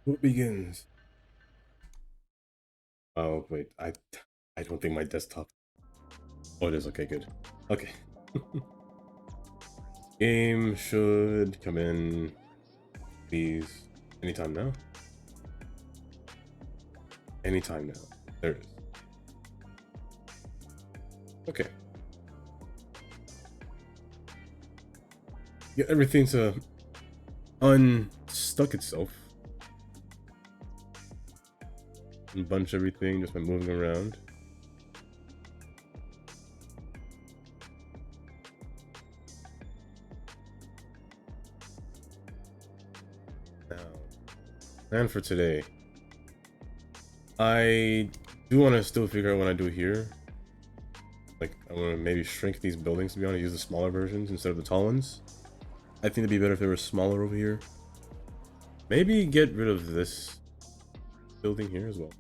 Who begins? Oh wait, I don't think my desktop. Oh, it is. Okay, good. Okay. Game should come in, please. Anytime now. Anytime now. There it is. Okay. Get everything to unstuck itself and bunch everything just by moving around. Now, plan for today. I do want to still figure out what I do here. Like, I want to maybe shrink these buildings, to be honest, use the smaller versions instead of the tall ones. I think it'd be better if they were smaller over here. Maybe get rid of this building here as well.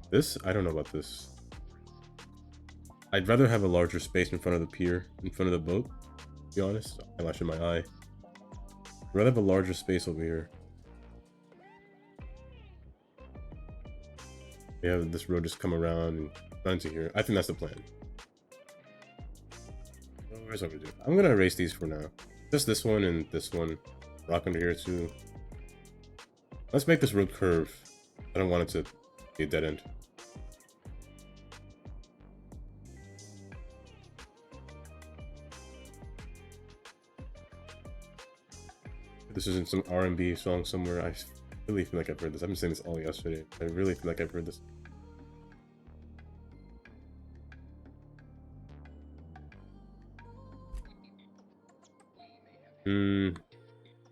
This? I don't know about this. I'd rather have a larger space in front of the pier, in front of the boat, to be honest. Eyelash in my eye. I'd rather have a larger space over here. We have this road just come around and run into here. I think that's the plan. Where's what we do? I'm gonna erase these for now. Just this one and this one. Rock under here too. Let's make this road curve. I don't want it to be a dead end. This isn't some R&B song somewhere. I really feel like I've heard this. I've been saying this all yesterday. I really feel like I've heard this.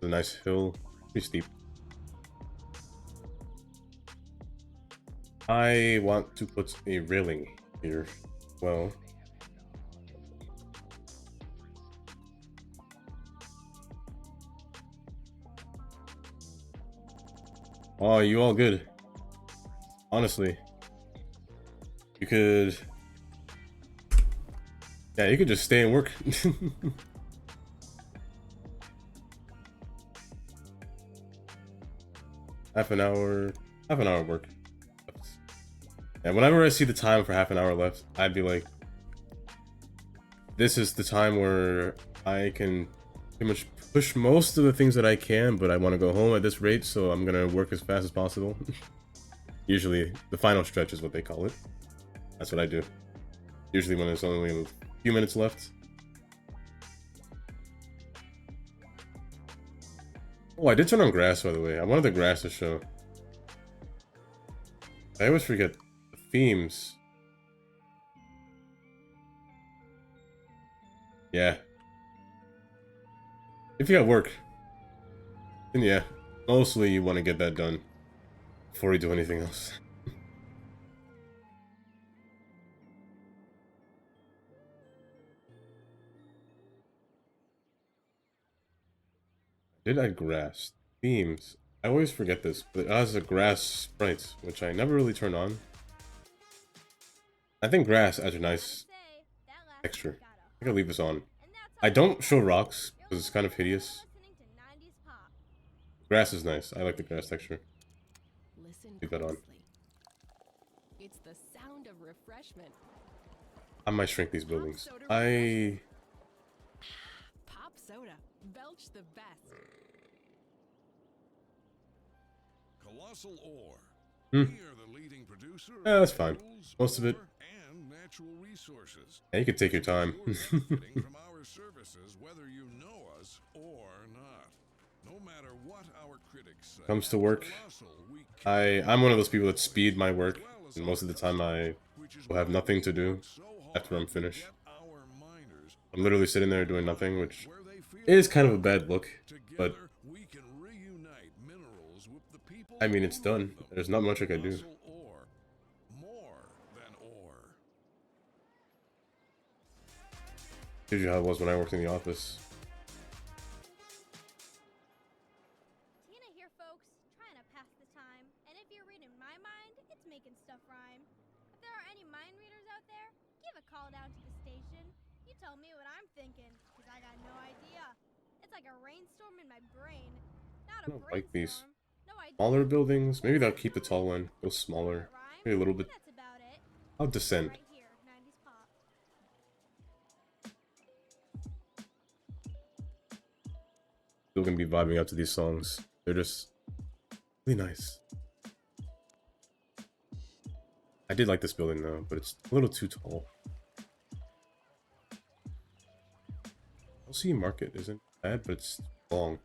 A nice hill. Pretty steep. I want to put a railing here. Well, oh, you all good? Honestly, you could. Yeah, you could just stay and work. half an hour. Half an hour work. And whenever I see the time for half an hour left, I'd be like, this is the time where I can pretty much push most of the things that I can, but I want to go home at this rate, so I'm gonna work as fast as possible. Usually, the final stretch is what they call it. That's what I do. Usually when there's only a few minutes left. Oh, I did turn on grass, by the way. I wanted the grass to show. I always forget the themes. Yeah. If you got work, then yeah. Mostly you want to get that done before you do anything else. Did I grass? Themes. I always forget this, but it has a grass sprite, which I never really turn on. I think grass adds a nice texture. I think I'll leave this on. I don't show rocks, because it's kind of hideous. Grass is nice. I like the grass texture. Listen Leave that on. closely. It's the sound of refreshment. I might shrink these buildings. I... Pop soda. Belch the best. Colossal Ore. Hmm. We are the leading producer of Yeah, that's fine. minerals, Most of it. ore, and natural resources. Yeah, you can take your time. You're benefiting from our services whether you know us or not. No matter what our critics say. Comes to work. Colossal, we care I'm one of those people that speed my work, as well as and most of our the time I customers, which is will have why nothing we to do work so after I'm hard to finished. get our miners I'm literally sitting there doing nothing, which where they feel is kind of a bad look, but together we can reunite minerals with the people I mean, it's who done. love them. There's not much I can do. Colossal ore. More than ore. Shows you how it was when I worked in the office. Tina here, folks, trying to pass the time. And if you're reading my mind, it's making stuff rhyme. If there are any mind readers out there, give a call down to the station. You tell me what I'm thinking, because I got no idea. It's like a rainstorm in my brain. Not I a don't like these brainstorm. No idea. smaller buildings. Maybe they'll keep the tall one, go smaller. Rhyme? Maybe a little bit. That's about it. I'll descend. Right here, 90s pop. Still gonna be vibing out to these songs. They're just really nice. I did like this building though, but it's a little too tall. LCE Market isn't bad, but it's long.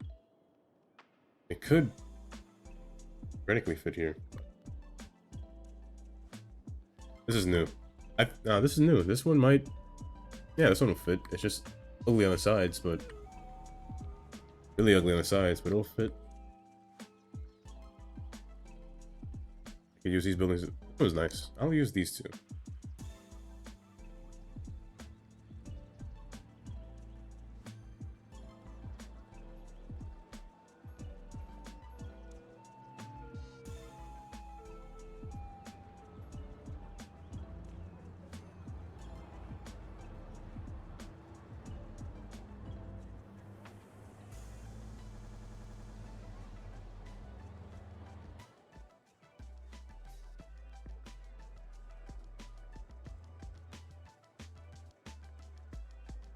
It could theoretically fit here. This is new. This is new. This one might... Yeah, this one will fit. It's just ugly on the sides, but... Really ugly on the sides, but it'll fit. I could use these buildings. That was nice. I'll use these two.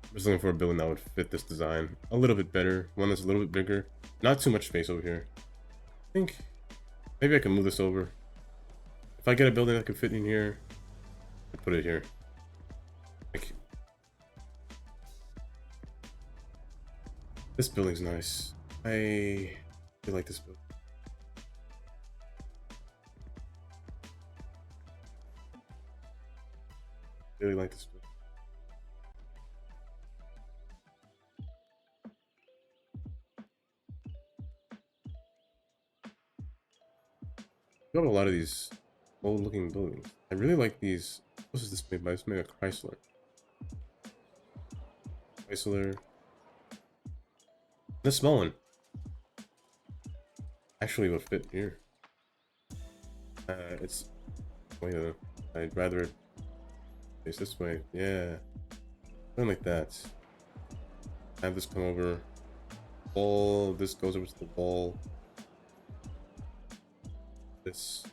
I'm just looking for a building that would fit this design a little bit better. One that's a little bit bigger. Not too much space over here. I think maybe I can move this over. If I get a building that can fit in here, I put it here. Like, this building's nice. I really like this building. Really like this building. We have a lot of these old looking buildings. I really like these. What is this made by? It's made by Chrysler. Chrysler. This small one actually would fit here. It's way though. I'd rather it face this way. Yeah, something like that. Have this come over. Wall. This goes over to the wall. This.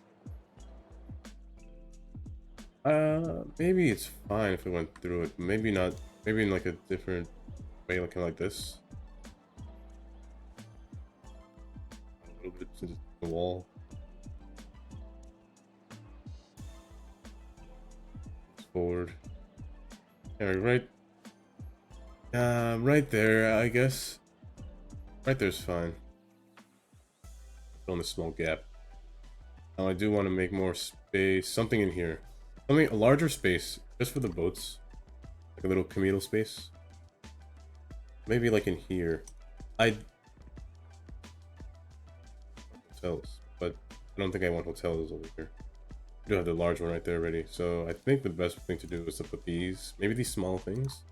Maybe it's fine if we went through it. Maybe not. Maybe in like a different way, looking like this. A little bit to the wall. Forward. Yeah, right there, I guess. Right there's fine. On a small gap. Now I do want to make more space, something in here. Something, a larger space, just for the boats. Like a little communal space. Maybe like in here. Hotels, but I don't think I want hotels over here. I do have the large one right there already, so I think the best thing to do is to put these, maybe these small things.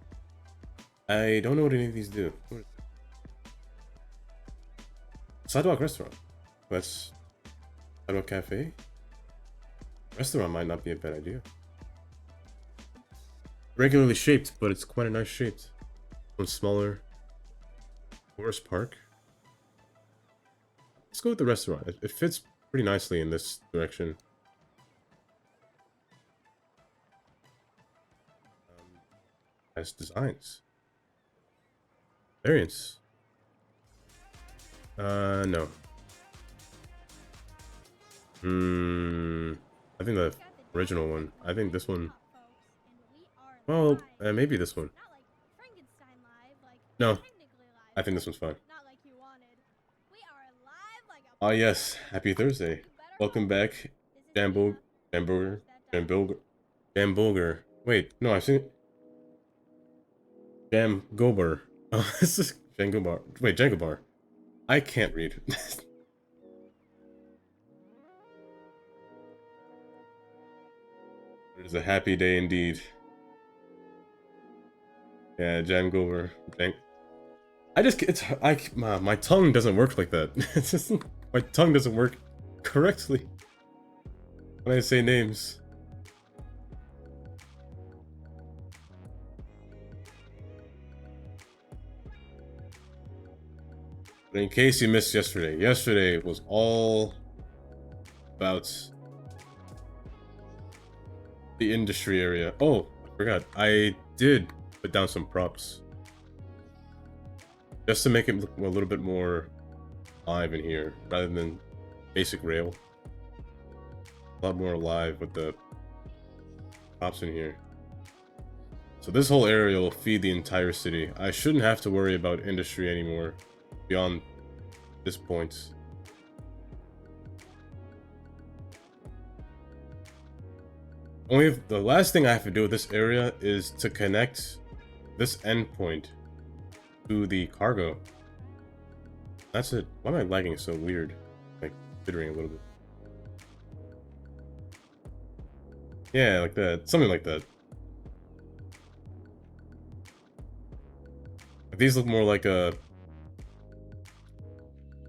I don't know what any of these do. Sidewalk restaurant. That's Sidewalk cafe. Restaurant might not be a bad idea. Regularly shaped, but it's quite a nice shape. One smaller. Forest Park. Let's go with the restaurant. It fits pretty nicely in this direction. Nice designs. Variants. No. I think the original one. I think this one. Well, maybe this one. No. I think this one's fine. Ah, yes. Happy Thursday. Welcome back, Jamburger. Wait, no, I've seen it. Jam Gober. Oh, this is Django Bar. Wait, Django Bar. I can't read. It is a happy day indeed. Yeah, Jam Gober. My tongue doesn't work like that. It's just, my tongue doesn't work correctly when I say names. But in case you missed yesterday was all about the industry area. Oh, I forgot. I did put down some props just to make it look a little bit more live in here rather than basic rail. A lot more alive with the props in here. So this whole area will feed the entire city. I shouldn't have to worry about industry anymore beyond this point. Only the last thing I have to do with this area is to connect this endpoint to the cargo. That's it. Why am I lagging so weird? Like, jittering a little bit. Yeah, like that. Something like that. These look more like a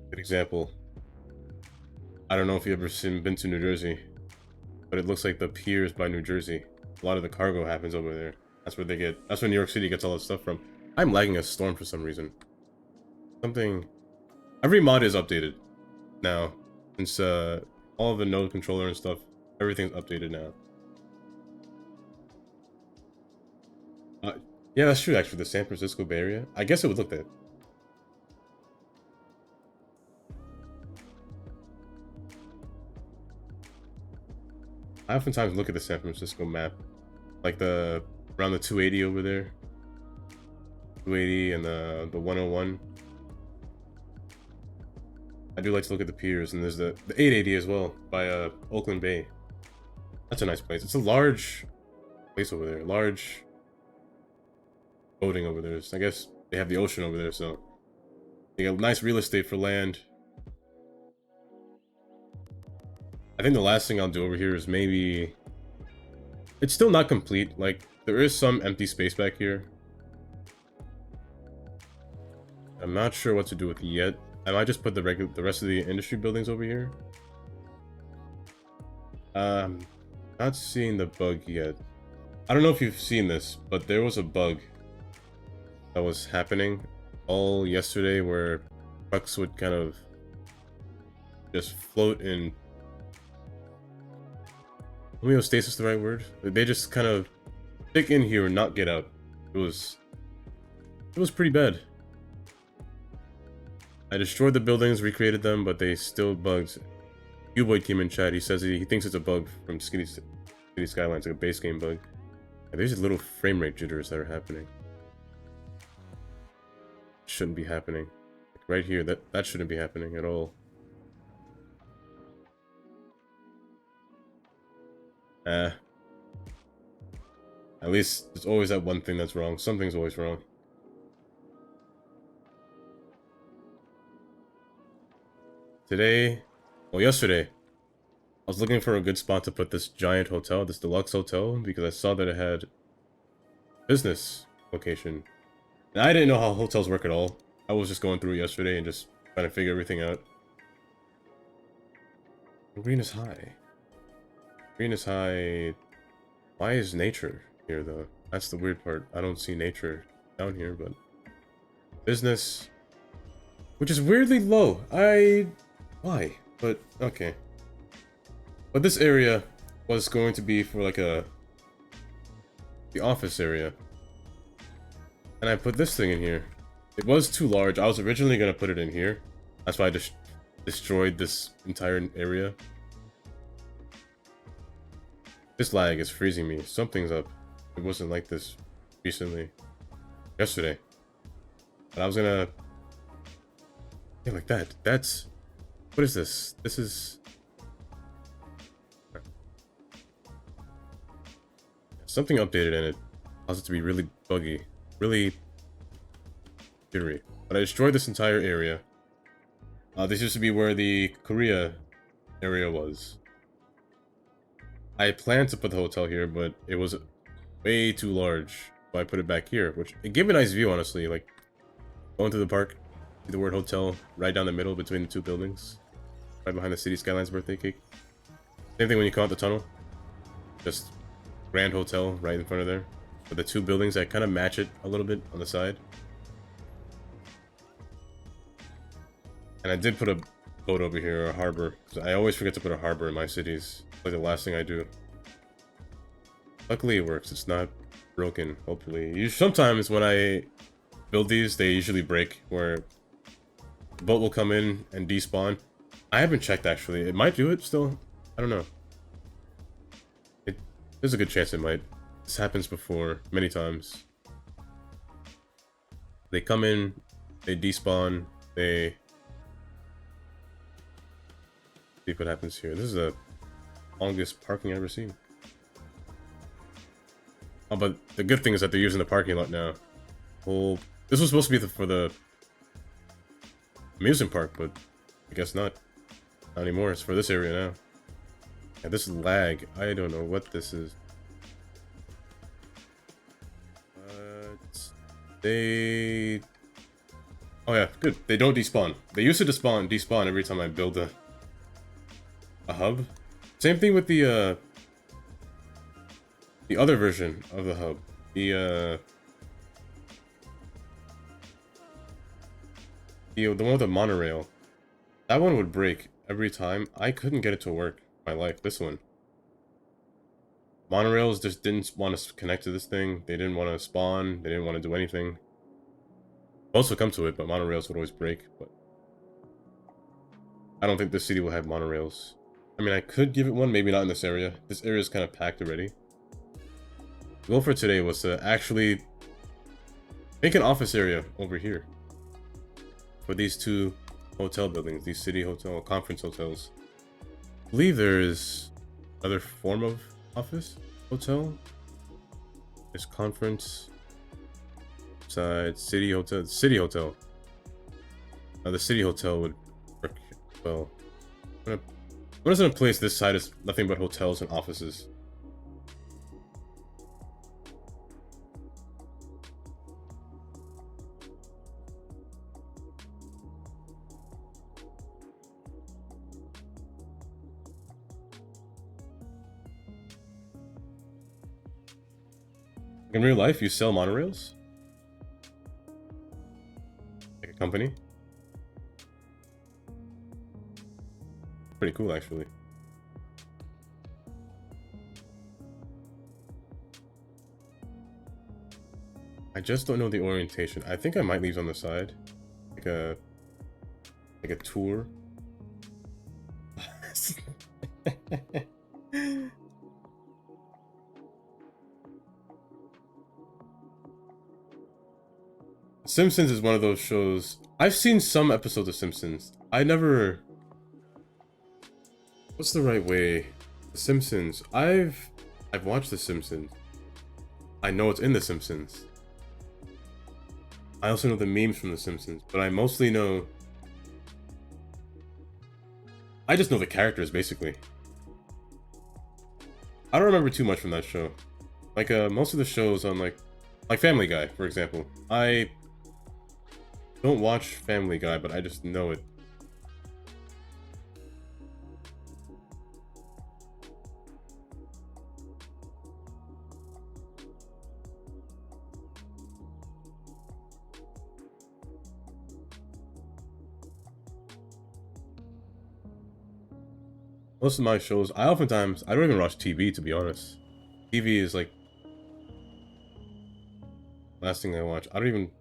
good example. I don't know if you've ever been to New Jersey, but it looks like the piers by New Jersey. A lot of the cargo happens over there. That's where that's where New York City gets all that stuff from. I'm lagging a storm for some reason. Every mod is updated now. Since all of the node controller and stuff, everything's updated now. Yeah, that's true actually, the San Francisco Bay Area. I guess it would look that. I oftentimes look at the San Francisco map. Like around the 280 over there. 280 and the 101. I do like to look at the piers, and there's the 880 as well by Oakland Bay. That's a nice place. It's a large place over there. Large boating over there. So I guess they have the ocean over there, so they got nice real estate for land. I think the last thing I'll do over here is maybe... It's still not complete. Like, there is some empty space back here. I'm not sure what to do with it yet. I might just put the rest of the industry buildings over here. Not seeing the bug yet. I don't know if you've seen this, but there was a bug that was happening all yesterday where trucks would kind of just float in homeostasis, the right word? They just kind of stick in here and not get out. It was pretty bad. I destroyed the buildings, recreated them, but they still bugged. U-Boy came in chat. He says he thinks it's a bug from City Skylines, like a base game bug. And there's little frame rate jitters that are happening. Shouldn't be happening. Like right here, that shouldn't be happening at all. At least there's always that one thing that's wrong. Something's always wrong. Yesterday, I was looking for a good spot to put this giant hotel, this deluxe hotel, because I saw that it had business location. And I didn't know how hotels work at all. I was just going through it yesterday and just trying to figure everything out. Green is high. Green is high. Why is nature here, though? That's the weird part. I don't see nature down here, but... Business. Which is weirdly low. Why? But, okay. But this area was going to be for, like, the office area. And I put this thing in here. It was too large. I was originally going to put it in here. That's why I just destroyed this entire area. This lag is freezing me. Something's up. It wasn't like this recently. Yesterday. But I was gonna... Yeah, like that. That's... What is this? This is... Something updated in it caused it to be really buggy. Really... jittery. But I destroyed this entire area. This used to be where the Korea area was. I planned to put the hotel here, but it was way too large. So I put it back here, which it gave a nice view, honestly. Like, going through the park, see the word hotel right down the middle between the two buildings. Right behind the City Skylines birthday cake. Same thing when you come out the tunnel. Just Grand Hotel right in front of there. With the two buildings that kind of match it a little bit on the side. And I did put a boat over here, or a harbor, because I always forget to put a harbor in my cities. It's like the last thing I do. Luckily it works, it's not broken, hopefully. Sometimes when I build these, they usually break, where the boat will come in and despawn. I haven't checked actually, it might do it still, I don't know. There's a good chance it might. This happens before, many times. They come in, they despawn, they... See what happens here. This is the longest parking I've ever seen. Oh, but the good thing is that they're using the parking lot now. Well, this was supposed to be for the amusement park, but I guess not. Not anymore. It's for this area now. Yeah, this lag. I don't know what this is. They... Oh yeah, good. They don't despawn. They used to despawn every time I build a hub. Same thing with the other version of the hub. The one with the monorail. That one would break every time. I couldn't get it to work in my life. This one. Monorails just didn't want to connect to this thing. They didn't want to spawn. They didn't want to do anything. Boats would come to it, but monorails would always break. But I don't think this city will have monorails. I mean, I could give it one, maybe not in this area. This area is kind of packed already. The goal for today was to actually make an office area over here for these two hotel buildings, these city hotel, conference hotels. I believe there is another form of office hotel. There's conference side city hotel. City hotel. The city hotel would work well. What is in a place this side is nothing but hotels and offices? In real life, you sell monorails? Like a company? Pretty cool, actually. I just don't know the orientation. I think I might leave on the side. Like a tour. Simpsons is one of those shows. I've seen some episodes of Simpsons. I never... What's the right way? The Simpsons. I've watched The Simpsons. I know it's in The Simpsons. I also know the memes from The Simpsons, but I mostly know... I just know the characters, basically. I don't remember too much from that show. Like, most of the shows on, like Family Guy, for example. I don't watch Family Guy, but I just know it. Most of my shows, I don't even watch TV, to be honest. TV is like last thing I watch. I don't even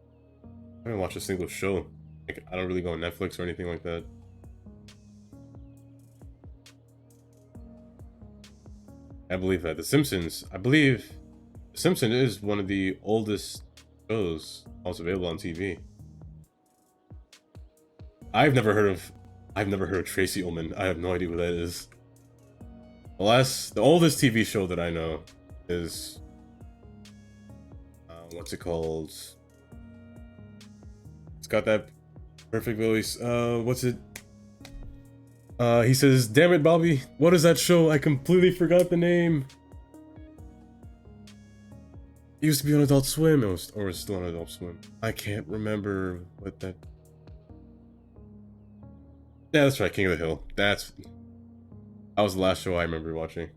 watch a single show. Like, I don't really go on Netflix or anything like that. I believe that. The Simpsons, I believe The Simpsons is one of the oldest shows also available on TV. I've never heard of Tracy Ullman. I have no idea what that is. The oldest TV show that I know is what's it called? It's got that perfect voice. What's it? He says, "Damn it, Bobby! What is that show? I completely forgot the name." It used to be on Adult Swim, or it's still on Adult Swim. I can't remember what that. Yeah, that's right, King of the Hill. That was the last show I remember watching.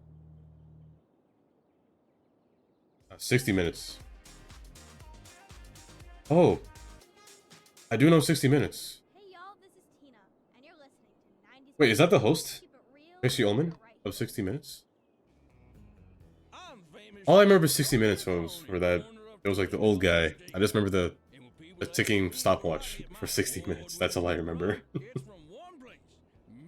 60 Minutes. Oh, I do know 60 Minutes. Hey y'all, this is Tina. Wait, is that the host? Keep it real. Tracy Ullman right. of 60 Minutes? I'm famous All I remember 60 Minutes was for that. It was like the old guy. I just remember the ticking stopwatch for 60 minutes. That's all I remember. It's from one place,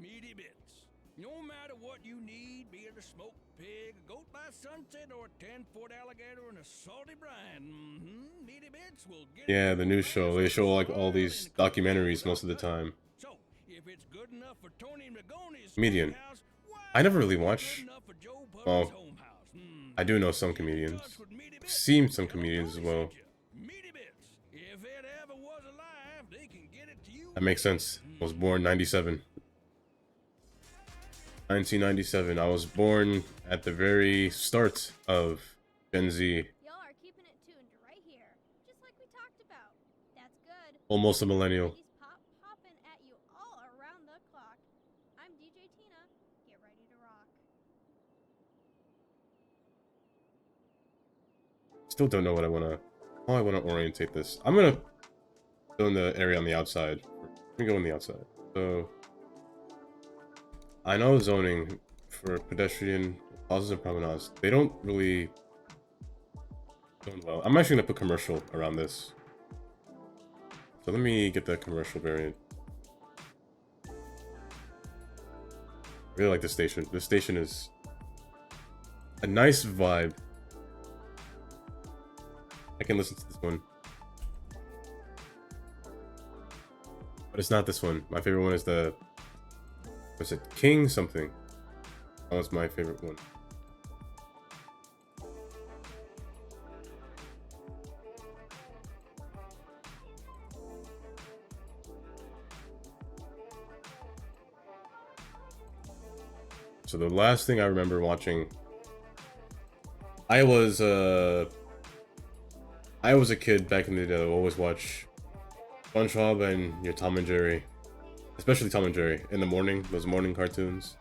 Meaty Bits. No matter what you need, be it a smoked pig, a goat by sunset, or a 10-foot alligator and a salty brine, Meaty Bits will get Yeah, it the to news you show. They show like all these in a documentaries most of the time. So, if it's good enough for Tony Magoni's Comedian. Steakhouse, why I never not really be good watch. enough for Joe Pupper's Well, home house? I do know some Get in comedians. touch with Meaty Bits. Seen some Tell comedians as Tony well. sent you. Meaty Bits. If it ever was alive, they can get it to you. That makes sense. I was born 97. 1997. I was born at the very start of Gen Z. Y'all are keeping it tuned right here, just like we talked about. That's good. Almost a millennial. Ladies popping at you all around the clock. I'm DJ Tina. Get ready to rock. Still don't know what I wanna. How I wanna orientate this. I'm gonna go in the area on the outside. Let me go on the outside. So I know zoning for pedestrian plazas and promenades. They don't really zone well. I'm actually gonna put commercial around this. So let me get the commercial variant. I really like this station. This station is a nice vibe. I can listen to this one. But it's not this one. My favorite one is the... Was it King something? That was my favorite one. So the last thing I remember watching... I was a kid back in the day. I would always watch SpongeBob and your Tom and Jerry, especially Tom and Jerry in the morning. Those morning cartoons.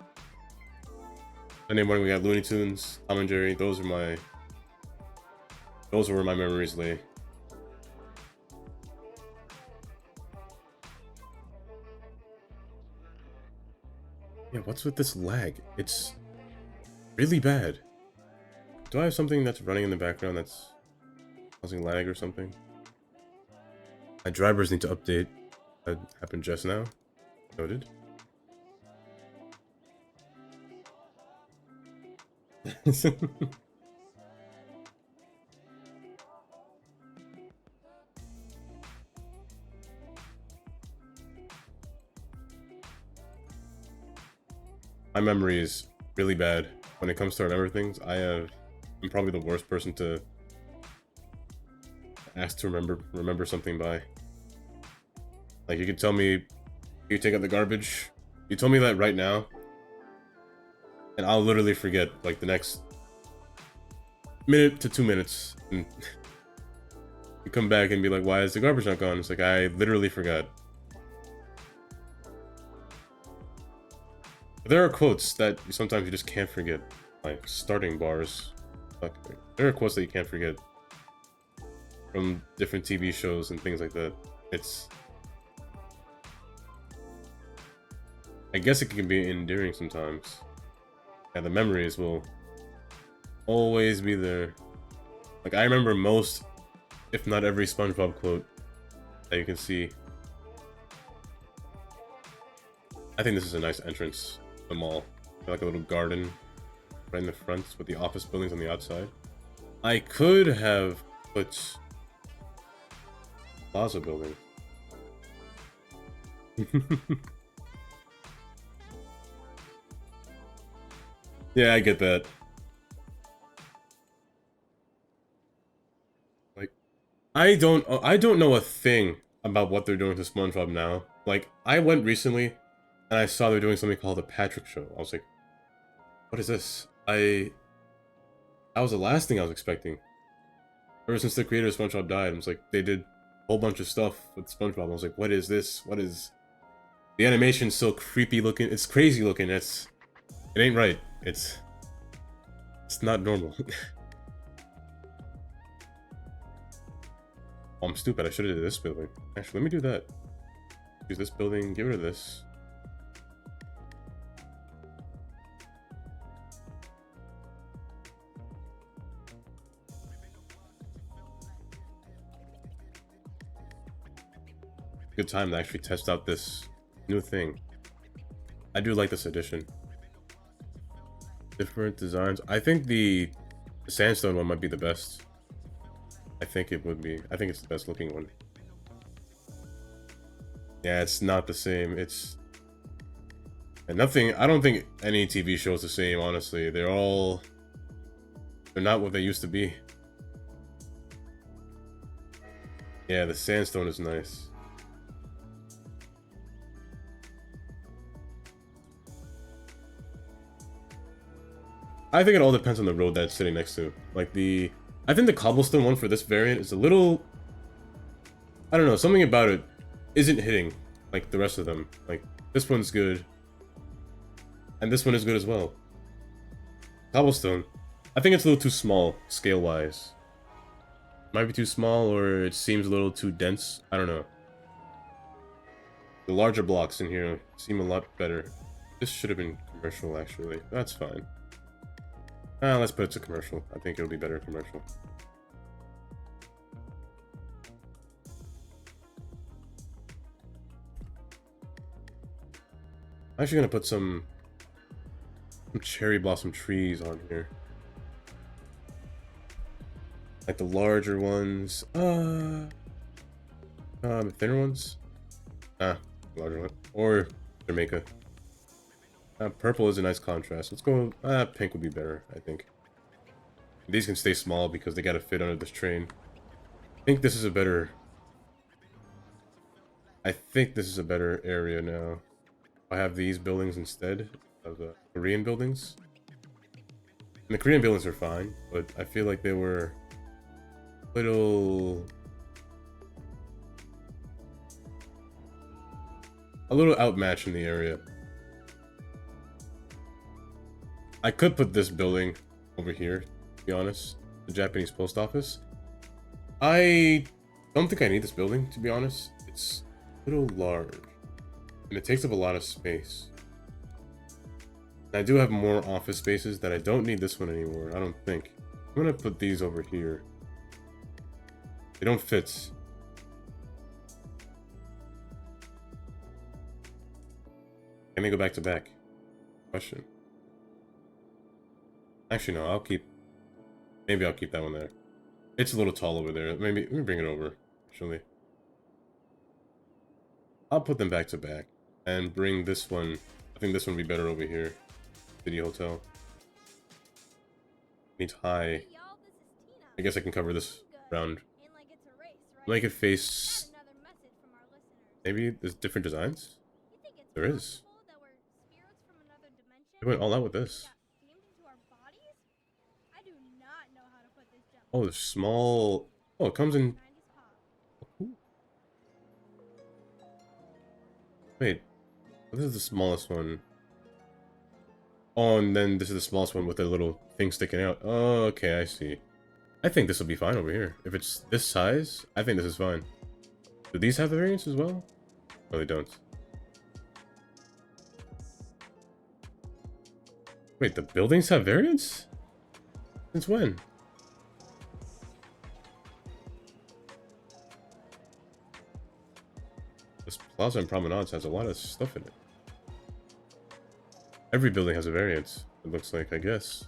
Sunday morning we got Looney Tunes, Tom and Jerry. Those were where my memories lay. Yeah, what's with this lag? It's really bad. Do I have something that's running in the background that's causing lag or something? My drivers need to update. That happened just now. Noted. My memory is really bad when it comes to remember things. I'm probably the worst person to ask to remember something by. Like, you could tell me you take out the garbage. You told me that right now, and I'll literally forget like the next minute to 2 minutes. And you come back and be like, "Why is the garbage not gone?" It's like, I literally forgot. But there are quotes that sometimes you just can't forget, like starting bars. Like, there are quotes that you can't forget from different TV shows and things like that. I guess it can be endearing sometimes. Yeah, the memories will always be there. Like, I remember most, if not every SpongeBob quote that you can see. I think this is a nice entrance to the mall. Like a little garden right in the front with the office buildings on the outside. I could have put Plaza building. Yeah, I get that. Like, I don't know a thing about what they're doing to SpongeBob now. Like, I went recently and I saw they're doing something called the Patrick Show. I was like, what is this? That was the last thing I was expecting. Ever since the creator of SpongeBob died, I was like, they did a whole bunch of stuff with SpongeBob. I was like, what is this? What is... The animation's so creepy looking. It's crazy looking. It ain't right. It's not normal. Oh, I'm stupid. I should have did this building. Actually, let me do that. Use this building. Get rid of this. good time to actually test out this new thing. I do like this addition. Different designs. I think the sandstone one might be the best. I think it would be. I think it's the best looking one. Yeah, it's not the same. It's... And nothing... I don't think any TV show is the same, honestly. They're not what they used to be. Yeah, the sandstone is nice. I think it all depends on the road that it's sitting next to. Like I think the cobblestone one for this variant is a little... I don't know, something about it isn't hitting like the rest of them. Like, this one's good. And this one is good as well. Cobblestone. I think it's a little too small, scale-wise. Might be too small, or it seems a little too dense. I don't know. The larger blocks in here seem a lot better. This should have been commercial, actually. That's fine. Let's put it to commercial. I think it'll be better commercial. I'm actually gonna put some cherry blossom trees on here. Like the larger ones. The thinner ones? Larger one. Or Jamaica. Purple is a nice contrast. Let's go... pink would be better, I think. These can stay small because they gotta fit under this train. I think this is a better... area now. I have these buildings instead of the Korean buildings. And the Korean buildings are fine, but I feel like they were... a little outmatched in the area. I could put this building over here, to be honest. The Japanese post office. I don't think I need this building, to be honest. It's a little large. And it takes up a lot of space. And I do have more office spaces that I don't need this one anymore, I don't think. I'm gonna put these over here. They don't fit. Can they go back to back? Question. Actually, no, maybe I'll keep that one there. It's a little tall over there. Maybe, let me bring it over, actually. I'll put them back to back. And bring this one, I think this one would be better over here. City Hotel. Needs high. Hey, y'all, this is Tina. I guess I can cover this ground. And like it's a race, right? Make it face... Got another message from our listeners. Maybe there's different designs? You think it's There is. possible that we're spirits from another dimension? They went all out with this. Got beamed into our bodies? I do not know how to put this gem. Oh, the small... Oh, it comes in... 90s pop. Wait. This is the smallest one. Oh, and then this is the smallest one with a little thing sticking out. Oh, okay, I see. I think this will be fine over here. If it's this size, I think this is fine. Do these have the variants as well? No, they don't. Wait, the buildings have variants? Since when? This Plaza and Promenades has a lot of stuff in it. Every building has a variant, it looks like, I guess.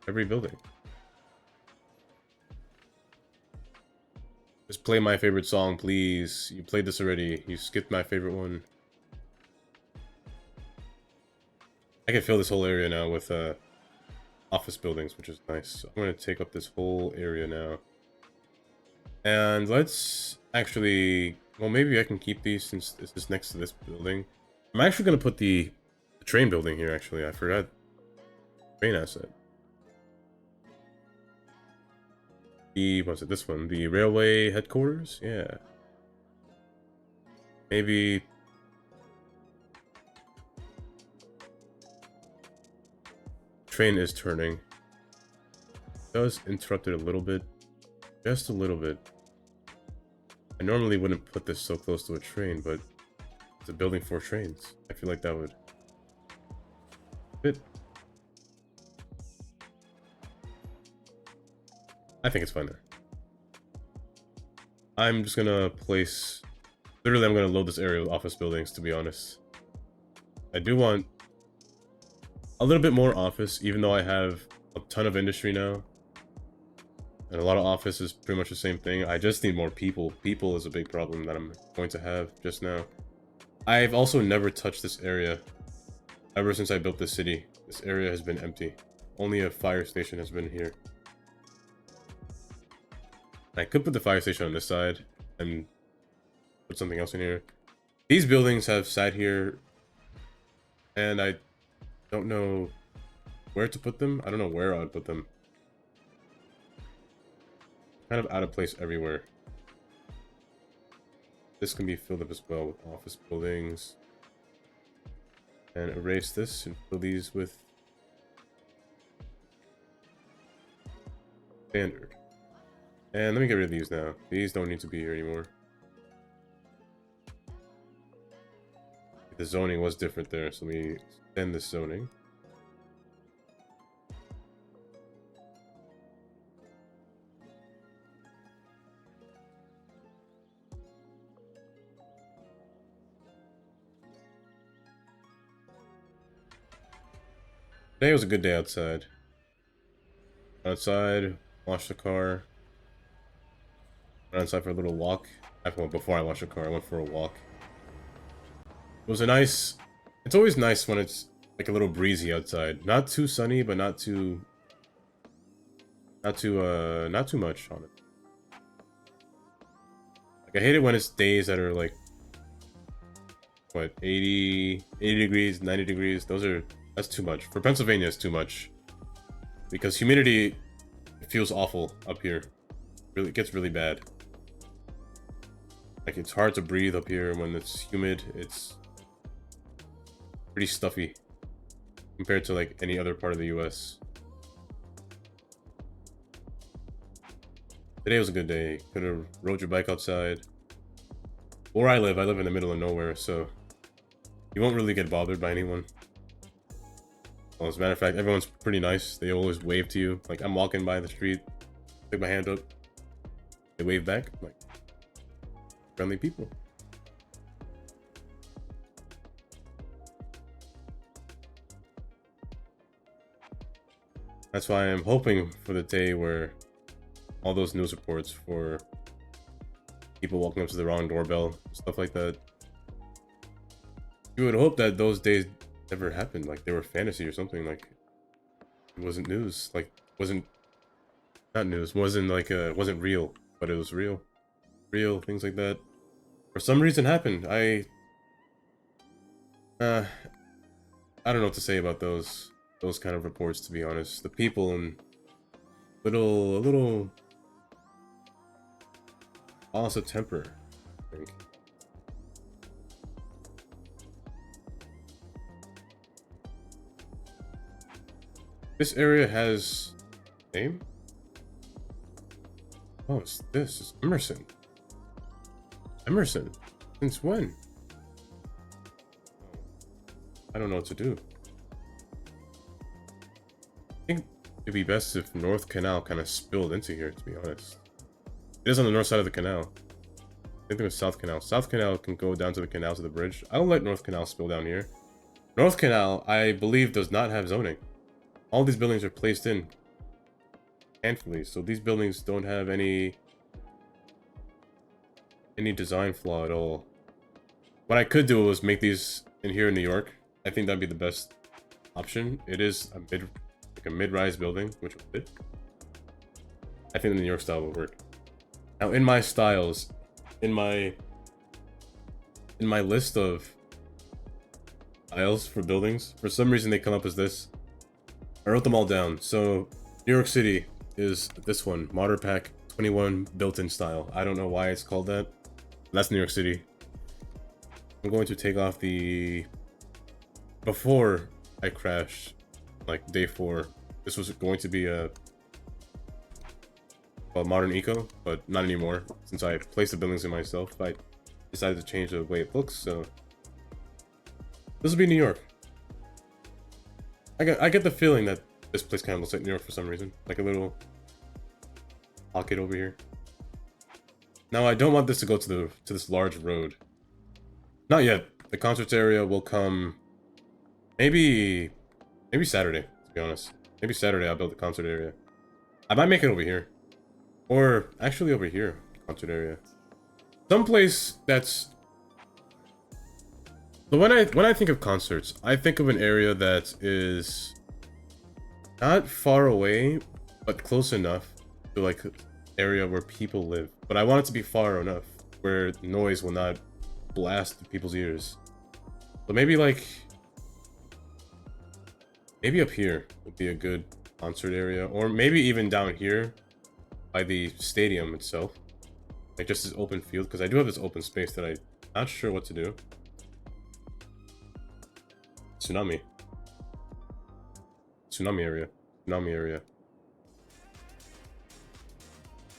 Every building. Just play my favorite song, please. You played this already. You skipped my favorite one. I can fill this whole area now with office buildings, which is nice. So I'm going to take up this whole area now. And let's actually... Well, maybe I can keep these since this is next to this building. I'm actually going to put the train building here, actually. I forgot. Train asset. What's it? This one. The railway headquarters? Yeah. Maybe... Train is turning. It does interrupt it a little bit. Just a little bit. I normally wouldn't put this so close to a train, but it's a building for trains. I feel like that would fit. I think it's fine there. I'm just gonna place... Literally, I'm gonna load this area with office buildings, to be honest. I do want a little bit more office, even though I have a ton of industry now. And a lot of office is pretty much the same thing. I just need more people. People is a big problem that I'm going to have just now. I've also never touched this area ever since I built this city. This area has been empty. Only a fire station has been here. I could put the fire station on this side and put something else in here. These buildings have sat here and I don't know where to put them. I don't know where I'd put them. Kind of out of place everywhere. This can be filled up as well with office buildings. And erase this and fill these with standard. And let me get rid of these now. These don't need to be here anymore. The zoning was different there, so let me extend the zoning. Today was a good day outside. Outside, washed the car. Went outside for a little walk. Before I washed the car, I went for a walk. It was a nice... It's always nice when it's like a little breezy outside. Not too sunny, but not too much on it. Like, I hate it when it's days that are like, what, 80 degrees, 90 degrees. That's too much. For Pennsylvania, it's too much. Because humidity feels awful up here. Really, it gets really bad. Like, it's hard to breathe up here when it's humid. It's pretty stuffy compared to like any other part of the US. Today was a good day. Could have rode your bike outside. Where I live in the middle of nowhere, so you won't really get bothered by anyone. Well, as a matter of fact, everyone's pretty nice. They always wave to you. Like, I'm walking by the street, pick my hand up, they wave back. Like, friendly people. That's why I'm hoping for the day where all those news reports for people walking up to the wrong doorbell, stuff like that. You would hope that those days never happened, like they were fantasy or something. Like, it wasn't news, like wasn't real, but it was real things like that for some reason happened. I don't know what to say about those kind of reports, to be honest. The people in a little loss of temper, I think. This area has name? Oh, it's Emerson. Emerson? Since when? I don't know what to do. I think it'd be best if North Canal kind of spilled into here, to be honest. It is on the north side of the canal. I think it's South Canal. South Canal can go down to the canal to the bridge. I don't let North Canal spill down here. North Canal, I believe, does not have zoning. All these buildings are placed in handfully, so these buildings don't have any design flaw at all. What I could do was make these in here in New York. I think that'd be the best option. It is a mid-rise building, which would fit. I think the New York style would work. Now, in my styles, in my list of styles for buildings, for some reason they come up as this. I wrote them all down. So New York City is this one, Modderpack 21 built-in style. I don't know why it's called that. That's New York City. I'm going to take off the... Before I crashed, like day 4, this was going to be a modern eco, but not anymore. Since I placed the buildings in myself, I decided to change the way it looks. So this will be New York. I get the feeling that this place kind of looks like New York for some reason, like a little pocket over here. Now I don't want this to go to this large road. Not yet. The concerts area will come maybe Saturday, to be honest. Maybe Saturday I'll build the concert area. I might make it over here. Or actually over here, concert area. Someplace that's... So when I think of concerts, I think of an area that is not far away, but close enough to like area where people live. But I want it to be far enough where noise will not blast people's ears. So maybe like... Maybe up here would be a good concert area. Or maybe even down here by the stadium itself. Like just this open field, because I do have this open space that I'm not sure what to do. Tsunami. Tsunami area. Tsunami area.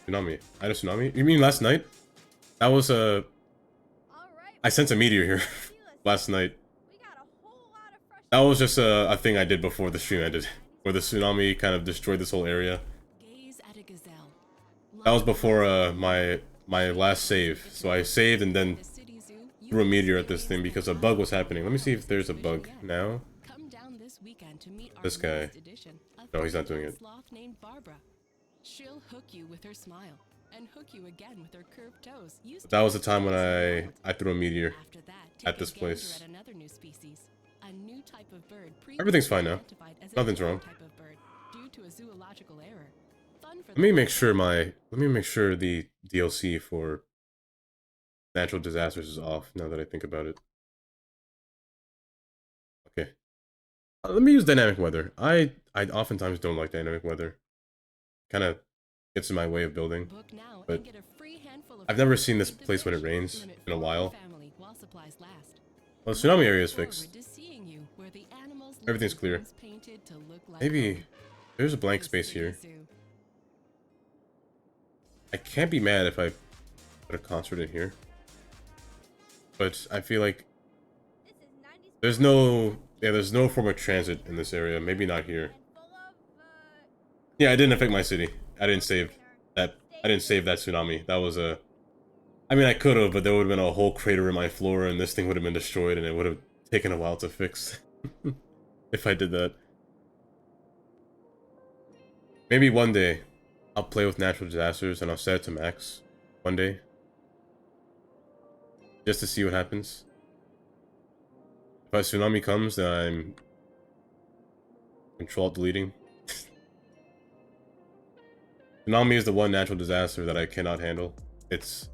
Tsunami. I had a tsunami? You mean last night? That was a... I sent a meteor here last night. That was just a thing I did before the stream ended. Where the tsunami kind of destroyed this whole area. That was before my last save. So I saved and then threw a meteor at this thing because a bug was happening. Let me see if there's a bug now. This guy. No, he's not doing it. She'll hook you with her smile and hook you again with her curved toes. That was the time when I threw a meteor After that, at this place. at another new species, a new type of bird Everything's fine now. identified as a Nothing's wrong. different type of bird due to a zoological error. Fun for Let me make sure the DLC for natural disasters is off now that I think about it. Okay. Let me use dynamic weather. I oftentimes don't like dynamic weather. Kind of gets in my way of building. Book now But and get a free handful of I've never fruit seen this with the place when it fish. rains Limit in a 4 while. family while supplies last. Well, the tsunami area is Forward fixed. to seeing you where the animals live Everything's in clear. homes painted to look like Maybe home. there's a blank The space city here. zoo. I can't be mad if I put a concert in here. But I feel like This is 90s there's no form of transit in this area. Maybe not here. and full of, Yeah, it didn't affect my city. I didn't save that tsunami. That was a... I mean, I could have, but there would have been a whole crater in my floor, and this thing would have been destroyed, and it would have taken a while to fix. If I did that. Maybe one day, I'll play with natural disasters, and I'll set it to max. One day. Just to see what happens. If a tsunami comes, then I'm... Control deleting. Tsunami is the one natural disaster that I cannot handle. It's...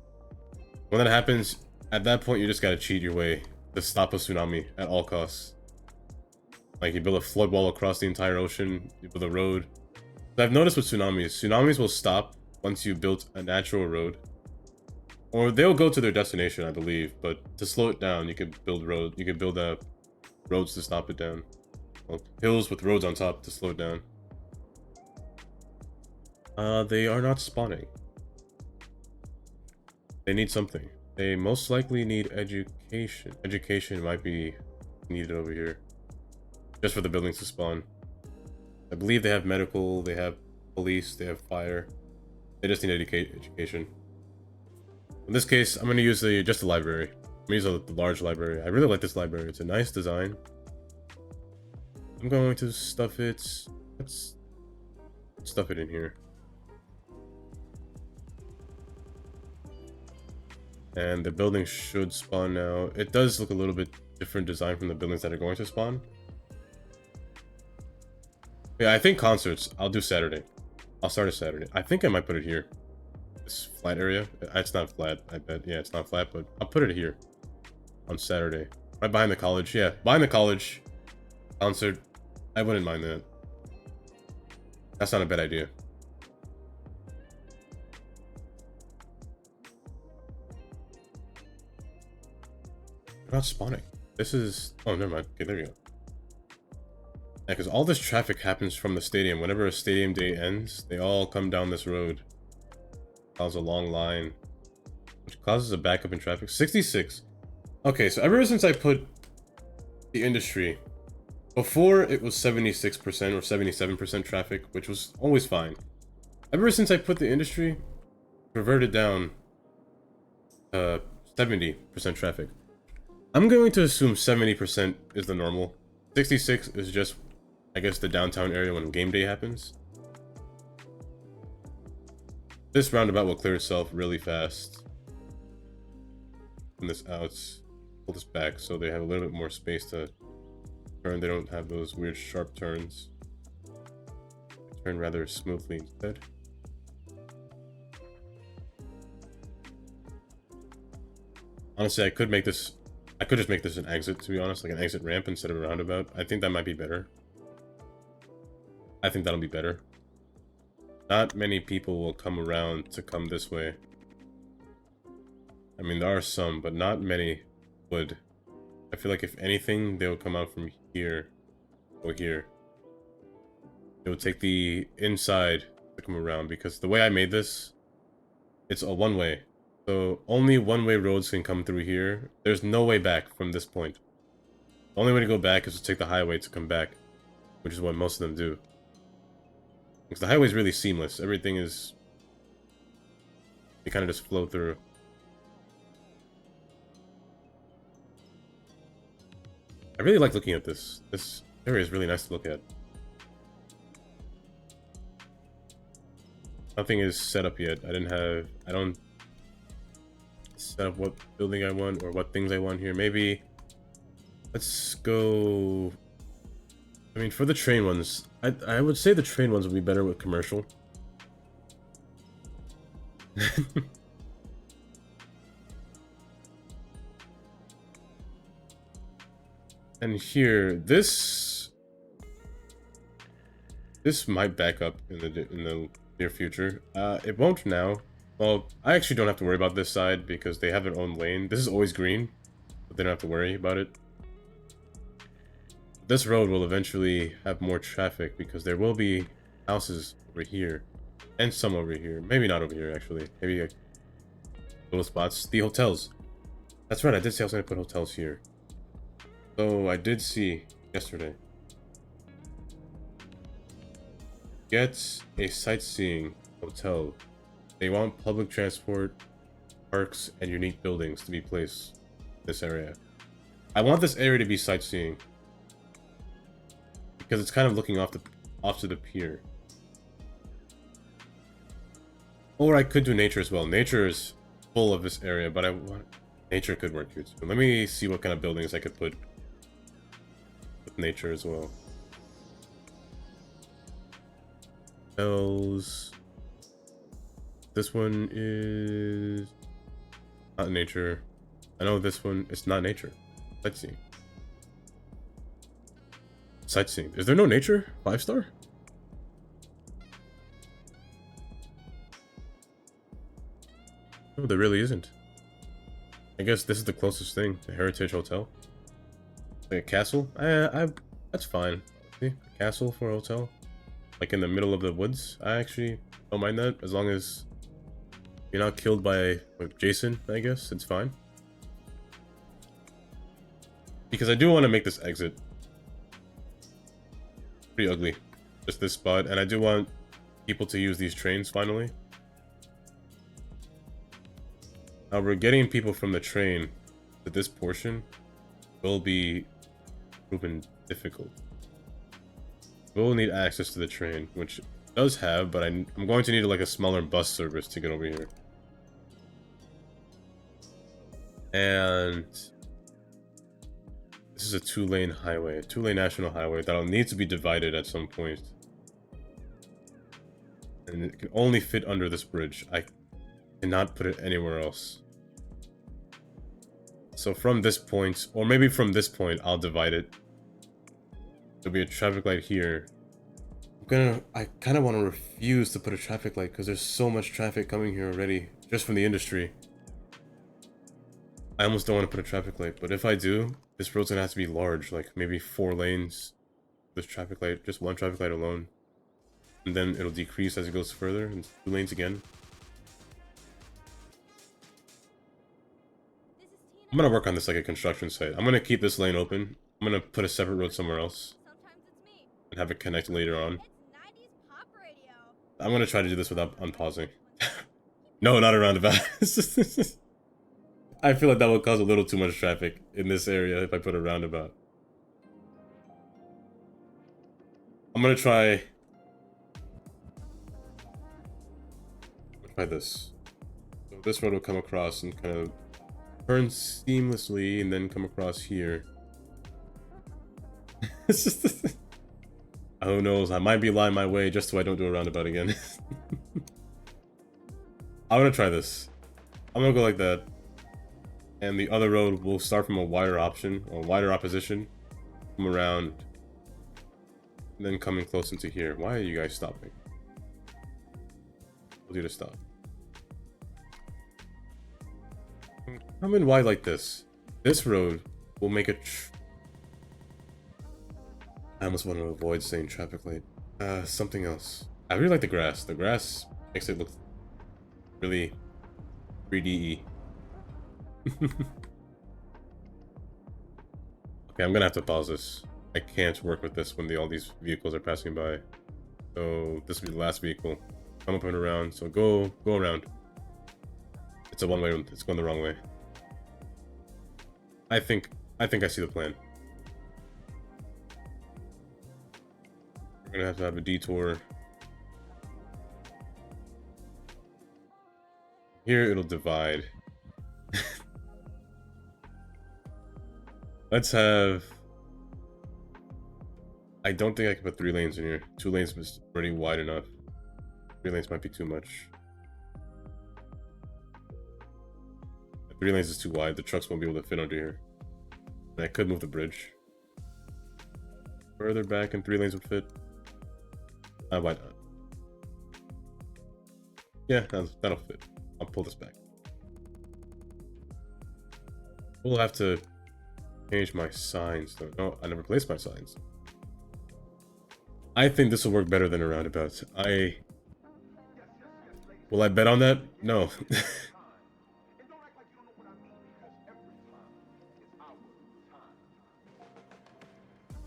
When that happens, at that point you just gotta cheat your way to stop a tsunami at all costs. Like, you build a flood wall across the entire ocean, you build a road. So I've noticed with tsunamis will stop once you build a natural road. Or they'll go to their destination, I believe, but to slow it down, you could build roads to stop it down. Well, hills with roads on top to slow it down. They are not spawning. They need something. They most likely need education. Education might be needed over here. Just for the buildings to spawn. I believe they have medical, they have police, they have fire. They just need education. In this case, I'm going to use just the library. I'm going to use the large library. I really like this library. It's a nice design. I'm going to stuff it... Let's stuff it in here. And the building should spawn now. It does look a little bit different design from the buildings that are going to spawn. Yeah, I think concerts, I'll do Saturday. I'll start it Saturday. I think I might put it here. This flat area. It's not flat, I bet. Yeah, it's not flat, but I'll put it here. On Saturday. Right behind the college. Yeah, behind the college. Concert. I wouldn't mind that. That's not a bad idea. They're not spawning. This is... Oh, never mind. Okay, there you go. Yeah, because all this traffic happens from the stadium. Whenever a stadium day ends, they all come down this road. Causes a long line. Which causes a backup in traffic. 66. Okay, so ever since I put the industry... Before, it was 76% or 77% traffic, which was always fine. Ever since I put the industry, reverted down 70% traffic. I'm going to assume 70% is the normal. 66 is just, I guess, the downtown area when game day happens. This roundabout will clear itself really fast. From this out, pull this back so they have a little bit more space to turn. They don't have those weird sharp turns. They turn rather smoothly instead. Honestly, I could just make this an exit, to be honest, like an exit ramp instead of a roundabout. I think that might be better. I think that'll be better. Not many people will come around to come this way. I mean, there are some, but not many would. I feel like if anything, they would come out from here or here. It would take the inside to come around, because the way I made this, it's a one-way. So only one-way roads can come through here. There's no way back from this point. The only way to go back is to take the highway to come back, which is what most of them do. Because the highway is really seamless. Everything is... They kind of just flow through. I really like looking at this. This area is really nice to look at. Nothing is set up yet. I don't set up what building I want or what things I want here. Maybe let's go. I mean, for the train ones, I would say the train ones would be better with commercial. And here, this might back up in the near future. It won't now. Well, I actually don't have to worry about this side because they have their own lane. This is always green, but they don't have to worry about it. This road will eventually have more traffic because there will be houses over here and some over here. Maybe not over here, actually. Maybe like little spots. The hotels. That's right, I did say I was going to put hotels here. So I did see yesterday. Get a sightseeing hotel. They want public transport, parks, and unique buildings to be placed in this area. I want this area to be sightseeing because it's kind of looking off to the pier. Or I could do nature as well. Nature is full of this area, but nature could work here too. Let me see what kind of buildings I could put with nature as well. Hotels. This one is not nature. I know this one is not nature. Sightseeing. Sightseeing. Is there no nature? 5-star? No, there really isn't. I guess this is the closest thing. The Heritage Hotel. Like a castle? That's fine. See? A castle for a hotel. Like in the middle of the woods. I actually don't mind that. As long as you're not killed by Jason, I guess. It's fine. Because I do want to make this exit pretty ugly. Just this spot. And I do want people to use these trains finally. Now we're getting people from the train to this portion will be proven difficult. We'll need access to the train, which it does have, but I'm going to need like a smaller bus service to get over here. And this is a 2-lane highway, a 2-lane national highway that'll need to be divided at some point. And it can only fit under this bridge. I cannot put it anywhere else. So from this point, or maybe from this point, I'll divide it. There'll be a traffic light here. I kind of want to refuse to put a traffic light because there's so much traffic coming here already, just from the industry. I almost don't want to put a traffic light, but if I do, this road's gonna have to be large, like maybe 4 lanes. This traffic light, just 1 traffic light alone. And then it'll decrease as it goes further, and 2 lanes again. I'm gonna work on this like a construction site. I'm gonna keep this lane open. I'm gonna put a separate road somewhere else. And have it connect later on. I'm gonna try to do this without unpausing. No, not a roundabout. I feel like that would cause a little too much traffic in this area if I put a roundabout. I'm gonna try this. So this road will come across and kind of turn seamlessly and then come across here. It's just who knows, I might be lying my way just so I don't do a roundabout again. I'm gonna try this. I'm gonna go like that. And the other road will start from a wider option, or wider opposition. Come around. And then coming close into here. Why are you guys stopping? I'll do to stop. Come in wide like this. This road will make a I almost want to avoid saying traffic light. Something else. I really like the grass. The grass makes it look really 3D-y. Okay, I'm gonna have to pause this. I can't work with this when all these vehicles are passing by. So this will be the last vehicle. Come up and around. So go around. It's a one-way. It's going the wrong way. I think I see the plan. We're gonna have to have a detour. Here it'll divide. Let's have... I don't think I can put 3 lanes in here. 2 lanes is already wide enough. 3 lanes might be too much. 3 lanes is too wide. The trucks won't be able to fit under here. And I could move the bridge. Further back and 3 lanes would fit. Why not? Yeah, that'll fit. I'll pull this back. We'll have to change my signs though. No, I never placed my signs. I think this will work better than a roundabout. Will I bet on that? No.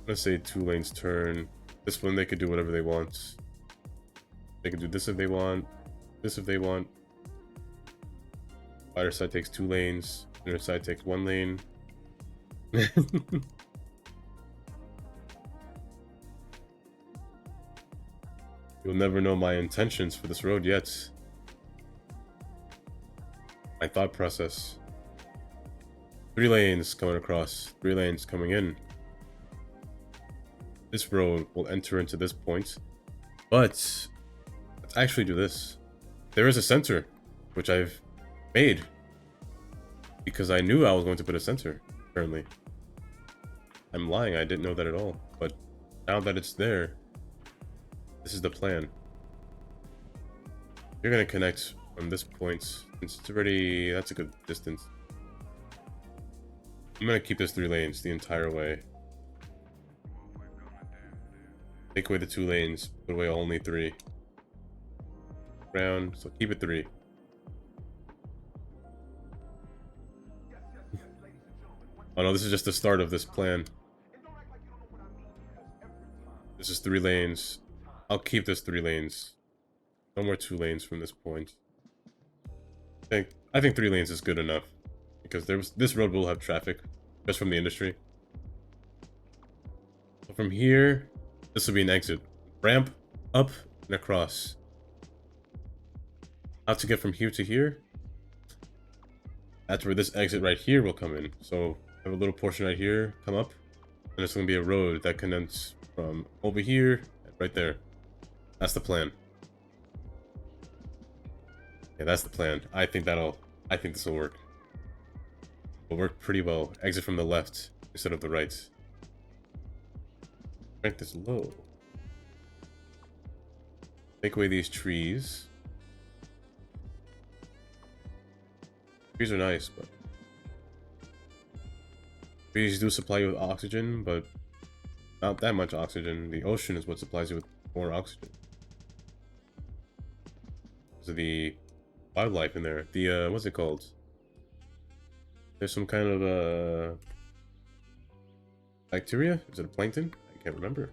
Let's say 2 lanes turn. This one they could do whatever they want. They can do this if they want. This if they want. Wider side takes 2 lanes. Inner side takes 1 lane. You'll never know my intentions for this road yet. My thought process. 3 lanes coming across. 3 lanes coming in. This road will enter into this point. But let's actually do this. There is a center, which I've made. Because I knew I was going to put a center, apparently. I'm lying, I didn't know that at all. But now that it's there, this is the plan. You're gonna connect from this point. Since it's already... that's a good distance. I'm gonna keep this 3 lanes the entire way. Take away the 2 lanes, put away only 3. Round, so keep it 3. Oh no, this is just the start of this plan. This is 3 lanes. I'll keep this 3 lanes. No more 2 lanes from this point. I think 3 lanes is good enough. Because this road will have traffic. Just from the industry. So from here, this will be an exit. Ramp, up, and across. How to get from here to here? That's where this exit right here will come in. So have a little portion right here, come up. And it's going to be a road that connects from over here, right there. That's the plan. Yeah, that's the plan. I think this will work. It'll work pretty well. Exit from the left instead of the right. Rank this low. Take away these trees. Trees are nice, but trees do supply you with oxygen, but not that much oxygen. The ocean is what supplies you with more oxygen. So the wildlife in there. The what's it called? There's some kind of bacteria? Is it a plankton? I can't remember.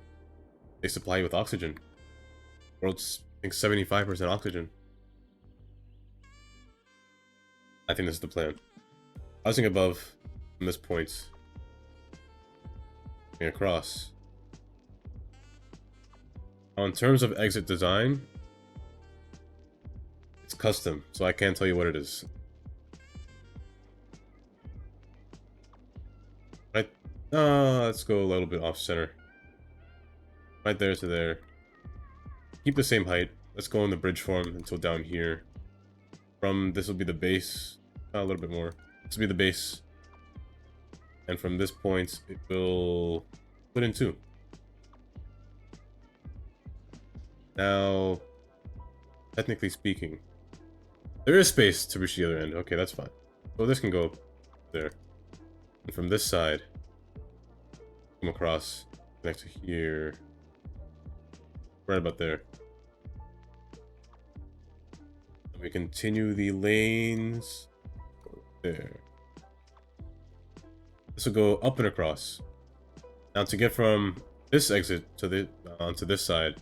They supply you with oxygen. World's, I think, 75% oxygen. I think this is the plan. Rising above from this point. Going across. Now, in terms of exit design, it's custom, so I can't tell you what it is. Right, let's go a little bit off center. Right there to there. Keep the same height. Let's go in the bridge form until down here. From this will be the base. A little bit more. This will be the base. And from this point, it will split in two. Now, technically speaking, there is space to reach the other end. Okay, that's fine. So this can go there. And from this side, come across, connect to here. Right about there. And we continue the lanes there. This will go up and across. Now to get from this exit to the onto this side,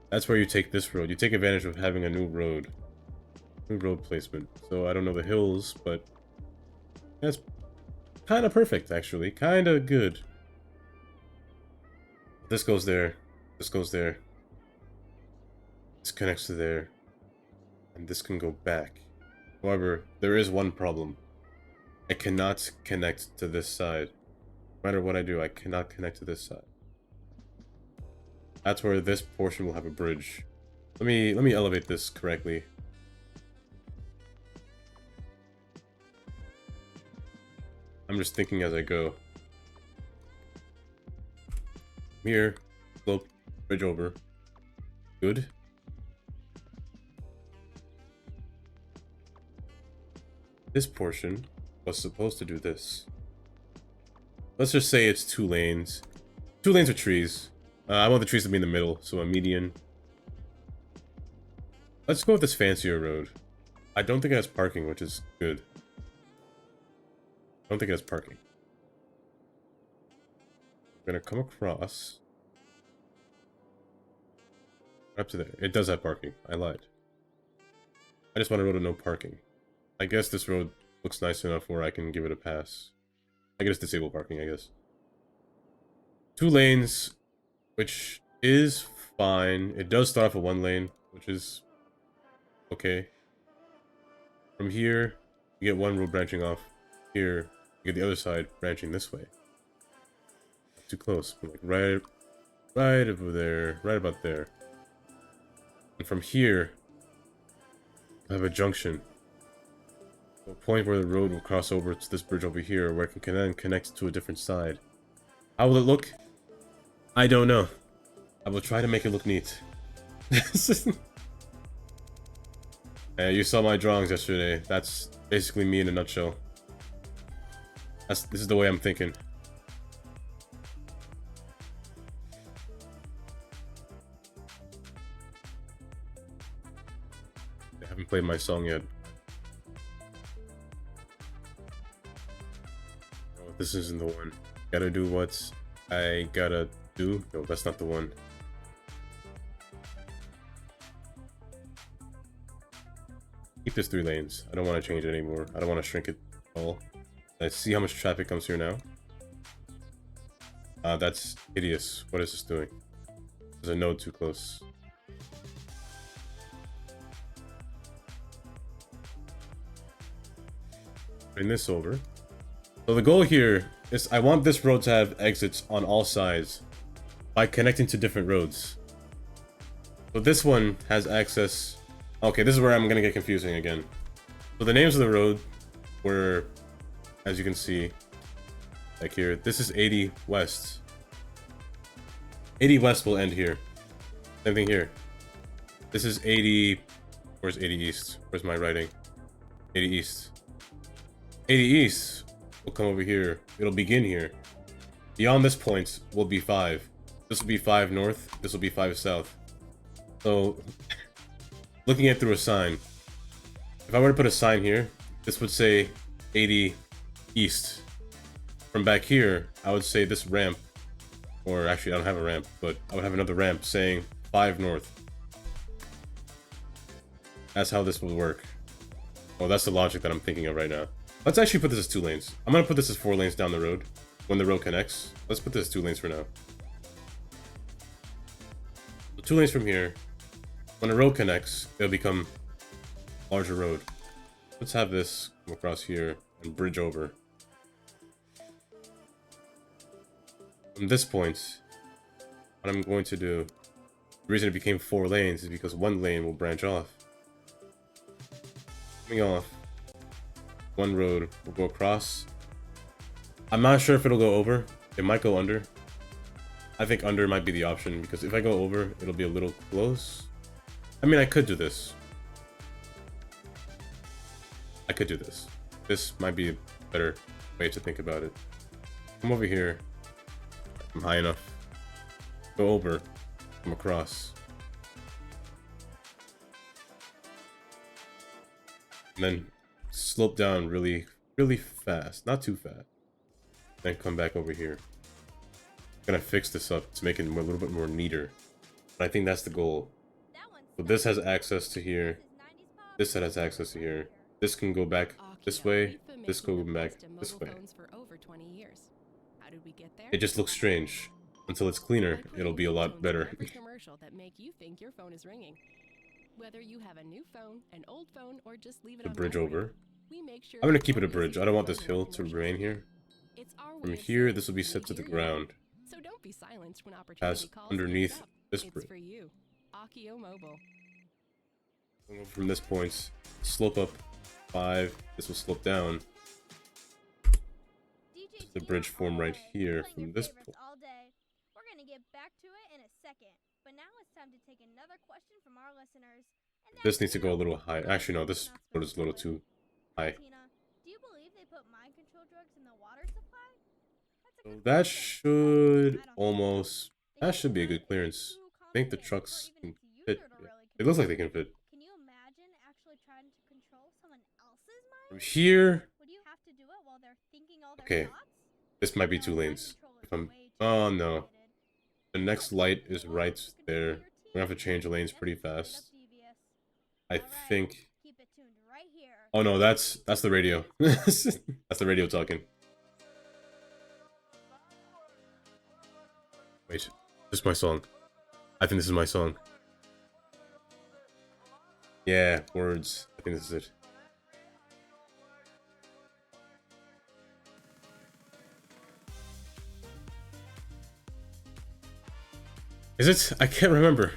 that's where you take this road. You take advantage of having a new road placement. So I don't know the hills, but that's kind of perfect actually, kind of good. This goes there. This goes there. This connects to there. And this can go back. However, there is one problem. I cannot connect to this side. No matter what I do, I cannot connect to this side. That's where this portion will have a bridge. Let me elevate this correctly. I'm just thinking as I go. Here, slope, bridge over. Good. This portion was supposed to do this. Let's just say it's 2 lanes. 2 lanes of trees. I want the trees to be in the middle, so a median. Let's go with this fancier road. I don't think it has parking, which is good. I don't think it has parking. I'm gonna come across. Up to there. It does have parking. I lied. I just want a road with no parking. I guess this road looks nice enough where I can give it a pass. I guess disable parking, I guess. 2 lanes, which is fine. It does start off at 1 lane, which is okay. From here, you get 1 road branching off. Here, you get the other side branching this way. Too close, but like right over there, right about there. And from here, I have a junction. A point where the road will cross over to this bridge over here, where it can then connect to a different side. How will it look? I don't know. I will try to make it look neat. You saw my drawings yesterday. That's basically me in a nutshell. This is the way I'm thinking. I haven't played my song yet. Oh, this isn't the one. Gotta do what I gotta do. No, that's not the one. Keep this 3 lanes. I don't want to change it anymore. I don't want to shrink it at all. Let's see how much traffic comes here now. That's hideous. What is this doing? There's a node too close. Bring this over. So the goal here is I want this road to have exits on all sides by connecting to different roads. So this one has access. Okay, this is where I'm gonna get confusing again. So the names of the road were, as you can see, like here, this is 80 West. 80 West will end here. Same thing here. This is 80, where's 80 East? Where's my writing? 80 East. 80 East will come over here. It'll begin here. Beyond this point will be 5. This will be 5 north. This will be 5 south. So, looking at it through a sign, if I were to put a sign here, this would say 80 East. From back here, I would say this ramp, or actually I don't have a ramp, but I would have another ramp saying 5 north. That's how this would work. Oh, that's the logic that I'm thinking of right now. Let's actually put this as 2 lanes. I'm gonna put this as 4 lanes down the road when the road connects. Let's put this as 2 lanes for now. So 2 lanes from here. When the road connects, it'll become larger road. Let's have this come across here and bridge over. From this point, what I'm going to do, the reason it became 4 lanes is because 1 lane will branch off. Coming off, 1 road will go across. I'm not sure if it'll go over. It might go under. I think under might be the option, because if I go over, it'll be a little close. I mean, I could do this. I could do this. This might be a better way to think about it. Come over here. I'm high enough. Go over. Come across. And then slope down really, really fast. Not too fast. Then come back over here. I'm gonna fix this up to make it a little bit more neater. But I think that's the goal. So this has access to here. This set has access to here. This can go back this way. This go back this way. For over 20 years. How did we get there? It just looks strange. Until it's cleaner, it'll be a lot better. Commercial that make you think your phone is ringing. Whether you have a new phone, an old phone, or just leave it The on bridge vibrate, over. we make sure I'm gonna your keep it a phone bridge. is I don't want this used hill for to commercial remain here. It's our From way of here, saying this will be we set to the hear you. ground. So don't be silenced when Pass opportunity calls. underneath Speak up. this It's bridge. for you. Akio Mobile. From this point, slope up 5. This will slope down. The bridge form right here from this point. All day. We're gonna get back to it in a second, but now it's time to take another question from our listeners. And This that's needs to go a you. little high. Actually, no, this road is a little too high. Tina, do you believe they put mind control drugs in the water supply? That's a So good that question. should I don't think almost... They That say should be a that good it's clearance. too I think the complicated trucks for can even a fit. user to Yeah. really It looks like control. they can fit. Can you imagine actually trying to control someone else's From mind? here, Would you have to do it while they're thinking all their okay. thoughts? This might be No, 2 mind lanes. control is If I'm... way too Oh, no. complicated. The next light is right there. We're gonna have to change lanes That's pretty straight up fast. devious. I Alright, think... keep it tuned right here. Oh no, that's the radio. That's the radio talking. Wait, this is my song. I think this is my song. Yeah, words. I think this is it. Is it? I can't remember.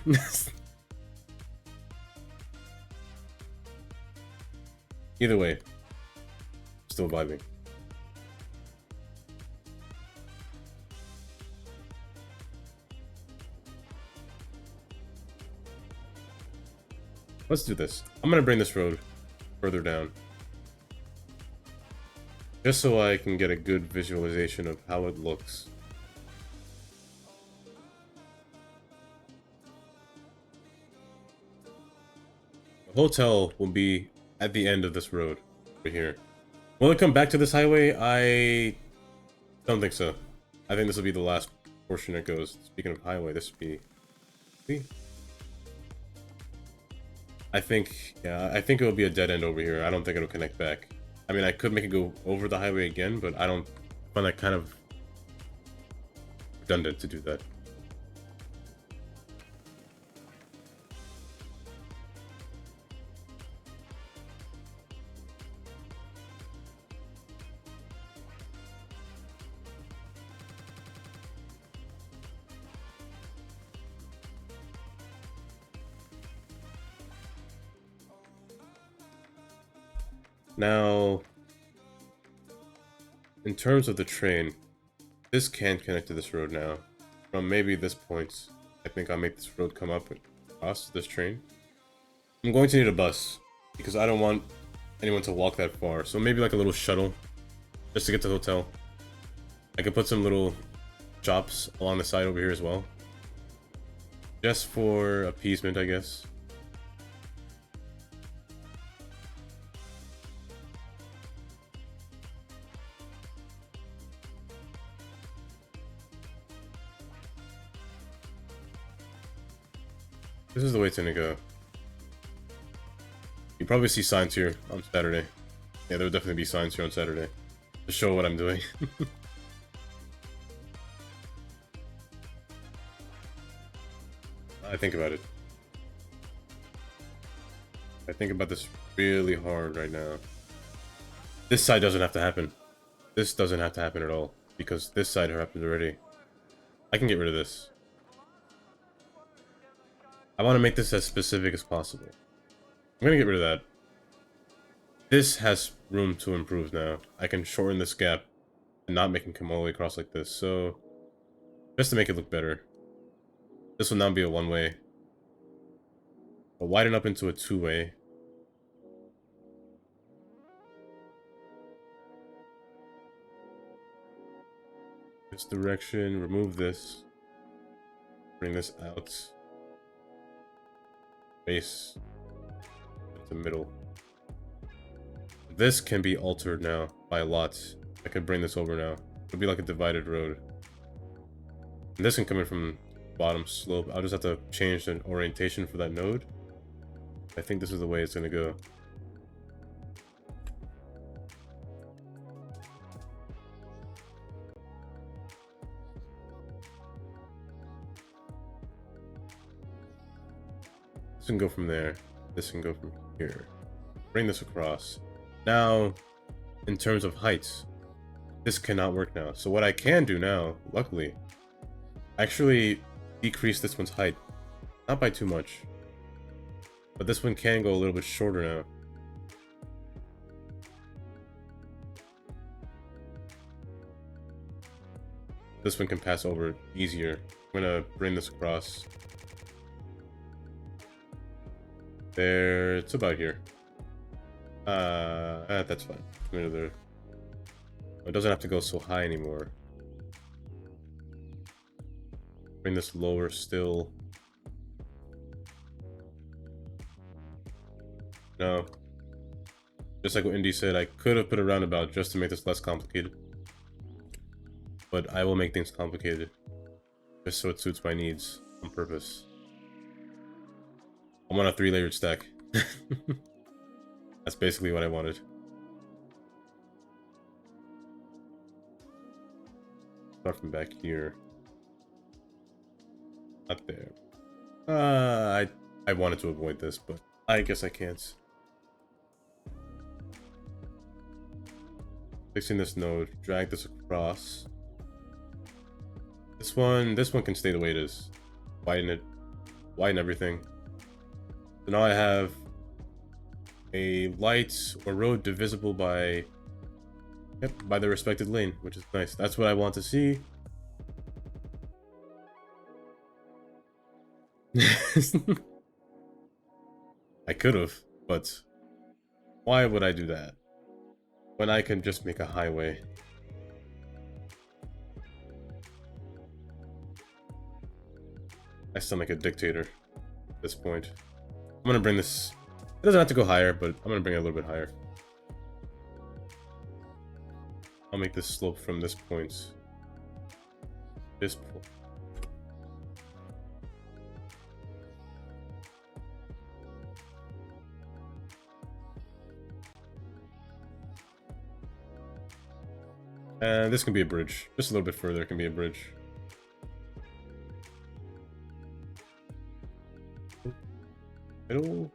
Either way, still vibing. Let's do this. I'm gonna bring this road further down. Just so I can get a good visualization of how it looks. The hotel will be at the end of this road, over here. Will it come back to this highway? I don't think so. I think this will be the last portion it goes. Speaking of highway, this would be... See? I think, yeah, I think it will be a dead end over here. I don't think it'll connect back. I mean, I could make it go over the highway again, but I don't find that kind of redundant to do that. Now, in terms of the train, this can connect to this road now. From maybe this point, I think I'll make this road come up across this train. I'm going to need a bus, because I don't want anyone to walk that far. So maybe like a little shuttle, just to get to the hotel. I can put some little shops along the side over here as well. Just for appeasement, I guess. This is the way it's gonna go. You probably see signs here on Saturday. Yeah, there will definitely be signs here on Saturday to show what I'm doing. I think about it. I think about this really hard right now. This side doesn't have to happen. This doesn't have to happen at all, because this side happened already. I can get rid of this. I want to make this as specific as possible. I'm gonna get rid of that. This has room to improve now. I can shorten this gap and not make him come all the way across like this. So, just to make it look better. This will now be a one-way. But widen up into a two-way. This direction, remove this. Bring this out. Base. The middle. This can be altered now by a lot. I could bring this over now. It'll be like a divided road. And this can come in from bottom slope. I'll just have to change the orientation for that node. I think this is the way it's gonna go. This can go from there. This can go from here. Bring this across. Now, in terms of heights, this cannot work now. So what I can do now, luckily, actually decrease this one's height. Not by too much. But this one can go a little bit shorter now. This one can pass over easier. I'm gonna bring this across. There, it's about here. That's fine. There. It doesn't have to go so high anymore. Bring this lower still. No. Just like what Indy said, I could have put a roundabout just to make this less complicated. But I will make things complicated. Just so it suits my needs on purpose. I want a 3-layered stack. That's basically what I wanted. Start from back here. Not there. I wanted to avoid this, but I guess I can't. Fixing this node, drag this across. This one can stay the way it is. Widen it, widen everything. So now I have a light or road divisible by, by the respected lane, which is nice. That's what I want to see. I could have, but why would I do that when I can just make a highway? I sound like a dictator at this point. I'm gonna bring this. It doesn't have to go higher, but I'm gonna bring it a little bit higher. I'll make this slope from this point. This point. And this can be a bridge. Just a little bit further can be a bridge. Middle.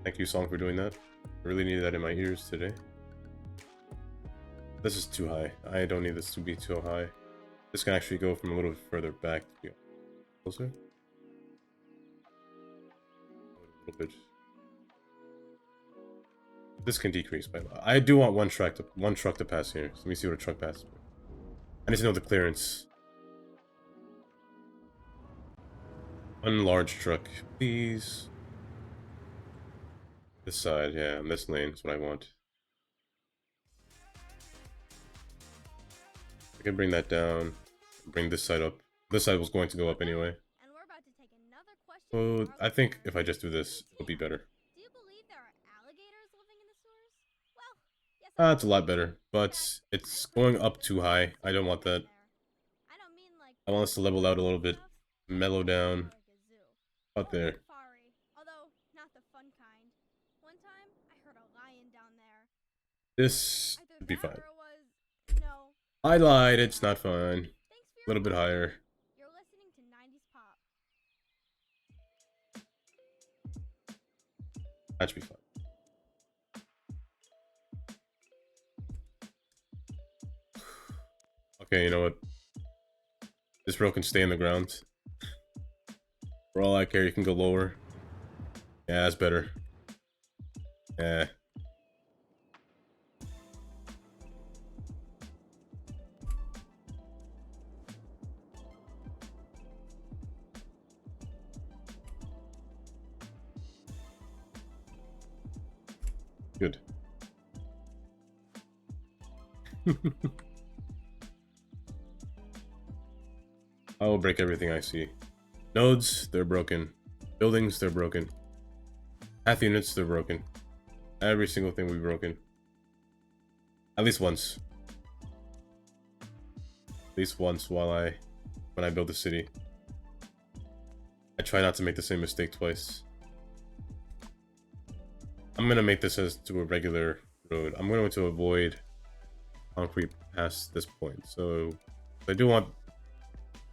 Thank you, song, for doing that. I really needed that in my ears today. This is too high. I don't need this to be too high. This can actually go from a little bit further back to be closer. A little bit. This can decrease by a lot. I do want one truck to pass here. So let me see what a truck passes. I need to know the clearance. One large truck, please. This side, yeah, and this lane is what I want. I can bring that down, bring this side up. This side was going to go up anyway. And we're about to take another question. So I think if I just do this, it'll be better. Do you believe there are alligators living in the sewers? Well, yes. It's a lot better, but it's going up too high. I don't want that. I don't mean like I want us to level out a little bit, mellow down. Out there. Safari, although not the fun kind. One time, I heard a lion down there. This Either would be that fine. or it was no. I lied, it's not fun. Thanks for A little bit higher. You're listening to 90s pop. That should be fun. Okay, you know what? This row can stay in the ground. For all I care, you can go lower. Yeah, that's better. Yeah. Good. I will break everything I see. Nodes, they're broken. Buildings, they're broken. Path units, they're broken. Every single thing we've broken. At least once. At least once when I build a city. I try not to make the same mistake twice. I'm gonna make this as to a regular road. I'm going to avoid concrete past this point. So I do want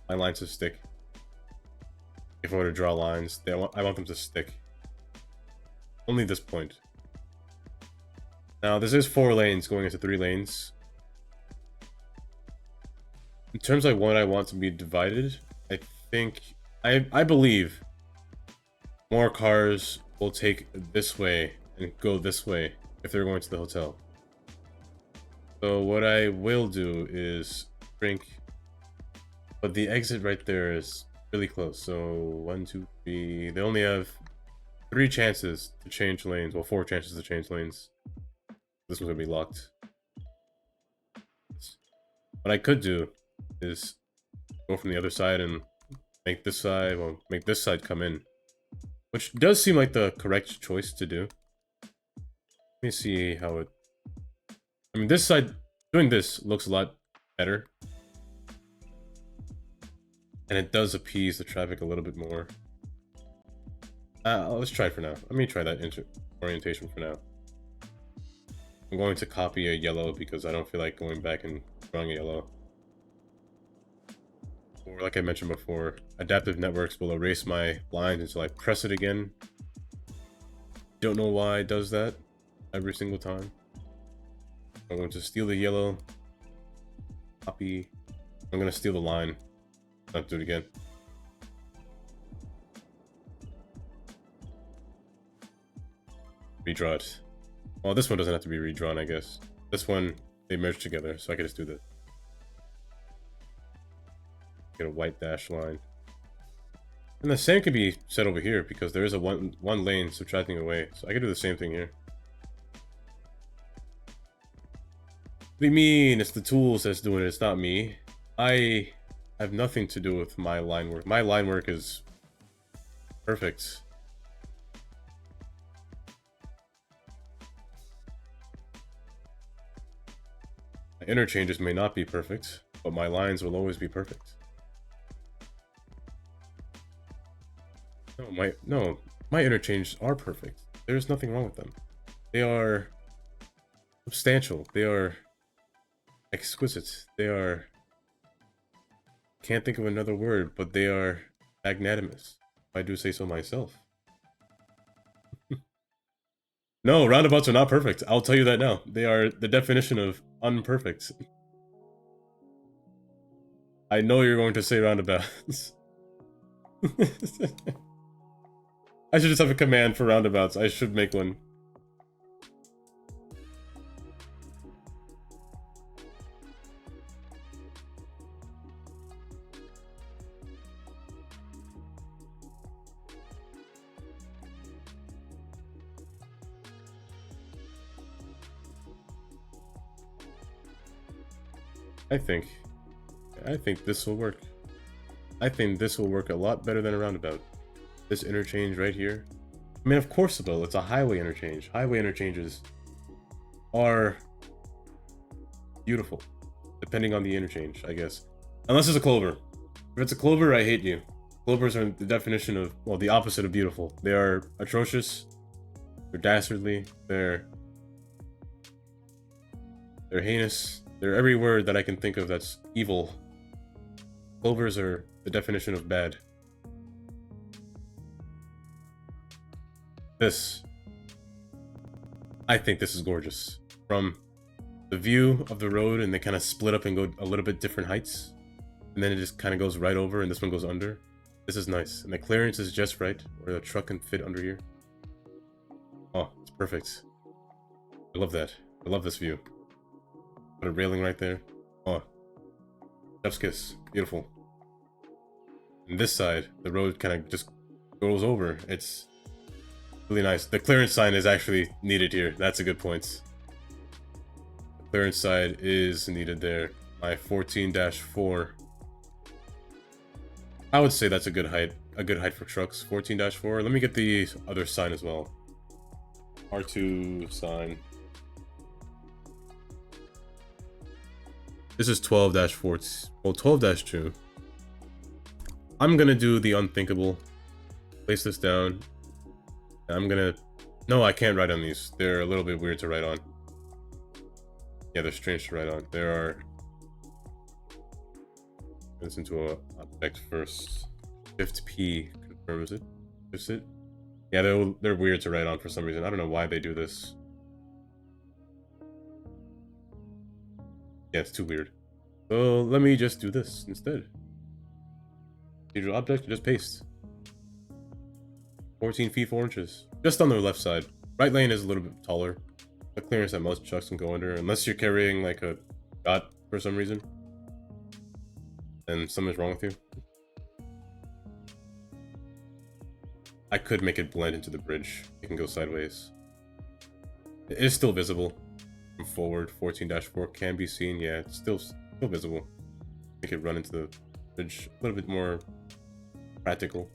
my lines to stick. If I were to draw lines, I want them to stick. Only this point. Now this is 4 lanes going into 3 lanes. In terms of what I want to be divided, I believe more cars will take this way and go this way if they're going to the hotel. So what I will do is shrink, but the exit right there is really close. So 1, 2, 3. They only have 3 chances to change lanes. Well, 4 chances to change lanes. This one's gonna be locked. What I could do is go from the other side and make this side, well, make this side come in, which does seem like the correct choice to do. Let me see how it. I mean, this side doing this looks a lot better. And it does appease the traffic a little bit more. Let's try it for now. Let me try that orientation for now. I'm going to copy a yellow because I don't feel like going back and drawing a yellow. Or like I mentioned before, adaptive networks will erase my lines until I press it again. Don't know why it does that every single time. I'm going to steal the yellow. Copy. I'm going to steal the line. Not do it again. Redraw it. Well, this one doesn't have to be redrawn, I guess. This one, they merge together, so I can just do this. Get a white dash line. And the same could be set over here, because there is a one lane subtracting away. So I could do the same thing here. What do you mean? It's the tools that's doing it, it's not me. I have nothing to do with my line work. My line work is perfect. My interchanges may not be perfect, but my lines will always be perfect. No, my interchanges are perfect. There's nothing wrong with them. They are substantial. They are exquisite. They are... Can't think of another word, but they are magnanimous, if I do say so myself. No, roundabouts are not perfect. I'll tell you that now. They are the definition of unperfect. I know you're going to say roundabouts. I should just have a command for roundabouts. I should make one. I think this will work. I think this will work a lot better than a roundabout. This interchange right here. I mean, of course it will. It's a highway interchange. Highway interchanges are beautiful, depending on the interchange, I guess. Unless it's a clover. If it's a clover, I hate you. Clovers are the definition of, well, the opposite of beautiful. They are atrocious. They're dastardly. They're heinous. They're every word that I can think of that's evil. Clovers are the definition of bad. This. I think this is gorgeous. From the view of the road, and they kind of split up and go a little bit different heights. And then it just kind of goes right over, and this one goes under. This is nice. And the clearance is just right, where the truck can fit under here. Oh, it's perfect. I love that. I love this view. Put a railing right there. Oh. Chef's kiss. Beautiful. And this side, the road kind of just goes over. It's really nice. The clearance sign is actually needed here. That's a good point. The clearance side is needed there. My 14-4. I would say that's a good height. A good height for trucks. 14-4. Let me get the other sign as well. R2 sign. This is 12-4. Well, 12-2. I'm gonna do the unthinkable. Place this down. I'm gonna... No, I can't write on these. They're a little bit weird to write on. Yeah, they're strange to write on. There are... It's into a object first. Shift P confirms it. Is it? Yeah, they're weird to write on for some reason. I don't know why they do this. Yeah, it's too weird. So let me just do this instead. Digital object, just paste. 14 feet 4 inches. Just on the left side. Right lane is a little bit taller. The clearance that most trucks can go under, unless you're carrying like a dot for some reason. Then something's wrong with you. I could make it blend into the bridge. It can go sideways. It is still visible from forward. 14-4 can be seen. Yeah, it's still visible. Make it run into the bridge a little bit more practical.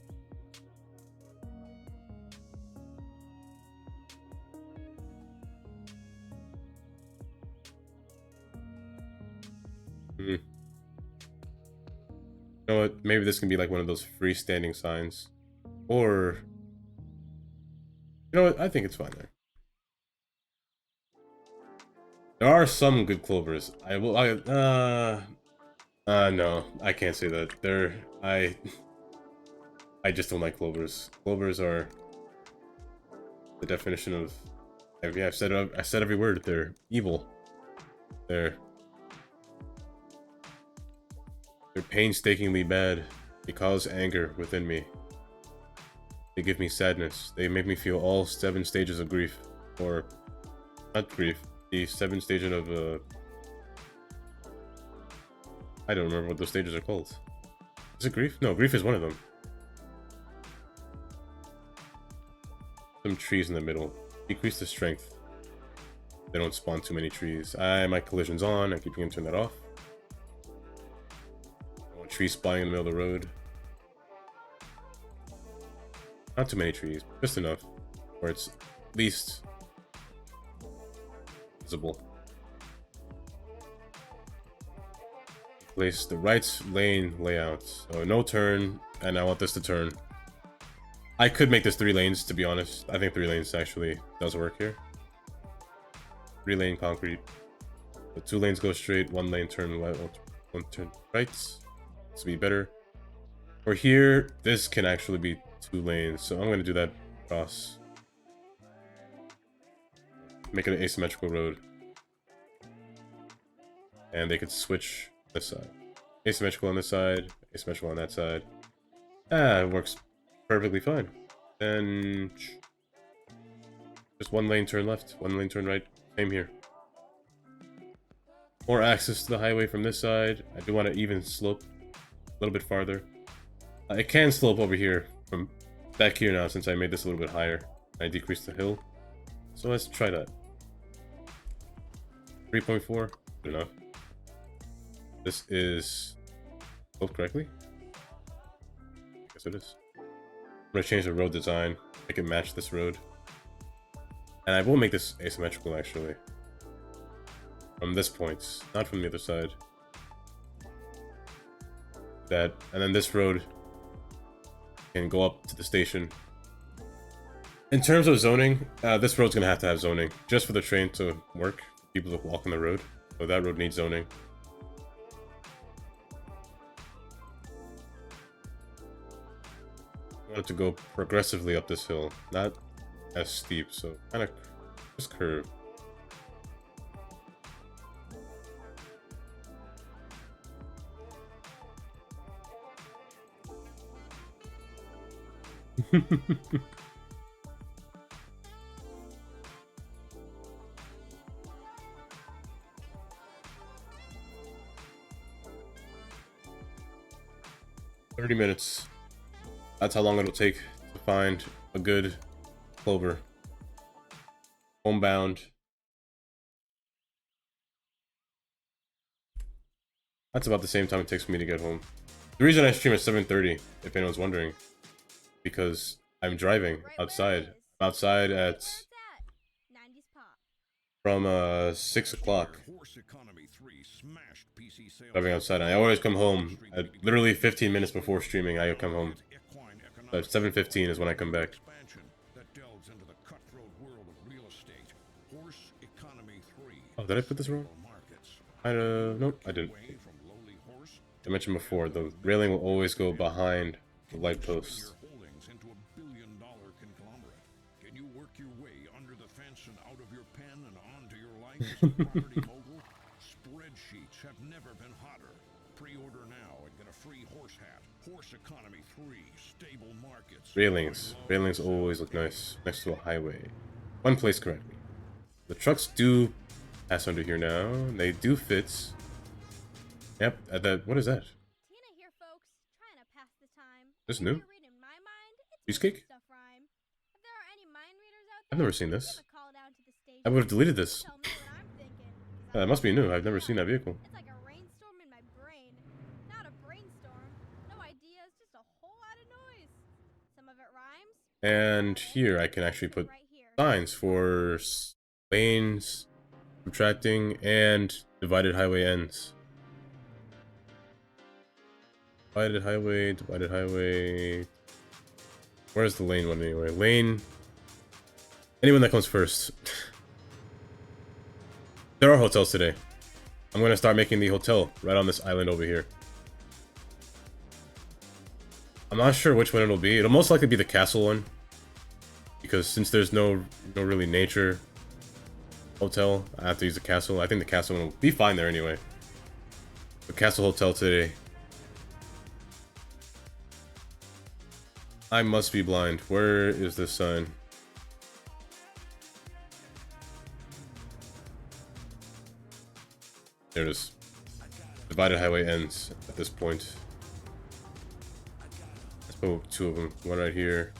You know what? Maybe this can be like one of those freestanding signs. Or... You know what? I think it's fine there. There are some good clovers. No, I can't say that. I just don't like clovers. Clovers are the definition of... Yeah, I said every word. They're evil. They're painstakingly bad. They cause anger within me. They give me sadness. They make me feel all 7 stages of grief. Or, not grief. The 7 stages of, I don't remember what those stages are called. Is it grief? No, grief is one of them. Some trees in the middle. Decrease the strength. They don't spawn too many trees. My collision's on. I'm keeping him turn that off. Tree spawning in the middle of the road. Not too many trees, just enough where it's at least visible. Place the right lane layout. So no turn, and I want this to turn. I could make this 3 lanes, to be honest. I think 3 lanes actually does work here. 3 lane concrete. So 2 lanes go straight, 1 lane turn left, 1 turn right. This will be better. Or here, this can actually be 2 lanes, so I'm going to do that across. Make it an asymmetrical road. And they could switch this side. Asymmetrical on this side, asymmetrical on that side. It works perfectly fine. Then just 1 lane turn left, 1 lane turn right. Same here. More access to the highway from this side. I do want to even slope a little bit farther. It can slope over here from back here now since I made this a little bit higher. I decreased the hill. So let's try that. 3.4, good enough. This is sloped correctly? I guess it is. I'm gonna change the road design, make it match this road. And I will make this asymmetrical actually. From this point, not from the other side. That, and then this road can go up to the station. In terms of zoning, this road's gonna have to have zoning just for the train to work. People to walk on the road, so that road needs zoning. I want it to go progressively up this hill, not as steep, so kind of just curve. $30 minutes. That's how long it'll take to find a good clover. Homebound. That's about the same time it takes for me to get home. The reason I stream at 7:30, if anyone's wondering, because I'm driving outside. I'm outside at from 6 o'clock. Driving outside, and I always come home at literally 15 minutes before streaming. I come home. So at 7:15 is when I come back. Oh, did I put this wrong? Nope, I didn't. I mentioned before, the railing will always go behind the light post. Can you work your way under the fence and out of your pen and onto your life as a property mogul? Spreadsheets have never been hotter. Pre-order now and get a free horse hat. Horse Economy 3, stable markets. Railings. Railings always look nice next to a highway. One place correctly. The trucks do pass under here now. They do fit. Yep, what is that? Tina here, folks, trying to pass the time. This If new? you're reading my mind, it's Cheesecake? making stuff rhyme. If there are any mind readers out I've there, never seen this. give a call down to the station. I would have deleted this. Tell me what I'm thinking, 'cause I That must be don't new. know I've never seen that vehicle. It's like a rainstorm in my brain. Not a brainstorm. No ideas, just a whole lot of noise. Some of it rhymes. And here I can actually put Right here. signs for lanes, subtracting, and divided highway ends. Divided highway. Where's the lane one anyway? Lane. Anyone that comes first. There are hotels today. I'm gonna start making the hotel right on this island over here. I'm not sure which one it'll be. It'll most likely be the castle one, because since there's no really nature hotel, I have to use the castle. I think the castle one will be fine there anyway. The castle hotel today. I must be blind. Where is this sign? There it is. Divided highway ends at this point. Let's put two of them. One right here.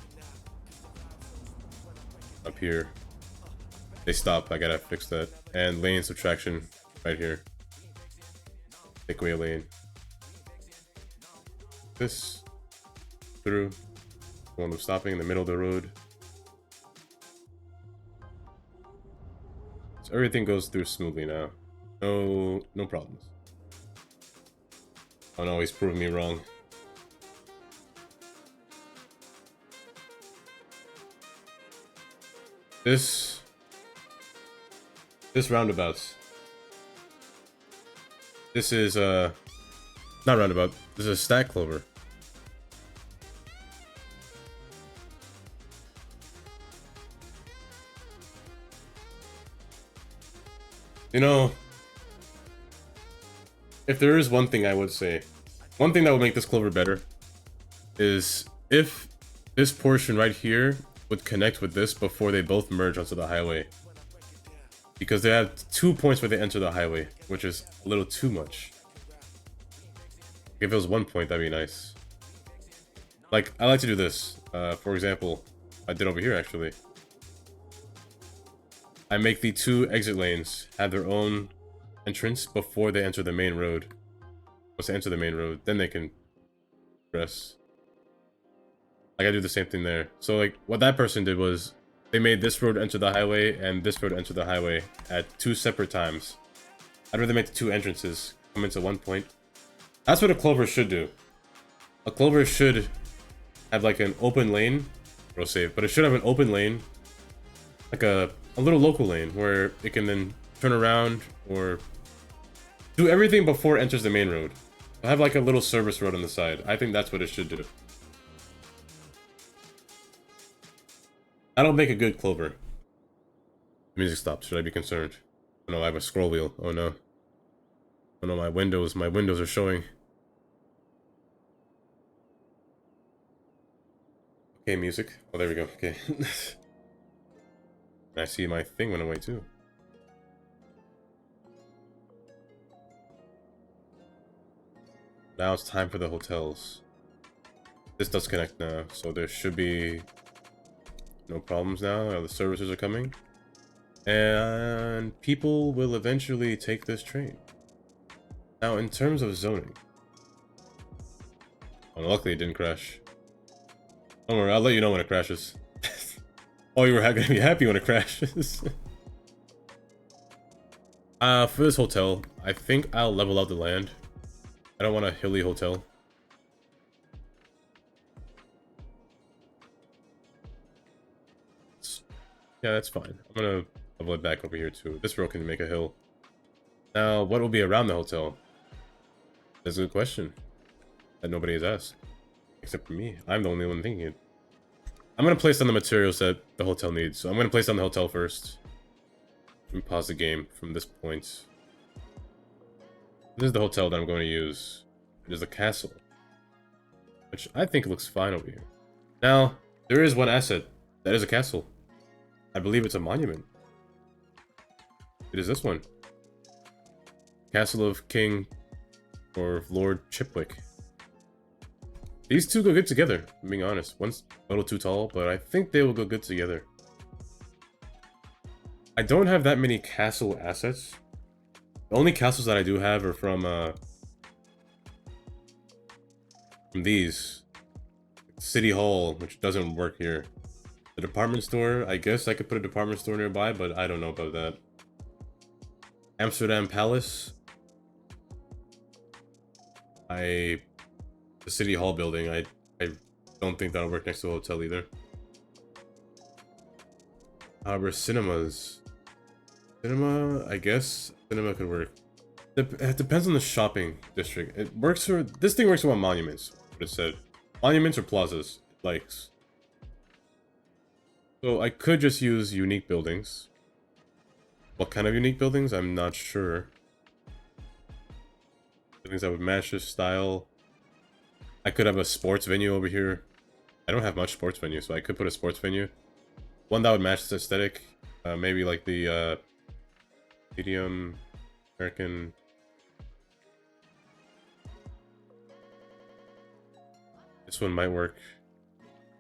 Up here. They stop. I gotta fix that. And lane subtraction right here. Take away a lane. This. Through. One of stopping in the middle of the road. So everything goes through smoothly now. No problems. Oh no, he's proving me wrong. This roundabout. This is not roundabout. This is a stack clover. You know, if there is one thing I would say, one thing that would make this clover better is if this portion right here would connect with this before they both merge onto the highway. Because they have 2 points where they enter the highway, which is a little too much. If it was 1 point, that'd be nice. Like, I like to do this. For example, I did over here actually. I make the 2 exit lanes have their own entrance before they enter the main road. Once they enter the main road, then they can progress. Like, I do the same thing there. So, like, what that person did was they made this road enter the highway and this road enter the highway at 2 separate times. I'd rather make the 2 entrances come into 1 point. That's what a clover should do. A clover should have like an open lane, road save, but it should have an open lane, like a little local lane where it can then turn around or do everything before it enters the main road. I have like a little service road on the side. I think that's what it should do. That'll make a good Clover. The music stopped. Should I be concerned? Oh no, I have a scroll wheel. Oh no. Oh no, my windows are showing. Okay, music. Oh, there we go. Okay. I see my thing went away too. Now it's time for the hotels. This does connect now, so there should be no problems now. The services are coming. And people will eventually take this train. Now, in terms of zoning. Oh, luckily it didn't crash. Don't worry, I'll let you know when it crashes. Oh, you were gonna be happy when it crashes. For this hotel, I think I'll level out the land. I don't want a hilly hotel. Yeah, that's fine. I'm gonna level it back over here too. This road can make a hill. Now, what will be around the hotel? That's a good question that nobody has asked. Except for me. I'm the only one thinking it. I'm gonna place down the materials that the hotel needs. So I'm gonna place down the hotel first. Let me pause the game from this point. This is the hotel that I'm going to use. It is a castle. Which I think looks fine over here. Now, there is one asset. That is a castle. I believe it's a monument. It is this one. Castle of King or Lord Chipwick. These two go good together, I'm being honest. One's a little too tall, but I think they will go good together. I don't have that many castle assets. The only castles that I do have are from these. City Hall, which doesn't work here. The department store, I guess I could put a department store nearby, but I don't know about that. Amsterdam Palace. The City Hall building, I don't think that'll work next to a hotel either. However, cinemas. Cinema, I guess cinema could work. It depends on the shopping district. It works for, this thing works for monuments, what it said. Monuments or plazas, it likes. So I could just use unique buildings. What kind of unique buildings? I'm not sure. Buildings that would match this style. I could have a sports venue over here. I don't have much sports venue, so I could put a sports venue. One that would match this aesthetic. Maybe like the Stadium American. This one might work.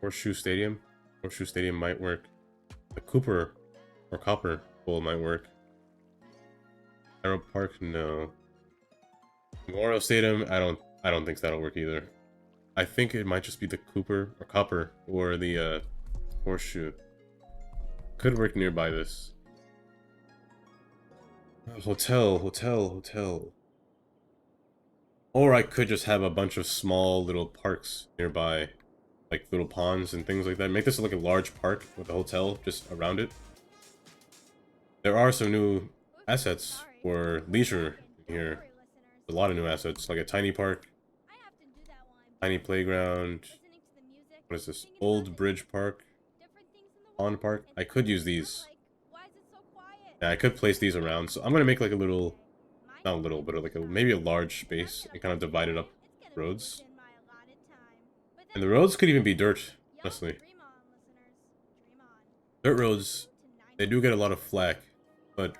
Horseshoe Stadium. Horseshoe Stadium might work. The Cooper or Copper Bowl might work. Arrow Park, no. Memorial Stadium, I don't think that'll work either. I think it might just be the Cooper or Copper or the Horseshoe. Could work nearby this. Hotel. Or I could just have a bunch of small little parks nearby. Like little ponds and things like that. Make this like a large park with a hotel just around it. There are some new assets for leisure here. A lot of new assets, like a tiny park. Tiny playground. What is this? Old Bridge Park. Pond Park. I could use these. Yeah, I could place these around. So I'm gonna make like a little, not a little, but like maybe a large space and kind of divide it up roads. And the roads could even be dirt, honestly. Dirt roads, they do get a lot of flack, but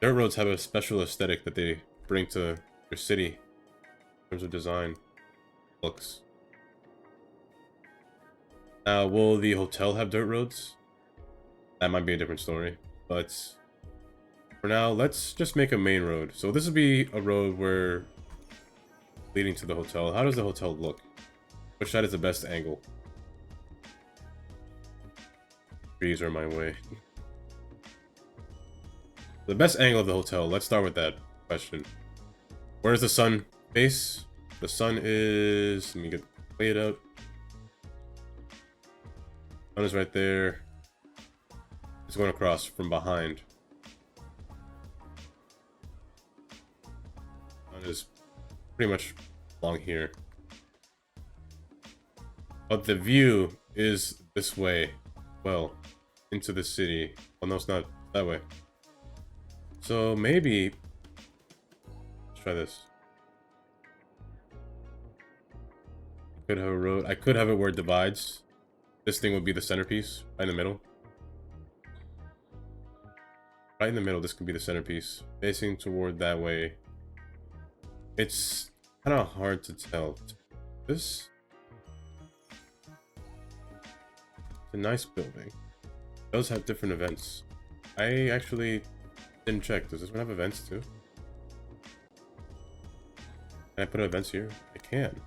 dirt roads have a special aesthetic that they bring to your city in terms of design, looks. Now, will the hotel have dirt roads? That might be a different story, but for now, let's just make a main road. So this would be a road where leading to the hotel. How does the hotel look? Which side is the best angle? Trees are my way. The best angle of the hotel. Let's start with that question. Where does the sun face? The sun is... Let me get play it out. Sun is right there. It's going across from behind. Sun is pretty much along here. But the view is this way. Well, into the city. Well, no, it's not that way. So maybe... Let's try this. Could have a road. I could have it where it divides. This thing would be the centerpiece, right in the middle. Right in the middle, this could be the centerpiece. Facing toward that way. It's kind of hard to tell. This... It's a nice building. It does have different events. I actually didn't check. Does this one have events too? Can I put events here? I can.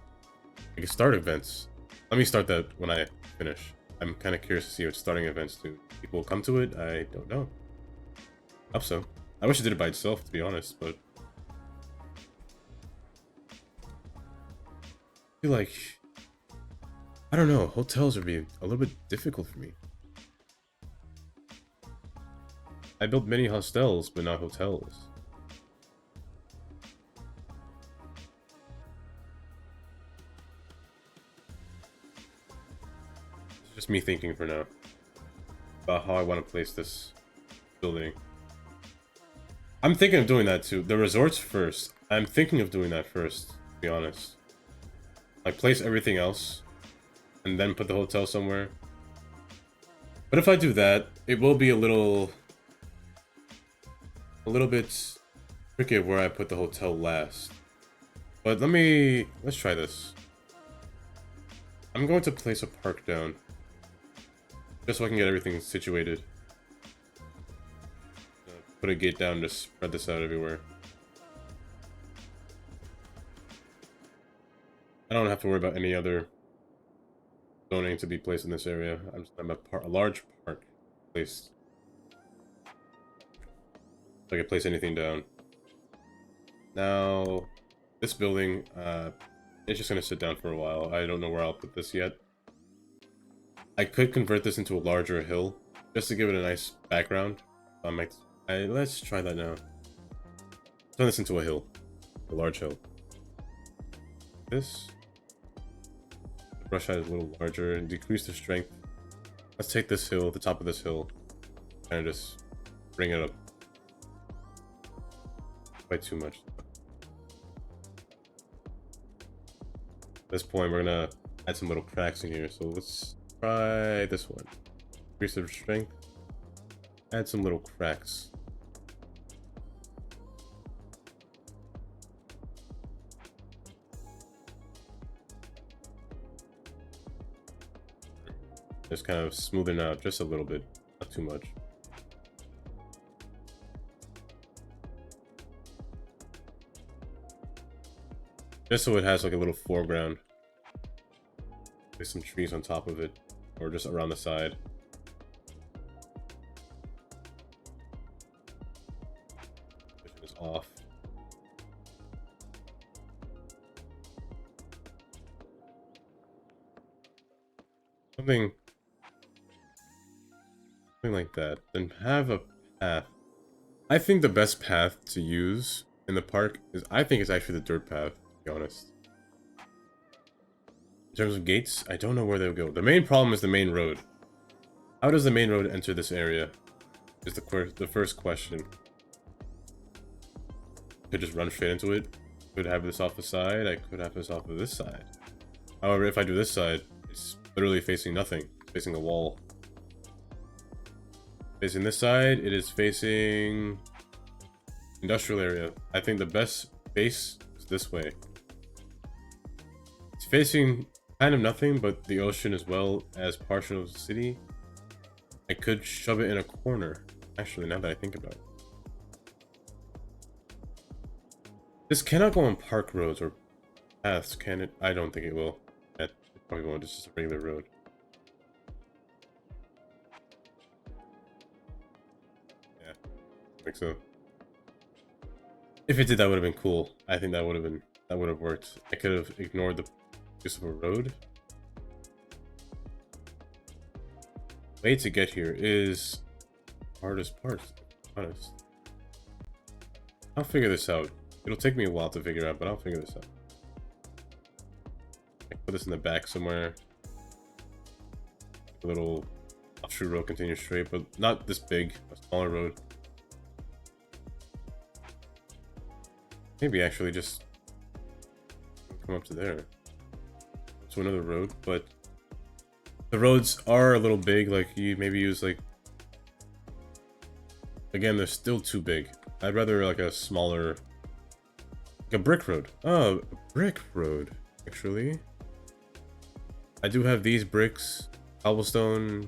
I can start events. Let me start that when I finish. I'm kind of curious to see what starting events do. People will come to it? I don't know. Hope so. I wish it did it by itself, to be honest, but... I feel like... I don't know. Hotels would be a little bit difficult for me. I built many hostels, but not hotels. It's just me thinking for now about how I want to place this building. I'm thinking of doing that too. The resorts first. I'm thinking of doing that first, to be honest. Like, place everything else and then put the hotel somewhere. But if I do that, it will be a little bit tricky where I put the hotel last. But let's try this. I'm going to place a park down. Just so I can get everything situated. Put a gate down to spread this out everywhere. I don't have to worry about any other zoning to be placed in this area. I'm a large park placed. So I can place anything down. Now, this building, it's just gonna sit down for a while. I don't know where I'll put this yet. I could convert this into a larger hill, just to give it a nice background. Let's try that now. Turn this into a hill. A large hill. This. The brush height is a little larger and decrease the strength. Let's take this hill, the top of this hill, and just bring it up. Quite too much. At this point, we're gonna add some little cracks in here. So let's try this one. Increase the strength. Add some little cracks. Just kind of smoothing out just a little bit, not too much. Just so it has like a little foreground. There's some trees on top of it, or just around the side. Vision is off. Something like that. Then have a path. I think the best path to use in the park is, I think it's actually the dirt path, to be honest. In terms of gates, I don't know where they'll go. The main problem is the main road. How does the main road enter this area? Is the first question. Could just run straight into it. Could have this off the side. I could have this off of this side. However, if I do this side, it's literally facing nothing. It's facing a wall. Facing this side, it is facing industrial area. I think the best face is this way. It's facing kind of nothing but the ocean as well as partial of the city. I could shove it in a corner. Actually, now that I think about it. This cannot go on park roads or paths, can it? I don't think it will. It probably won't. It's just a regular road. Yeah, I think so. If it did, that would have been cool. I think that would have worked. I could have ignored the use of a road. way to get here is hardest part, to be honest. I'll figure this out. It'll take me a while to figure out, but I'll figure this out. I put this in the back somewhere. A little offshoot road continues straight, but not this big, a smaller road. Maybe actually just come up to there. To another road, but the roads are a little big. Like you maybe use like, again, they're still too big. I'd rather like a smaller, like a brick road. Oh, a brick road, actually. I do have these bricks, cobblestone.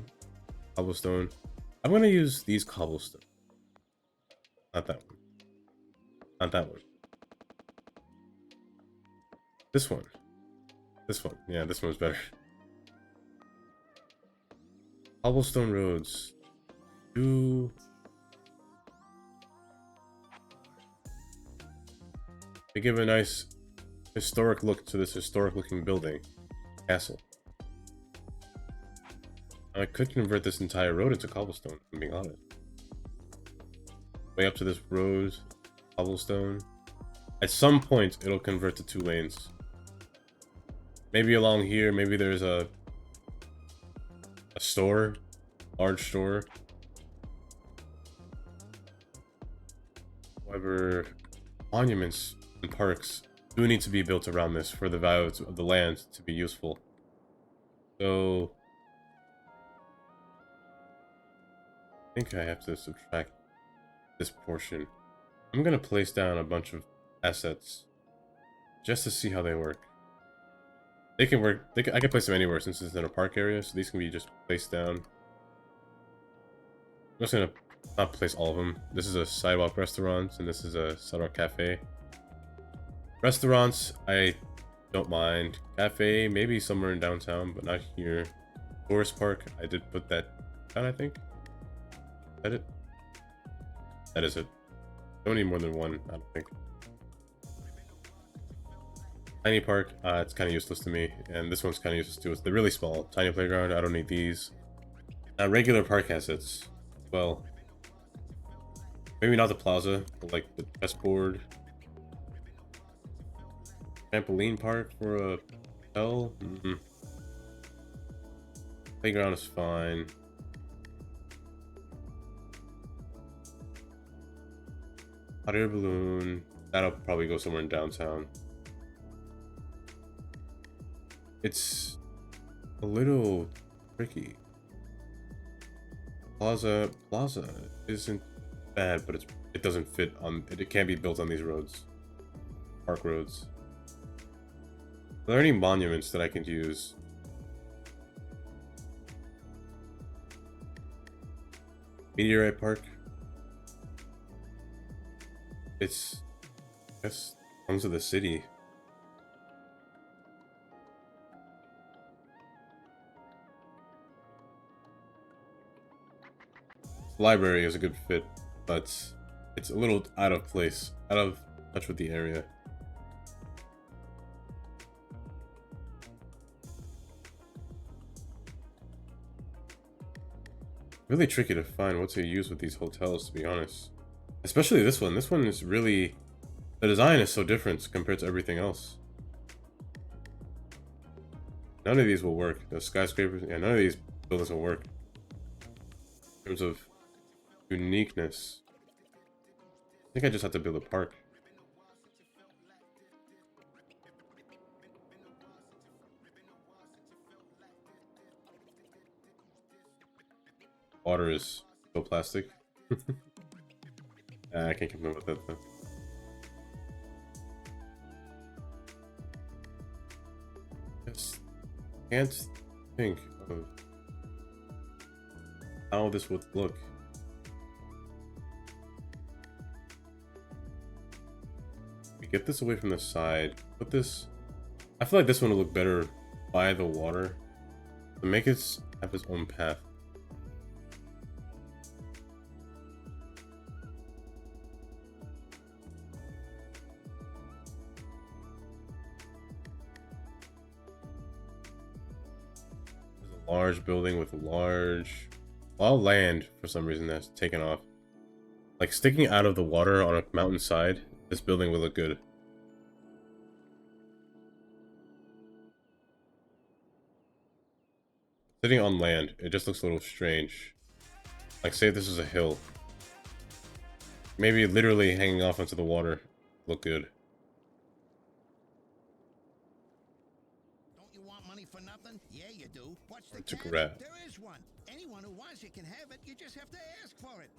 I'm gonna use these cobblestone. Not that one. Not that one. This one. This one. Yeah, this one's better. Cobblestone roads. They give a nice historic look to this historic looking building. Castle. I could convert this entire road into cobblestone, if I'm being honest. Way up to this road, cobblestone. At some point, it'll convert to 2 lanes. Maybe along here, maybe there's a store, large store. However, monuments and parks do need to be built around this for the value of the land to be useful. So I think I have to subtract this portion. I'm gonna place down a bunch of assets just to see how they work. They can work. I can place them anywhere since it's in a park area, so these can be just placed down. I'm just gonna not place all of them. This is a sidewalk restaurant, and this is a sidewalk cafe. Restaurants, I don't mind. Cafe, maybe somewhere in downtown, but not here. Forest Park, I did put that down, I think. Is that it? That is it. Don't need more than one, I don't think. Tiny Park, it's kind of useless to me, and this one's kind of useless too. They're really small. Tiny Playground, I don't need these. Regular park assets, well, maybe not the plaza, but like the chessboard. Trampoline park for a hotel? Playground is fine. Hot air balloon, that'll probably go somewhere in downtown. It's a little tricky. Plaza isn't bad, but it doesn't fit on. It can't be built on these roads, park roads. Are there any monuments that I can use? Meteorite Park. It's, I guess, comes to the city. Library is a good fit, but it's a little out of place, out of touch with the area. Really tricky to find what to use with these hotels, to be honest. Especially this one. This one is really... the design is so different compared to everything else. None of these will work. The skyscrapers... yeah, none of these buildings will work. In terms of uniqueness. I think I just have to build a park. Water is so plastic. I can't keep up with that though. Just can't think of how this would look. We get this away from the side. Put this. I feel like this one will look better by the water. To make it have its own path. Large building with large While land, for some reason, that's taken off. Like, sticking out of the water on a mountainside, this building would look good. Sitting on land, it just looks a little strange. Like, say this is a hill. Maybe literally hanging off onto the water look good. Don't you want money for nothing? Yeah, you do. What's the Took a catch? rat. There is one. Anyone who wants it can have it. You just have to ask for it.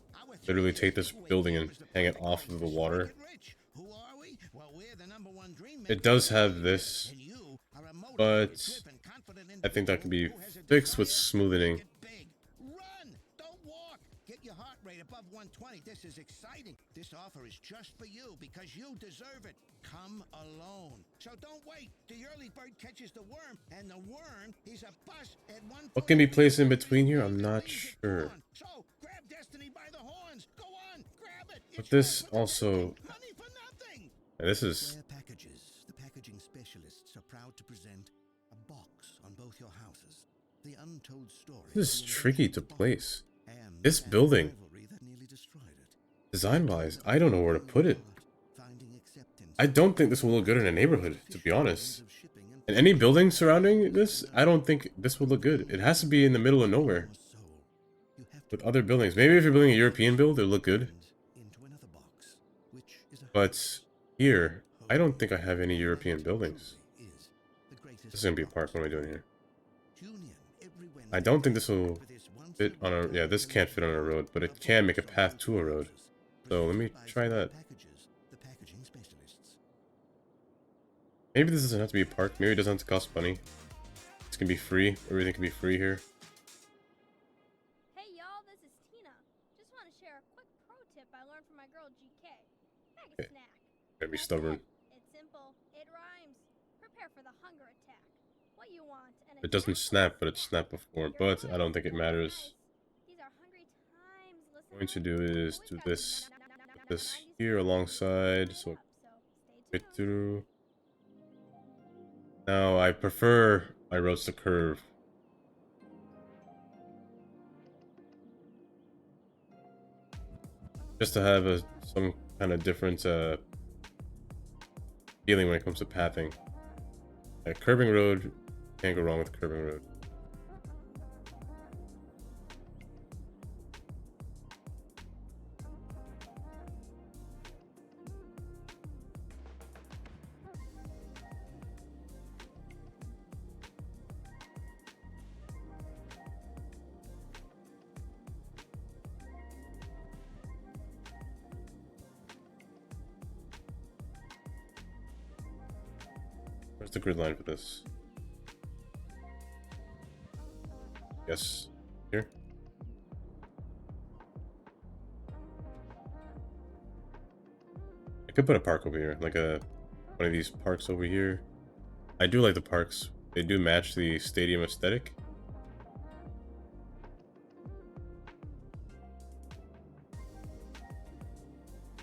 Literally take this building and hang it off of the water. Who are we? Well, we're the #1 dream It does have this, and you are a but motivated, driven, confident I think that can be individual who has a fixed with desire to smoothing. make it big. Run! Don't walk! Get your heart rate above 120. This is exciting. This offer is just for you because you deserve it. Come alone. So don't wait. The early bird catches the worm, and the worm is a bus at 1. What can be placed in between here? I'm not sure. So grab destiny by the horns. Go on, grab it. But It's this yours for also, money for nothing. and this is, Square Packages, the packaging specialists, are proud to present a box on both your houses. The untold story. this is of the tricky to invention of the place. box and This the building, rivalry that nearly destroyed it. design-wise, I don't know where to put it. Finding acceptance. I don't think this will look good in a neighborhood, to be honest. Of shipping and And any building surrounding this, I don't think this will look good. It has to be in the middle of nowhere soul. You have to with other buildings. Maybe if you're building a European build, it'll look good. into another box, which is a But here, I don't think I have any European buildings. is the greatest This is gonna be a park. What am I doing here? Tune in every I Wednesday don't think this will for this once fit on a... Yeah, this can't fit on a road, but it can make a path to a road. So let me try that. Packages, the packaging specialists. Maybe this doesn't have to be a park. Maybe it doesn't have to cost money. It's gonna be free. Everything can be free here. Hey y'all, this is Tina. Just want to share a quick pro tip I learned from my girl GK. Bag a Okay. snack. Gotta be That's stubborn. it. It's simple. It rhymes. Prepare for the hunger attack. What you want and It doesn't snap, but it snapped before. But I don't think it matters. These are hungry times. What I'm going to do is do this this here alongside, so get through. Now I prefer my roads to curve. Just to have some kind of different feeling when it comes to pathing. A curving road, can't go wrong with curving road. Where's the grid line for this? Yes, here. I could put a park over here, like one of these parks over here. I do like the parks. They do match the stadium aesthetic.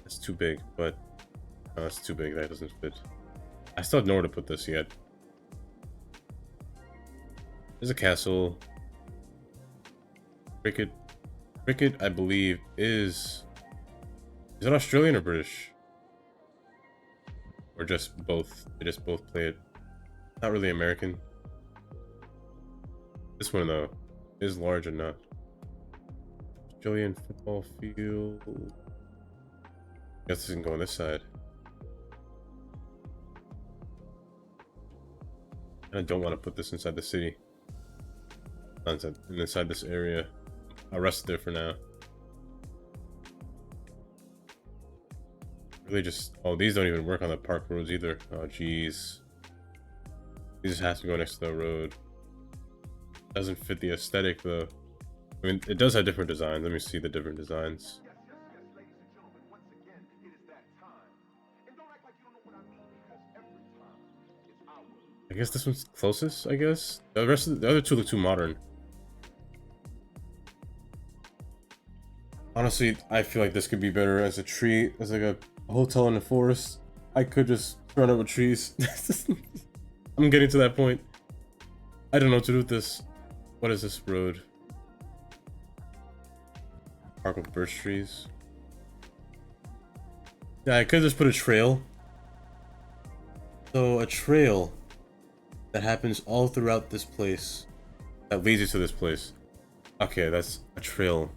That's too big, but no, that's too big. That doesn't fit. I still have nowhere to put this yet. There's a castle. Cricket. Cricket, I believe, is it Australian or British? Or just both? They just both play it. Not really American. This one, though, is large enough. Australian football field. Guess this can go on this side. I don't want to put this inside the city. Not inside this area. I'll rest it there for now. Really just... Oh, these don't even work on the park roads either. Oh, jeez. These just have to go next to the road. Doesn't fit the aesthetic, though. I mean, it does have different designs. Let me see the different designs. I guess this one's closest, I guess. The rest of the other two look too modern. Honestly, I feel like this could be better as a tree, as like a hotel in the forest. I could just run over trees. I'm getting to that point. I don't know what to do with this. What is this road? park with birch trees. Yeah, I could just put a trail. So a trail that happens all throughout this place that leads you to this place. Okay, that's a trail.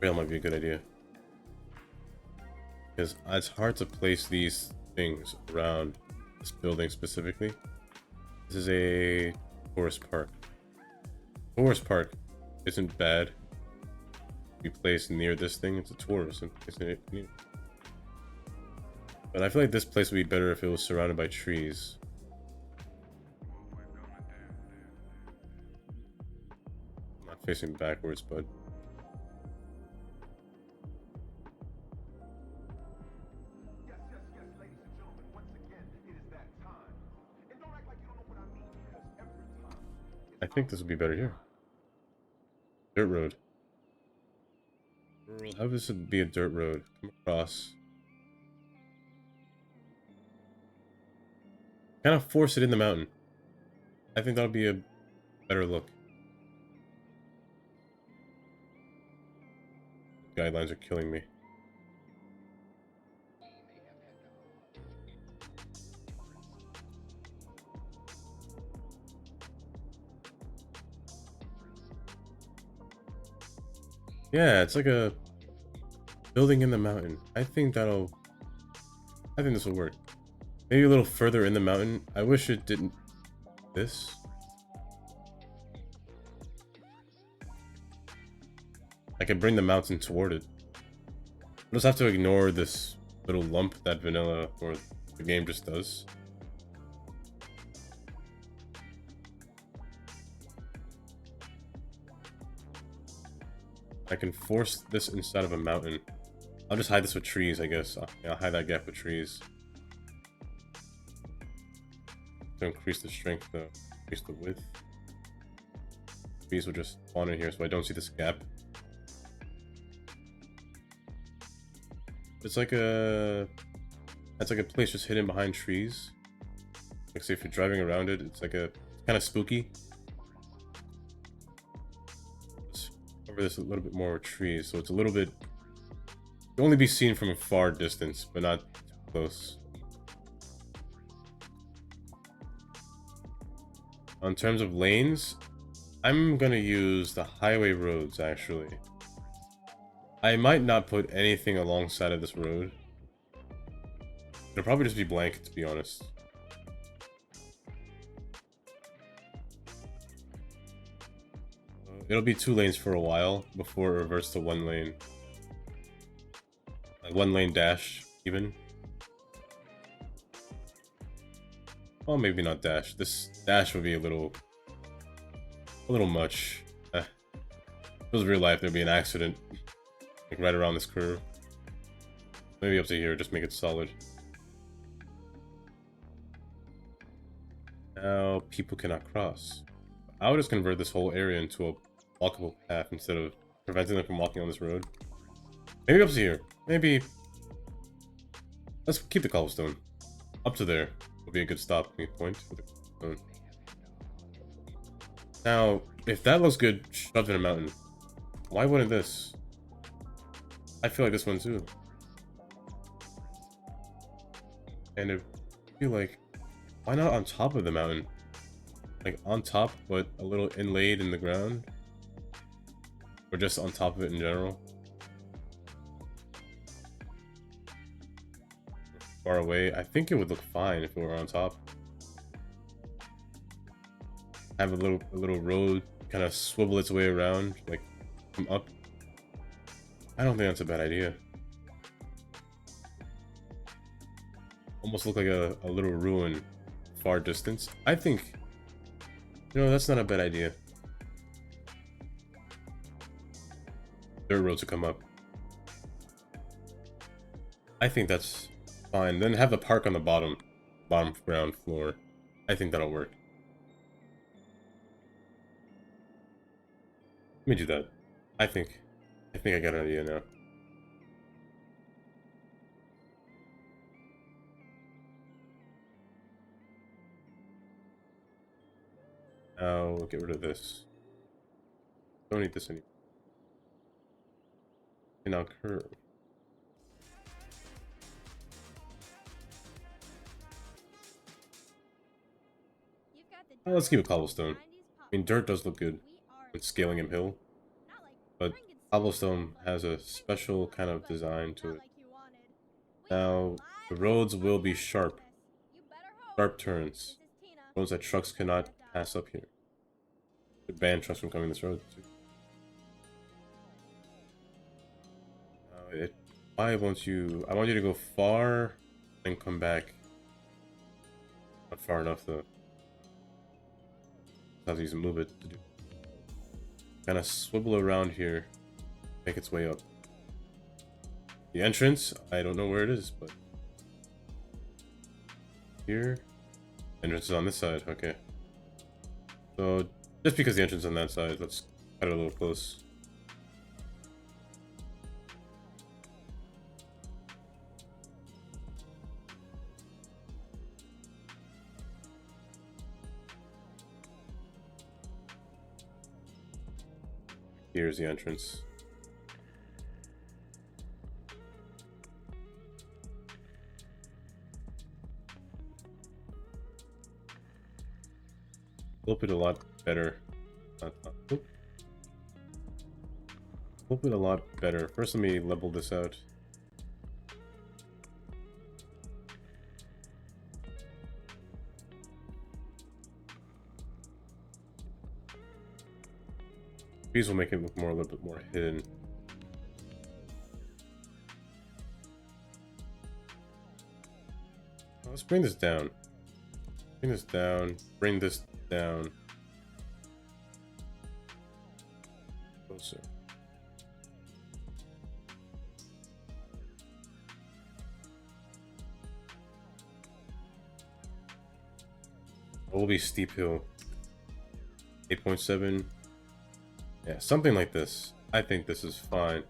Trail might be a good idea. Because it's hard to place these things around this building specifically. This is a forest park. Forest park isn't bad. Be placed near this thing. It's a tourist. But I feel like this place would be better if it was surrounded by trees. I'm not facing backwards, but I think this would be better here. Dirt road. How would this be a dirt road? Come across. Kind of force it in the mountain. I think that'll be a better look. Guidelines are killing me. Yeah, it's like a building in the mountain. I think this will work. Maybe a little further in the mountain. I wish it didn't. This. I can bring the mountain toward it. I just have to ignore this little lump that vanilla or the game just does. I can force this inside of a mountain. I'll just hide this with trees, I guess. I'll hide that gap with trees. To increase the strength, increase the width. Trees will just spawn in here so I don't see this gap. It's like that's like a place just hidden behind trees. Like say if you're driving around it, it's like it's kind of spooky. Let's cover this a little bit more with trees, so it's a little bit. It can only be seen from a far distance, but not too close. In terms of lanes, I'm gonna use the highway roads actually. I might not put anything alongside of this road. It'll probably just be blank, to be honest. It'll be 2 lanes for a while before it reverts to 1 lane. Like 1 lane dash, even. Well, maybe not dash. This dash would be a little much. If it was real life, there'd be an accident. Like right around this curve. Maybe up to here, just make it solid. Now people cannot cross. I would just convert this whole area into a walkable path instead of preventing them from walking on this road. Maybe up to here. Maybe. Let's keep the cobblestone. Up to there will be a good stopping point for the cobblestone. Now, if that looks good shoved in a mountain, why wouldn't this? I feel like this one too. And I feel like, why not on top of the mountain? Like on top, but a little inlaid in the ground? Or just on top of it in general? Far away, I think it would look fine if it were on top. Have a little road kind of swivel its way around, like come up. I don't think that's a bad idea. Almost look like a little ruin far distance. I think, you know, that's not a bad idea. Dirt roads will come up. I think that's fine. Then have the park on the bottom ground floor. I think that'll work. Let me do that. I think I got an idea now. Now we'll get rid of this. Don't need this anymore. And now curve. You've got the Well, let's keep it dirt, cobblestone. 90s I mean, dirt does look good We are when scaling him hill, not like but Frankenstein, cobblestone but has a Frankenstein special was, kind of but design to not it. like you wanted. We Now, got the live roads on will be the sharp. Christmas. You better hope. Sharp turns. This is Tina. Roads that trucks cannot pass up here. Could ban trucks from coming this road too. Why won't you? I want you to go far and come back. Not far enough though. Have to use a move it to do. Kind of swivel around here, make its way up. The entrance, I don't know where it is, but here, entrance is on this side. Okay. So just because the entrance is on that side, let's cut it a little close. Here's the entrance. Flip it a lot better. Flip it a lot better. First, let me level this out. These will make it look more a little bit more hidden. Let's bring this down. Bring this down. Bring this down. Closer. It will be steep hill. 8.7. Yeah, something like this. I think this is fine.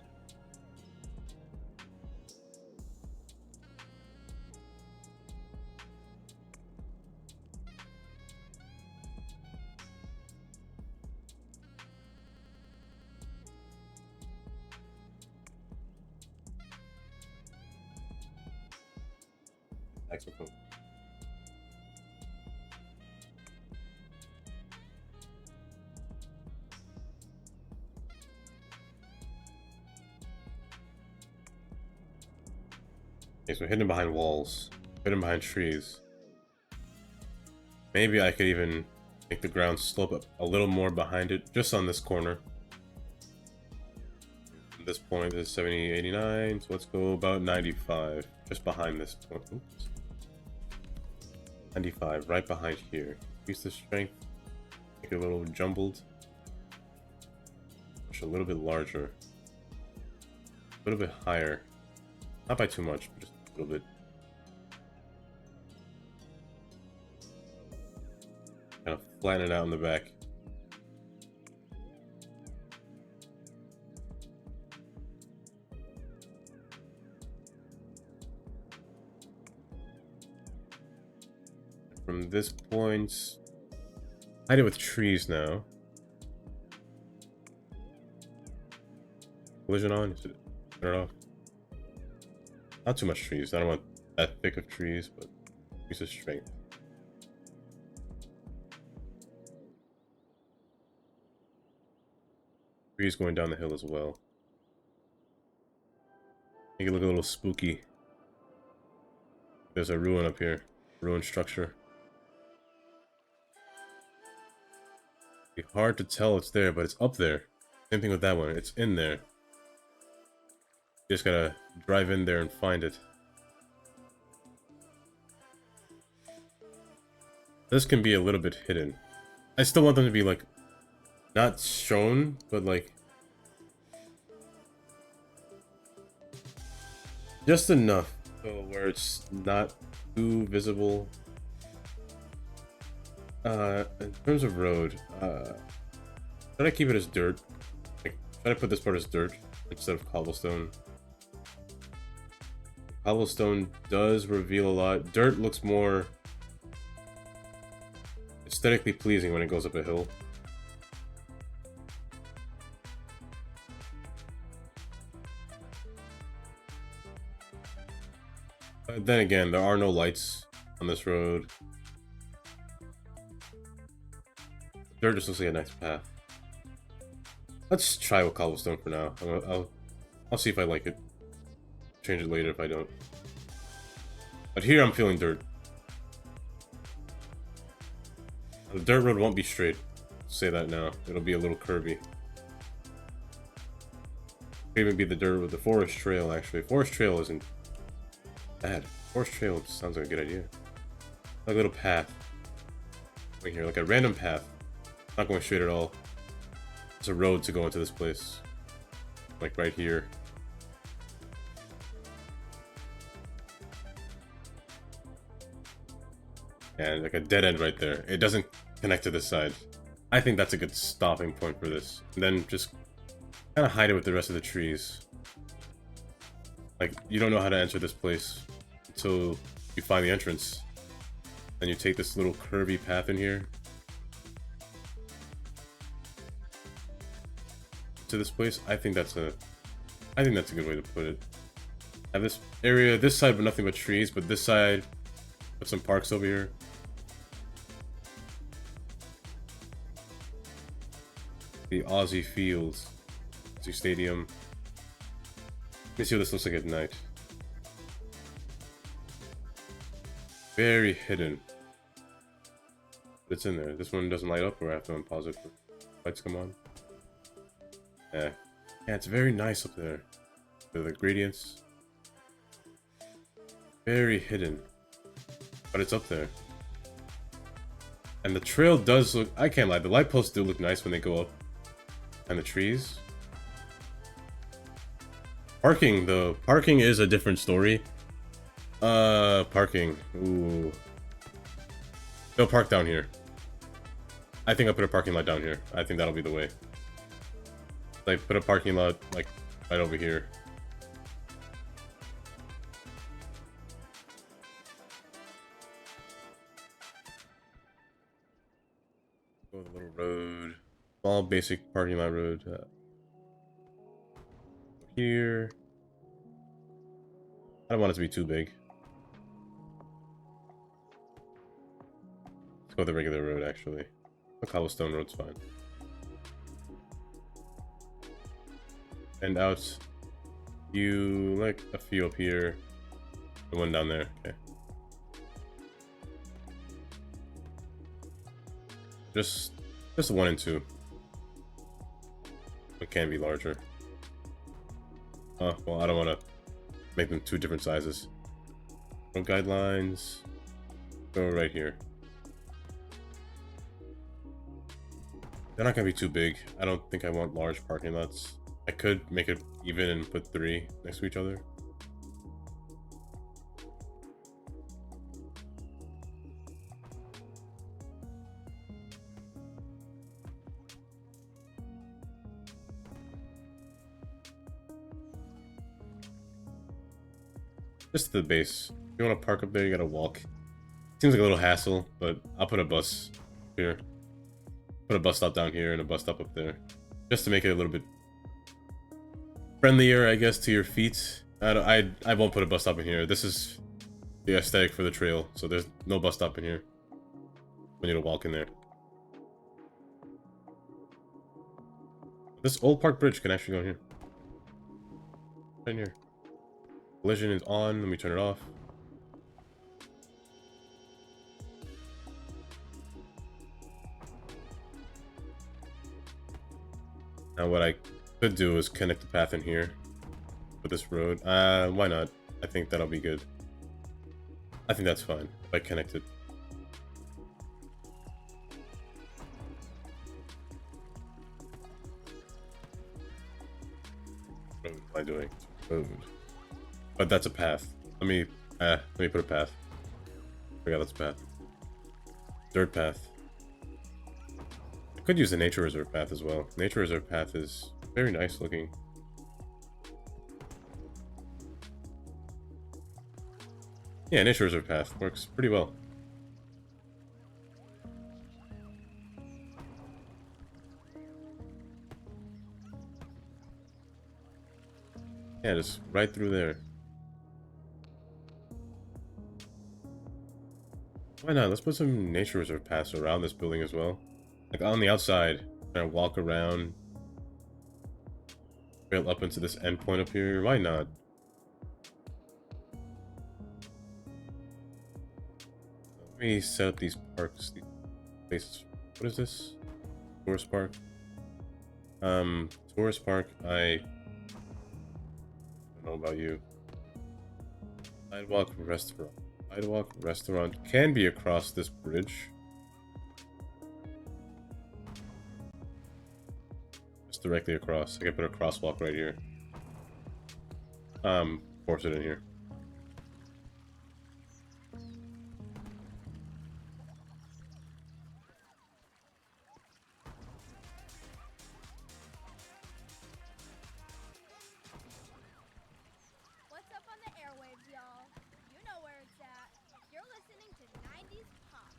Excellent. Okay, so hidden behind walls, hidden behind trees. Maybe I could even make the ground slope up a little more behind it, just on this corner. At this point is 70, 89, so let's go about 95, just behind this point. Oops. 95, right behind here. Increase the strength, make it a little jumbled. Push a little bit larger. A little bit higher. Not by too much, but just a little bit. Kind of flatten it out in the back. From this point, hide it with trees now. Collision on? Turn it off. Not too much trees. I don't want that thick of trees, but use of strength. Trees going down the hill as well. Make it look a little spooky. There's a ruin up here. Ruined structure. Be hard to tell it's there, but it's up there. Same thing with that one. It's in there. You just gotta drive in there and find it. This can be a little bit hidden. I still want them to be like, not shown, but like just enough so where it's not too visible. In terms of road, try to keep it as dirt. Like, try to put this part as dirt instead of cobblestone. Cobblestone does reveal a lot. Dirt looks more aesthetically pleasing when it goes up a hill. But then again, there are no lights on this road. Dirt just looks like a nice path. Let's try with cobblestone for now. I'll see if I like it. Change it later if I don't. But here I'm feeling dirt. The dirt road won't be straight. Say that now. It'll be a little curvy. Could even be the dirt with the forest trail, actually. Forest trail isn't bad. Forest trail sounds like a good idea. Like a little path. Right here, like a random path. Not going straight at all. It's a road to go into this place. Like right here. And like a dead end right there. It doesn't connect to this side. I think that's a good stopping point for this. And then just kind of hide it with the rest of the trees. Like, you don't know how to enter this place until you find the entrance. Then you take this little curvy path in here to this place. I think that's a good way to put it. Have this area, this side with nothing but trees, but this side with some parks over here. The Aussie Fields, Aussie Stadium. Let me see what this looks like at night. Very hidden. It's in there. This one doesn't light up, or I have to unpause it for lights come on. Yeah, it's very nice up there. The gradients. Very hidden. But it's up there. And the trail does look, I can't lie, the light posts do look nice when they go up. And the trees. Parking, though. Parking is a different story. Parking. Ooh. They'll park down here. I think I'll put a parking lot down here. I think that'll be the way. Like, put a parking lot, like, right over here. Go the little road. Small basic parking lot road. Here. I don't want it to be too big. Let's go with the regular road, actually. The cobblestone road's fine. And out. You like a few up here. The one down there. Okay. Just 1 and 2. It can be larger. Oh, well, I don't want to make them 2 different sizes. No guidelines. Go right here. They're not going to be too big. I don't think I want large parking lots. I could make it even and put 3 next to each other. Just the base. If you want to park up there, you gotta walk. Seems like a little hassle, but I'll put a bus here. Put a bus stop down here and a bus stop up there. Just to make it a little bit friendlier, I guess, to your feet. I won't put a bus stop in here. This is the aesthetic for the trail, so there's no bus stop in here. We need to walk in there. This old park bridge can actually go in here. Right in here. Collision is on. Let me turn it off. Now what I could do is connect the path in here with this road. Why not? I think that'll be good. I think that's fine if I connect it. What am I doing? Road. But that's a path. Let me put a path. Forgot that's a path. Dirt path. I could use the nature reserve path as well. Nature reserve path is very nice looking. Yeah, nature reserve path works pretty well. Yeah, just right through there. Why not? Let's put some nature reserve paths around this building as well. Like on the outside, kind of walk around, trail up into this endpoint up here. Why not? Let me set up these parks, these places. What is this? Tourist park. Tourist park. I don't know about you. Sidewalk restaurant. Sidewalk restaurant can be across this bridge. Just directly across. I can put a crosswalk right here. Force it in here. What's up on the airwaves, y'all? You know where it's at. You're listening to 90s Pop.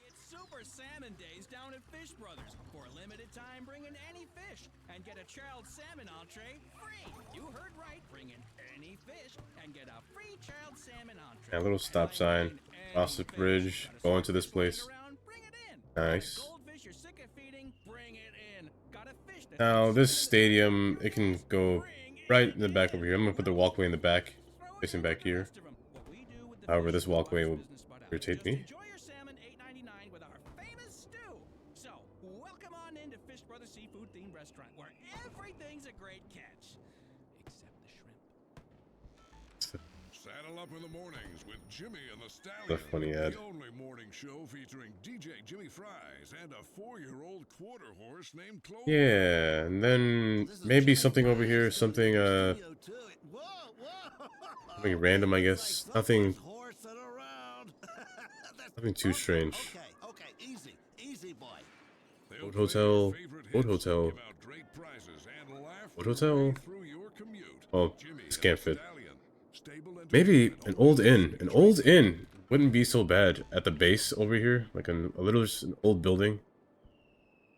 It's Super Salmon Days down at Fish Brothers. For a limited time, bring in any fish and get a child salmon entree free. You heard right. Bring in any fish and get a free child salmon entree. A little stop sign. Cross the bridge. Go into this place. Nice. Goldfish you're sick of feeding, bring it in. Got a fish that Now this stadium, it can go right in the back over here. I'm gonna put the walkway in the back, facing back here. However, this walkway will irritate me. Enjoy your salmon $8.99 with our famous stew. So, welcome on into Fish Brothers Seafood Themed Restaurant, where everything's a great catch, except the shrimp. Saddle up in the mornings with Jimmy and the Stallion. That's a funny ad. The only morning show featuring DJ Jimmy Fries and a 4-year-old quarter horse named Clover. Yeah, and then maybe something over here, something something random, I guess. Nothing too strange. Okay, easy, boy. They'll Boat play Hotel, your favorite Boat hits, Hotel. give out great prizes, and laugh Boat your Hotel. way through your commute. Oh, Jimmy this and can't the fit. Stallion. Stable Maybe entertainment an all old the inn. way An to old inn wouldn't be so bad at the base over here. Like a little just an old building.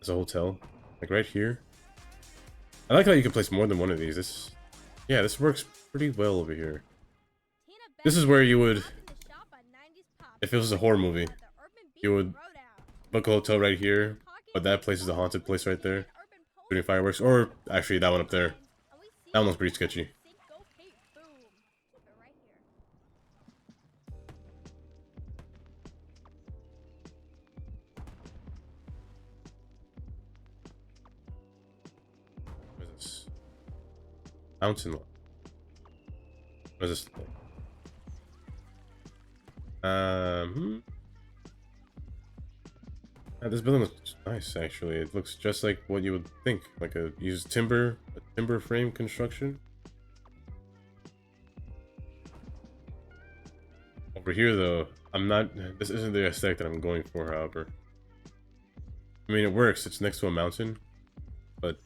As a hotel. Like right here. I like how you can place more than one of these. Yeah, this works pretty well over here. Tina This is Bennett where you would, in the shop on 90s Pop. if it was a horror movie, At the Urban Beach you would Throwdown. book a hotel right here. Talking But that place is a about haunted place right there. Urban Post Shooting fireworks. Or actually that one up there. and we see That one's pretty sketchy. Cinco Cape. Boom. Keep it right here. What is this? Mountain Lot. What is this? Yeah, this building looks nice actually. It looks just like what you would think. Like a timber frame construction. Over here though, this isn't the aesthetic that I'm going for, however. I mean, it works, it's next to a mountain, but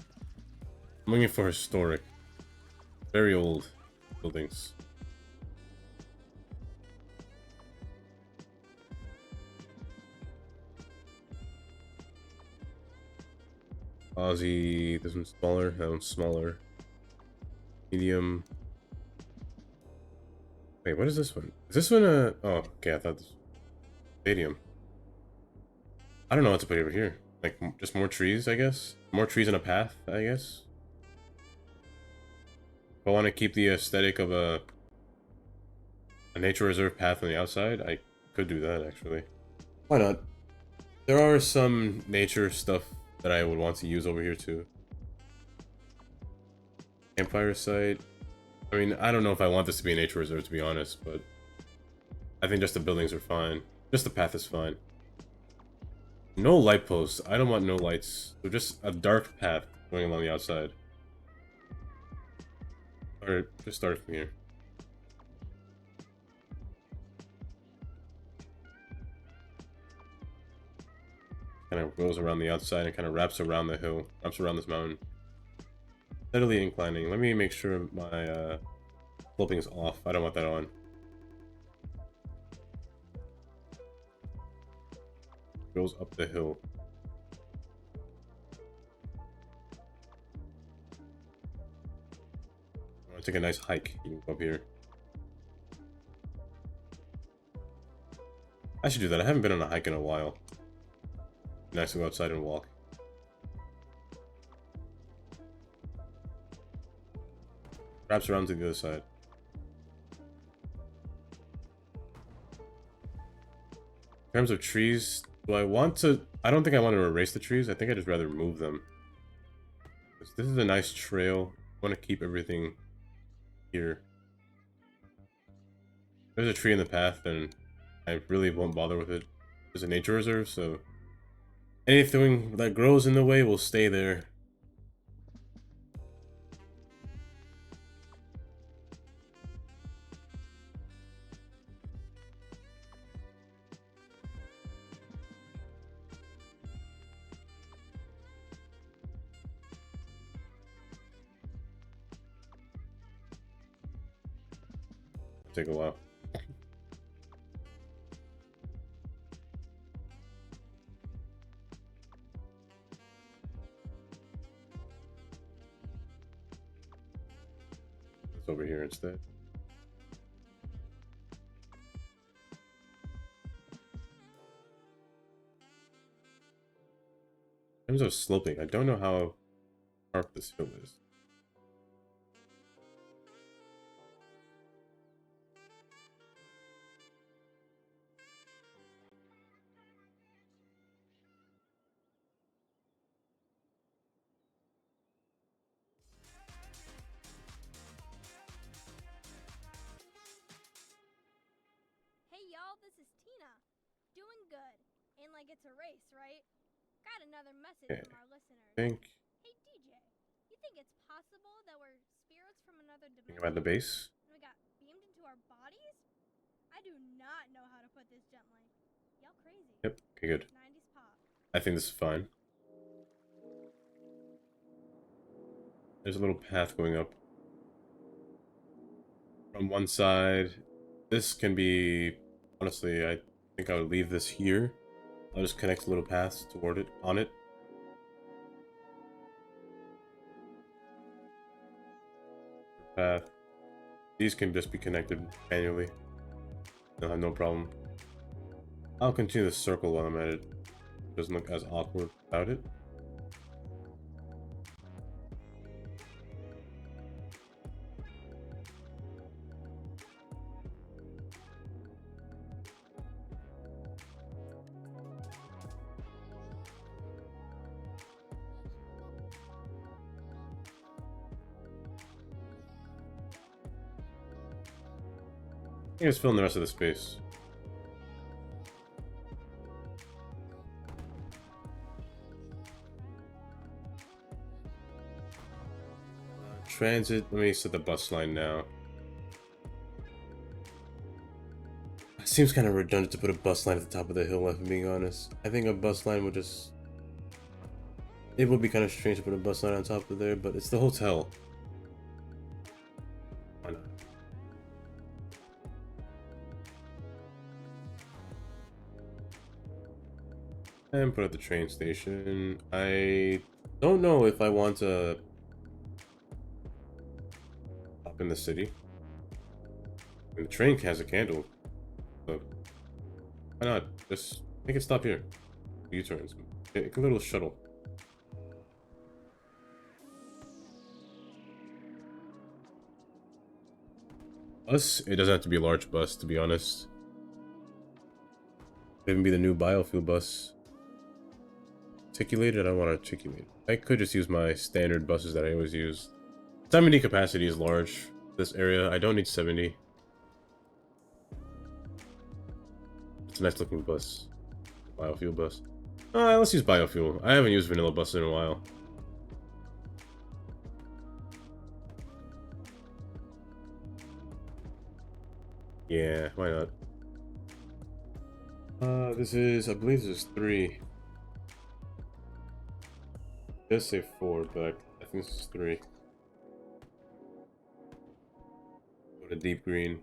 I'm looking for historic, very old buildings. Aussie, this one's smaller, that one's smaller. Medium. Wait, what is this one? Is this one a... Oh, okay, I thought this... Stadium. I don't know what to put over here. Like, just more trees, I guess? More trees and a path, I guess? If I want to keep the aesthetic of a nature reserve path on the outside, I could do that, actually. Why not? There are some nature stuff that I would want to use over here, too. Campfire site. I mean, I don't know if I want this to be a nature reserve, to be honest, but I think just the buildings are fine. Just the path is fine. No light posts. I don't want no lights. So just a dark path going along the outside. Or just start from here. Kind of goes around the outside and kind of wraps around the hill. Wraps around this mountain. Steadily inclining. Let me make sure my sloping is off. I don't want that on. Goes up the hill. I want to take a nice hike. You can go up here. I should do that. I haven't been on a hike in a while. Nice to go outside and walk. Wraps around to the other side. In terms of trees, do I want to... I don't think I want to erase the trees. I think I'd just rather move them. This is a nice trail. I want to keep everything here. If there's a tree in the path, then I really won't bother with it. There's a nature reserve, so anything that grows in the way will stay there. Take a while. It's over here instead. In terms of sloping, I don't know how sharp this hill is. Hey y'all, this is Tina. Doing good. Ain't like it's a race, right? Got another message Okay. from our listeners. Think Hey DJ, you think it's possible that we're spirits from another dimension? about the base. And we got beamed into our bodies? I do not know how to put this gently. Y'all crazy. Yep. Okay, good. 90s pop. I think this is fine. There's a little path going up. From one side, this can be... Honestly, I think I would leave this here. I'll just connect little paths toward it, on it. Path. These can just be connected manually. They'll have no problem. I'll continue the circle while I'm at it. Doesn't look as awkward without it. I think it's filling the rest of the space. Transit, let me set the bus line now. It seems kind of redundant to put a bus line at the top of the hill, if I'm being honest. I think a bus line would just... It would be kind of strange to put a bus line on top of there, but it's the hotel. Why not? And put at the train station. I don't know if I want to stop in the city. And the train has a candle, so why not just make it stop here? U-turns, make a little shuttle. Bus? It doesn't have to be a large bus, to be honest. Could even be the new biofuel bus. Articulated? I don't want to articulate. I could just use my standard buses that I always use. Time meeting capacity is large. This area, I don't need 70. It's a nice looking bus. Biofuel bus. Let's use biofuel. I haven't used vanilla bus in a while. Yeah, why not? This is, I believe this is 3. It does say 4, but I think this is 3. Go to deep green.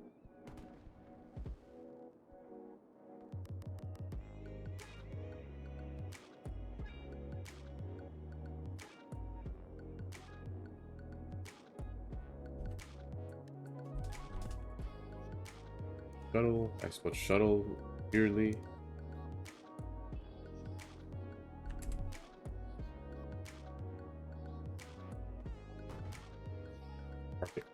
Shuttle, I spelled shuttle, yearly. Perfect.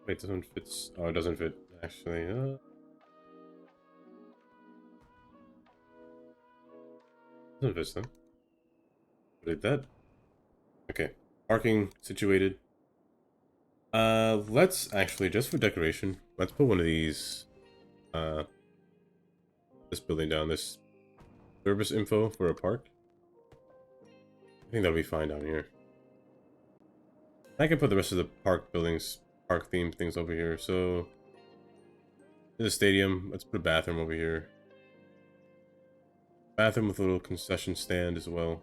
Wait, this one fits. Oh, it doesn't fit actually. Doesn't fit then. Did that? Okay, parking situated. Let's actually, just for decoration, let's put one of these. This building down. This service info for a park. I think that'll be fine down here. I can put the rest of the park buildings, park themed things over here. So, there's a stadium. Let's put a bathroom over here. Bathroom with a little concession stand as well.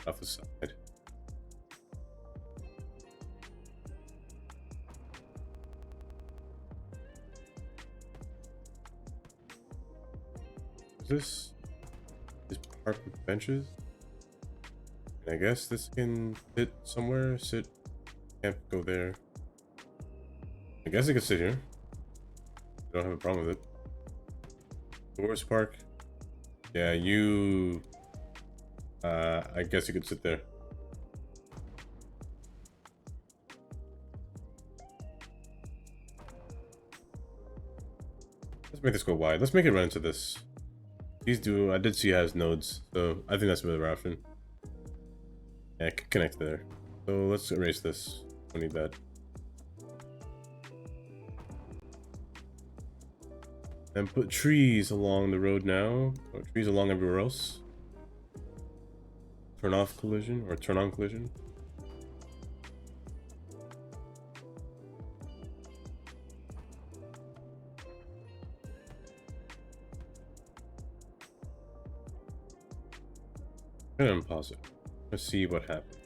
Off the side. Is this park with benches? And I guess this can sit somewhere. Can't go there. I guess it can sit here. I don't have a problem with it. Doors Park. Yeah, you. I guess you could sit there. Let's make this go wide. Let's make it run into this. These do. I did see it has nodes, so I think that's a better option. Yeah, connect there. So let's erase this. Don't need that. And put trees along the road now. Or trees along everywhere else. Turn off collision or turn on collision. And unpause it. Let's see what happens.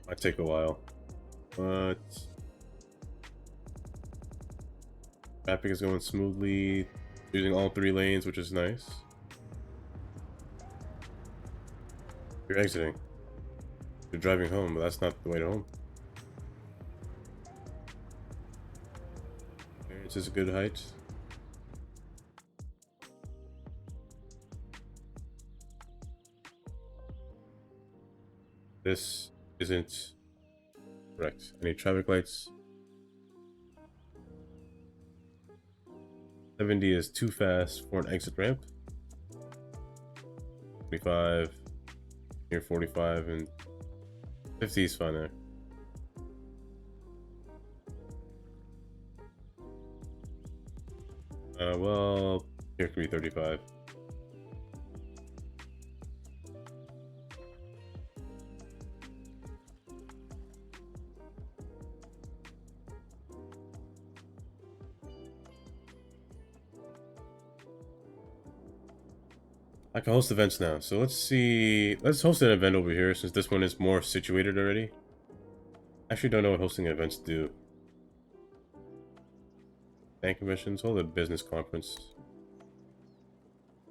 Might take a while, but traffic is going smoothly, using all 3 lanes, which is nice. You're exiting. You're driving home, but that's not the way to home. This is a good height. This isn't correct. Any traffic lights? 70 is too fast for an exit ramp. 25. Here 45 and 50 is fine there. Well, here could be 35. I can host events now, so let's see. Let's host an event over here since this one is more situated already. I actually don't know what hosting events do. Bank conventions, hold a business conference.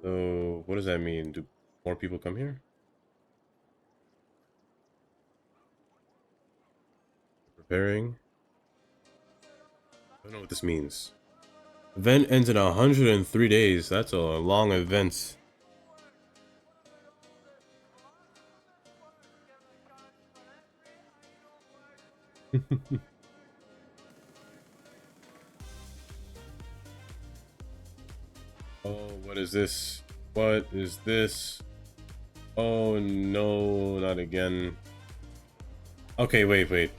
So, what does that mean? Do more people come here? Preparing. I don't know what this means. Event ends in 103 days. That's a long event. Oh, what is this? What is this? Oh no, not again. Okay, wait.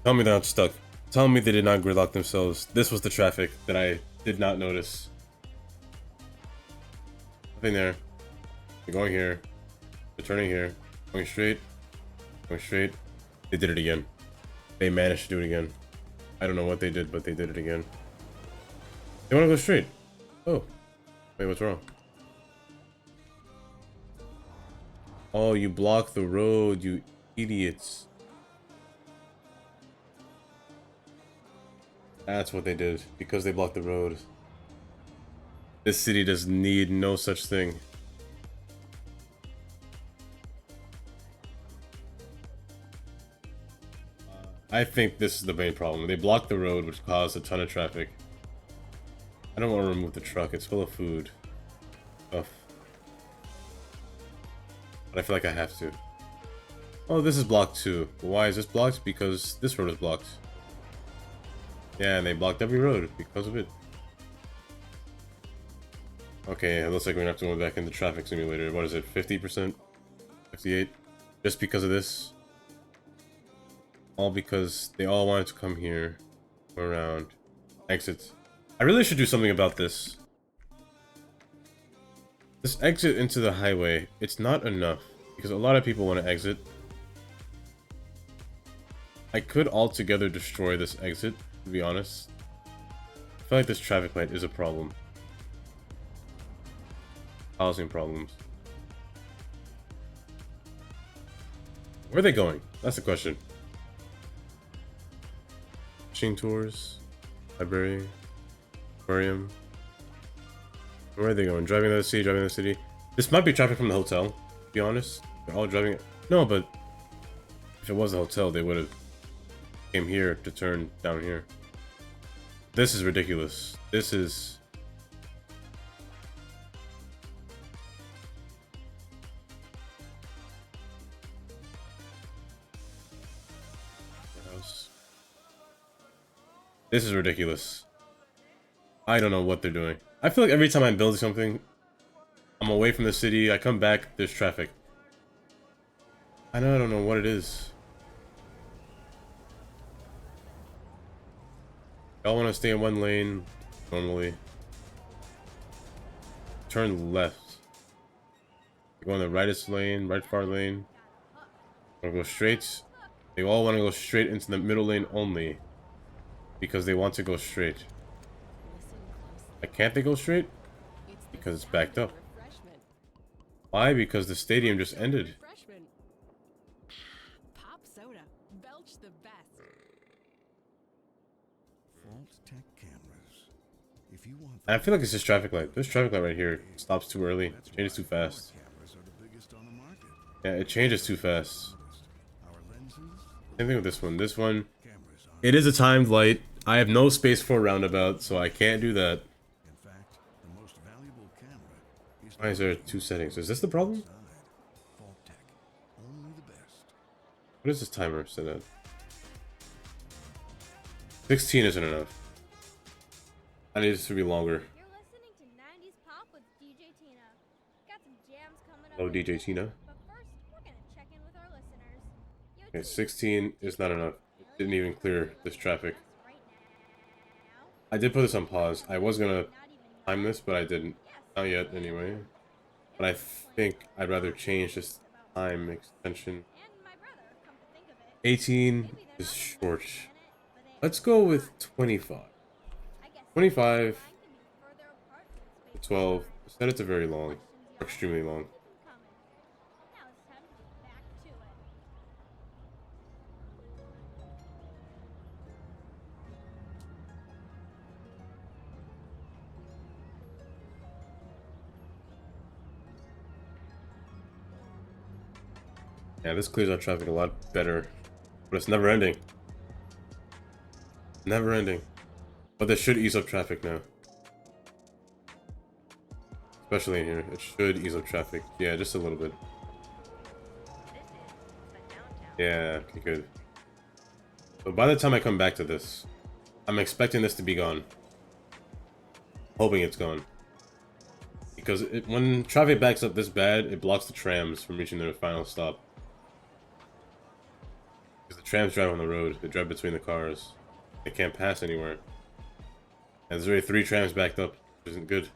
Tell me they're not stuck. Tell me they did not gridlock themselves. This was the traffic that I did not notice. Nothing there. They're going here. They're turning here. Going straight. Going straight. They did it again. They managed to do it again. I don't know what they did, but they did it again. They want to go straight. Oh. Wait, what's wrong? Oh, you blocked the road, you idiots. That's what they did, because they blocked the road. This city does need no such thing. I think this is the main problem. They blocked the road, which caused a ton of traffic. I don't want to remove the truck, it's full of food. Stuff. But I feel like I have to. Oh, this is blocked too. Why is this blocked? Because this road is blocked. Yeah, and they blocked every road because of it. Okay, it looks like we're gonna have to go back in the traffic simulator. What is it, 50%? 58? Just because of this? All because they all wanted to come here. Go around. Exit. I really should do something about this. This exit into the highway, it's not enough. Because a lot of people want to exit. I could altogether destroy this exit, to be honest. I feel like this traffic light is a problem. Housing problems. Where are they going? That's the question. Fishing tours. Library. Aquarium. Where are they going? Driving to the city, driving to the city. This might be traffic from the hotel, to be honest. They're all driving. No, but if it was a hotel, they would have came here to turn down here. This is ridiculous. This is... This is ridiculous. I don't know what they're doing. I feel like every time I'm building something, I'm away from the city, I come back, there's traffic. I don't know what it is. Y'all want to stay in one lane, normally. Turn left. Go in the rightest lane, right far lane. Wanna go straight. They all want to go straight into the middle lane only. Because they want to go straight. Can't they go straight? Because it's backed up. Why? Because the stadium just ended. Pop soda. Belch the best. Vault Tech cameras. If you want I feel like it's just traffic light. This traffic light right here stops too early. Changes too fast. cameras are the biggest on the market. Yeah, it changes too fast. Our lenses, Same thing with this one. This one, cameras on. it is a timed light. I have no space for a roundabout, so I can't do that. In fact, the most valuable camera is Why is there two settings? Is this the problem? inside. Vault Tech, only the best. What is this timer set at? 16 isn't enough. I need this to be longer. You're listening to 90s Pop with DJ Tina. Got some jams coming up. Oh, DJ Tina. But first, we're gonna check in with our listeners. Yo, Okay, Tina, 16 is not enough. It didn't even clear this traffic. right now. I did put this on pause. I was gonna Not even time this, but I didn't. Not yet, anyway. But I think I'd rather change this time extension. and my brother, come to think of it. 18 Maybe they're is not short. in it, but they Let's go with 25. I guess 25 mine can be further apart than space 12. Set it to very long. questions Or extremely long. keep 'em coming. Now it's time to get back to it. Yeah, this clears our traffic a lot better. But it's never ending. Never ending. But this should ease up traffic now. Especially in here. It should ease up traffic. Yeah, just a little bit. Yeah, okay, good. So by the time I come back to this, I'm expecting this to be gone. Hoping it's gone. Because when traffic backs up this bad, it blocks the trams from reaching their final stop. Because the trams drive on the road. They drive between the cars. They can't pass anywhere. And there's already 3 trams backed up, which isn't good.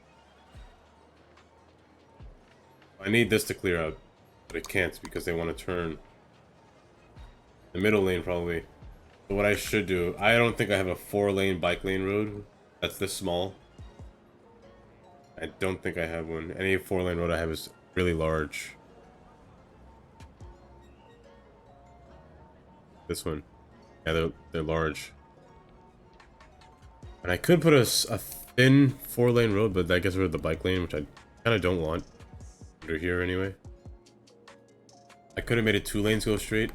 I need this to clear out, but it can't because they want to turn. The middle lane, probably. So what I should do, I don't think I have a 4-lane bike lane road that's this small. I don't think I have one. Any 4-lane road I have is really large. This one. Yeah, they're large. And I could put a thin 4-lane road, but that gets rid of the bike lane, which I kind of don't want. Under here, anyway. I could have made it 2 lanes go straight.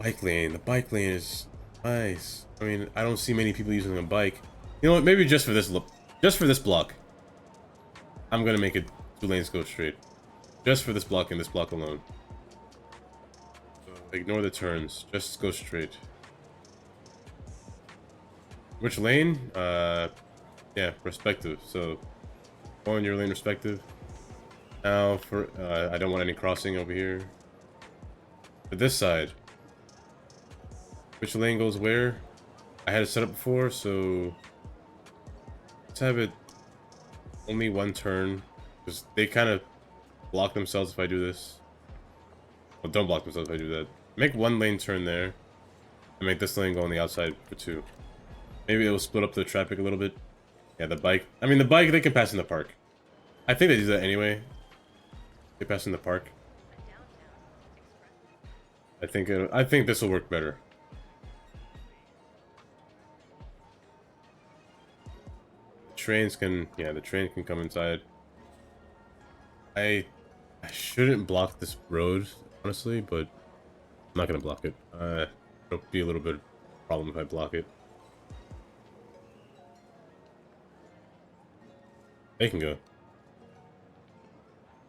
Bike lane. The bike lane is nice. I mean, I don't see many people using a bike. You know what? Maybe just for this block, I'm gonna make it 2 lanes go straight. Just for this block and this block alone. So ignore the turns. Just go straight. Which lane? Yeah, respective. So go in your lane respective. Now for I don't want any crossing over here. For this side. Which lane goes where? I had it set up before, so let's have it only 1 turn. Because they kind of block themselves if I do this. Well, don't block themselves if I do that. Make 1 lane turn there. And make this lane go on the outside for 2. Maybe it'll split up the traffic a little bit. Yeah, the bike. I mean, the bike, they can pass in the park. I think they do that anyway. They pass in the park. I think this will work better. Trains can, yeah, the train can come inside. I shouldn't block this road, honestly, but I'm not gonna block it. It'll be a little bit of a problem if I block it. They can go.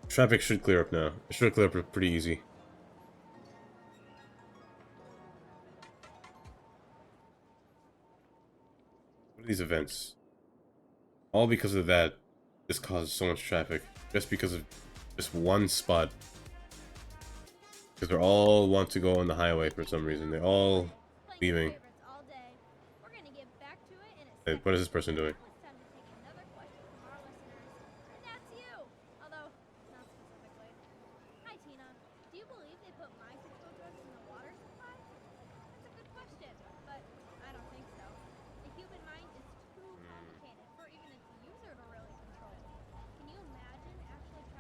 Traffic should clear up now. It should clear up pretty easy. What are these events? All because of that, this causes so much traffic. Just because of just 1 spot. Because they all want to go on the highway for some reason. They're all leaving. Hey, what is this person doing?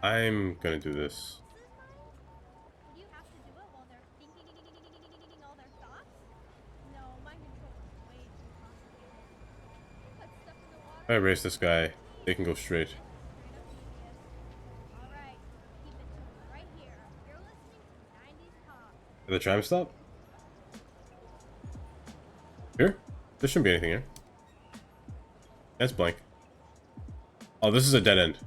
I'm gonna do this. Do you have to do it while they're thinking all their thoughts? No, mind control is way too complicated. Put stuff in the water. If I race this guy, they can go straight. Alright, keep it right here. You're listening to 90s pop. Did the tram stop? Here? There shouldn't be anything here. That's blank. Oh, this is a dead end.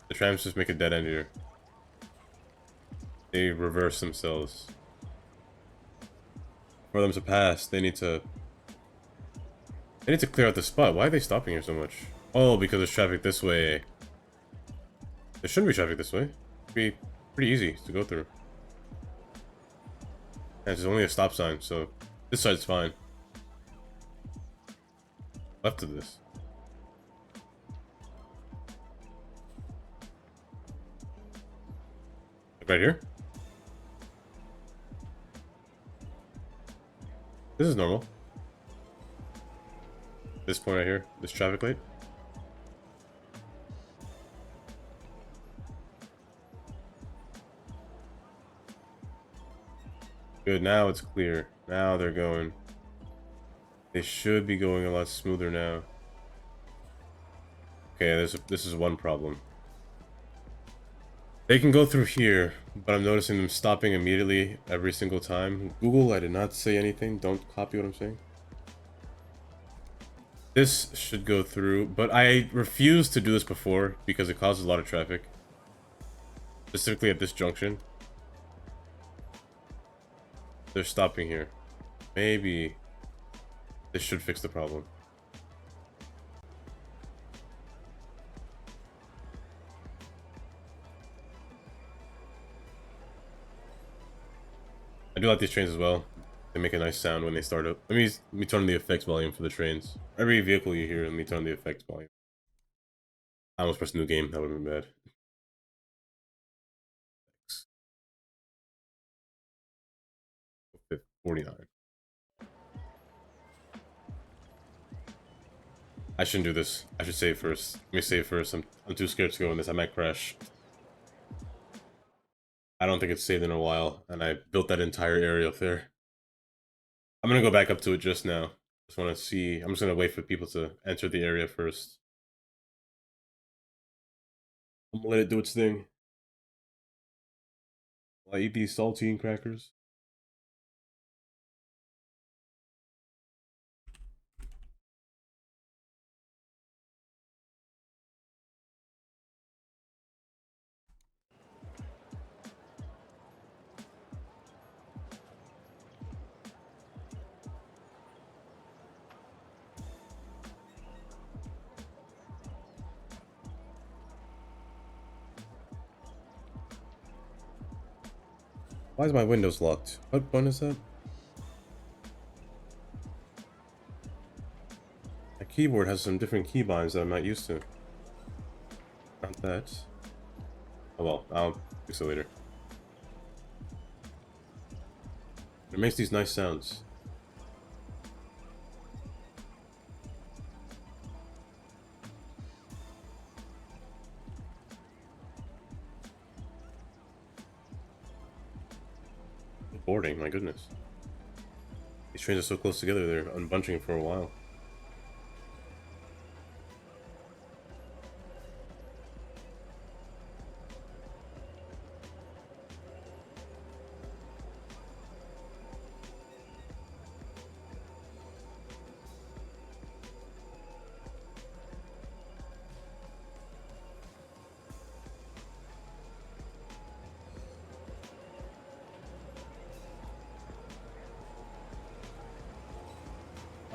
The trams just make a dead end here. They reverse themselves. For them to pass, they need to clear out the spot. Why are they stopping here so much? Oh, because there's traffic this way. There shouldn't be traffic this way. It'd be pretty easy to go through. And there's only a stop sign, so this side's fine. Left of this. Right here? This is normal. This point right here, this traffic light. Good, now it's clear. Now they're going. They should be going a lot smoother now. Okay, this is one problem. They can go through here, but I'm noticing them stopping immediately every single time. Google, I did not say anything. Don't copy what I'm saying. This should go through, but I refused to do this before because it causes a lot of traffic. Specifically at this junction. They're stopping here. Maybe this should fix the problem. do like these trains as well. They make a nice sound when they start up. Let me turn the effects volume for the trains. Every vehicle you hear, let me turn the effects volume. I almost pressed new game. That would have been bad. 49. I shouldn't do this. I should save first. Let me save first. I'm too scared to go in this. I might crash. I don't think it's saved in a while, and I built that entire area up there. I'm gonna go back up to it just now. Just want to see. I'm just gonna wait for people to enter the area first. I'm gonna let it do its thing. Will I eat these saltine crackers? Why is my Windows locked? What button is that? My keyboard has some different keybinds that I'm not used to. Not that. Oh well, I'll fix it later. It makes these nice sounds. Boarding, my goodness. These trains are so close together, they're unbunching for a while.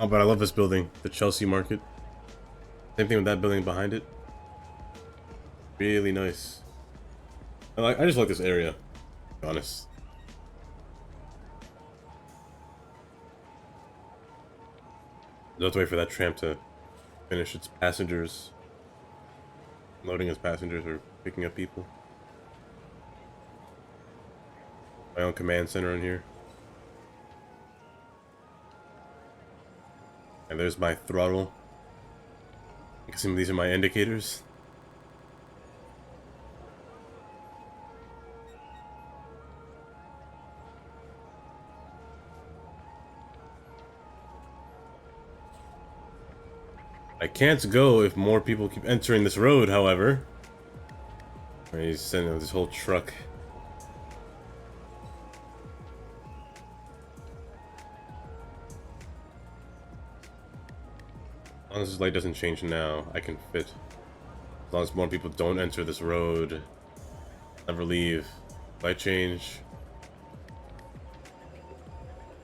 Oh, but I love this building, the Chelsea Market. Same thing with that building behind it. Really nice. I just like this area, to be honest. I'll have to wait for that tram to finish its passengers. Loading its passengers or picking up people. My own command center in here. And there's my throttle. I guess these are my indicators. I can't go if more people keep entering this road, however. He's sending this whole truck. As long as this light doesn't change now, I can fit. As long as more people don't enter this road, never leave. Light change.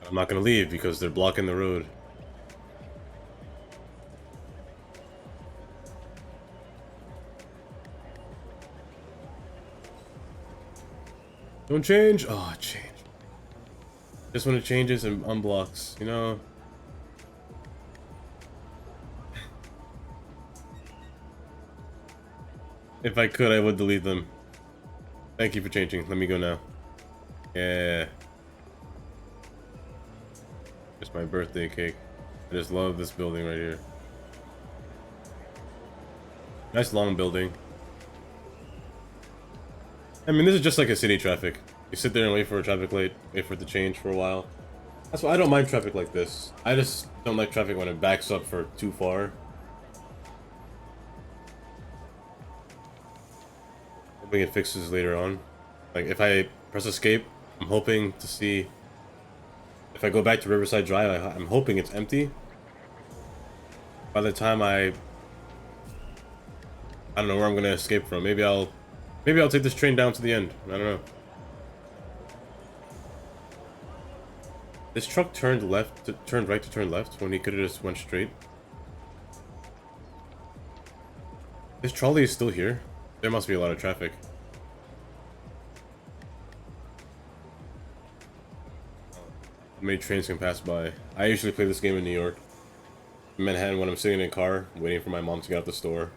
I'm not gonna leave because they're blocking the road. Don't change? Oh, change. Just when it changes and unblocks, you know? If I could, I would delete them. Thank you for changing. Let me go now. Yeah. It's my birthday cake. I just love this building right here. Nice long building. I mean, this is just like a city traffic. You sit there and wait for a traffic light, wait for it to change for a while. That's why I don't mind traffic like this. I just don't like traffic when it backs up for too far. Hoping it fixes later on. Like, if I press escape, I'm hoping to see... If I go back to Riverside Drive, I'm hoping it's empty. By the time I don't know where I'm gonna escape from. Maybe I'll take this train down to the end. I don't know. This truck turned right to turn left when he could have just went straight. This trolley is still here. There must be a lot of traffic. many trains can pass by. I usually play this game in New York, Manhattan, when I'm sitting in a car waiting for my mom to get out the store.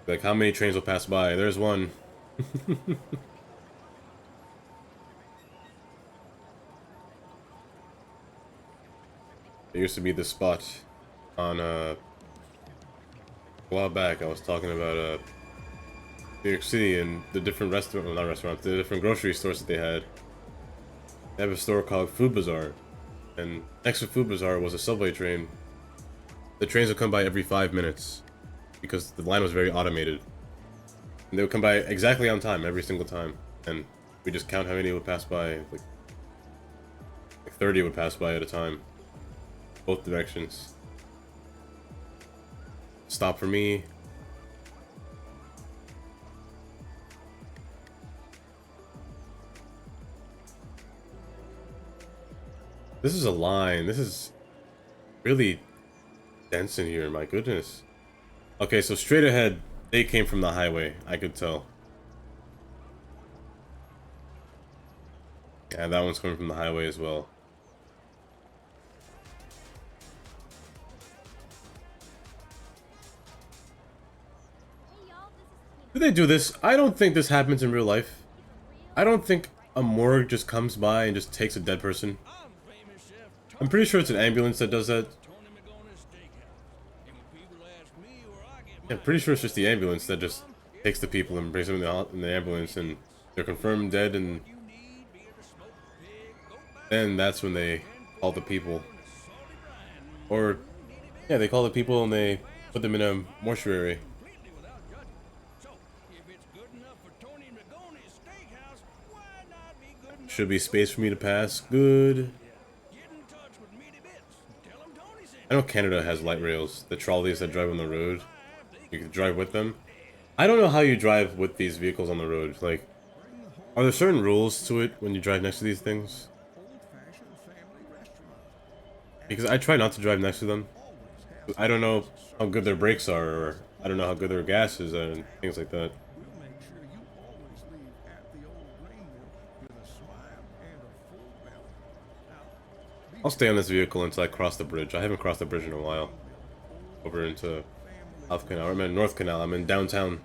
Like, how many trains will pass by? There's one. There used to be this spot on a while back. I was talking about New York City and the different well, not restaurants, the different grocery stores that they had. They have a store called Food Bazaar, and next to Food Bazaar was a subway train. The trains would come by every 5 minutes because the line was very automated. And they would come by exactly on time every single time, and we just count how many would pass by. Like 30 would pass by at a time, both directions. Stop for me. This is a line. This is really dense in here, my goodness. Okay, so straight ahead, they came from the highway, I could tell. Yeah, that one's coming from the highway as well. Hey y'all, this is Tina. Do they do this? I don't think this happens in real life. I don't think a morgue just comes by and just takes a dead person. I'm famous chef I'm pretty sure it's an ambulance that does that. Tony McGonagall's Steakhouse. And when people ask me where I get Yeah, I'm pretty sure it's just the ambulance that just takes the people and brings them in the ambulance, and they're confirmed dead, and you need, be it a smoked pig, goat by then that's when they call the people. and a salty brine. Or, yeah, they call the people and they put them in a mortuary. Completely without judgment. So, if it's good enough for Tony McGonagall's Steakhouse, why not be good enough? Should be space for me to pass. Good. Get in touch with Meaty Bits. Tell him Tony sent I know Canada has light rails, the trolleys that drive on the road. You can drive with them. I don't know how you drive with these vehicles on the road. Like, are there certain rules to it when you drive next to these things? Because I try not to drive next to them. I don't know how good their brakes are, or I don't know how good their gas is, and things like that. We'll make sure you always leave at the old grain mill with a smile and a full belly. Now, I'll stay on this vehicle until I cross the bridge. I haven't crossed the bridge in a while. Over into South Canal. I'm in North Canal. I'm in downtown.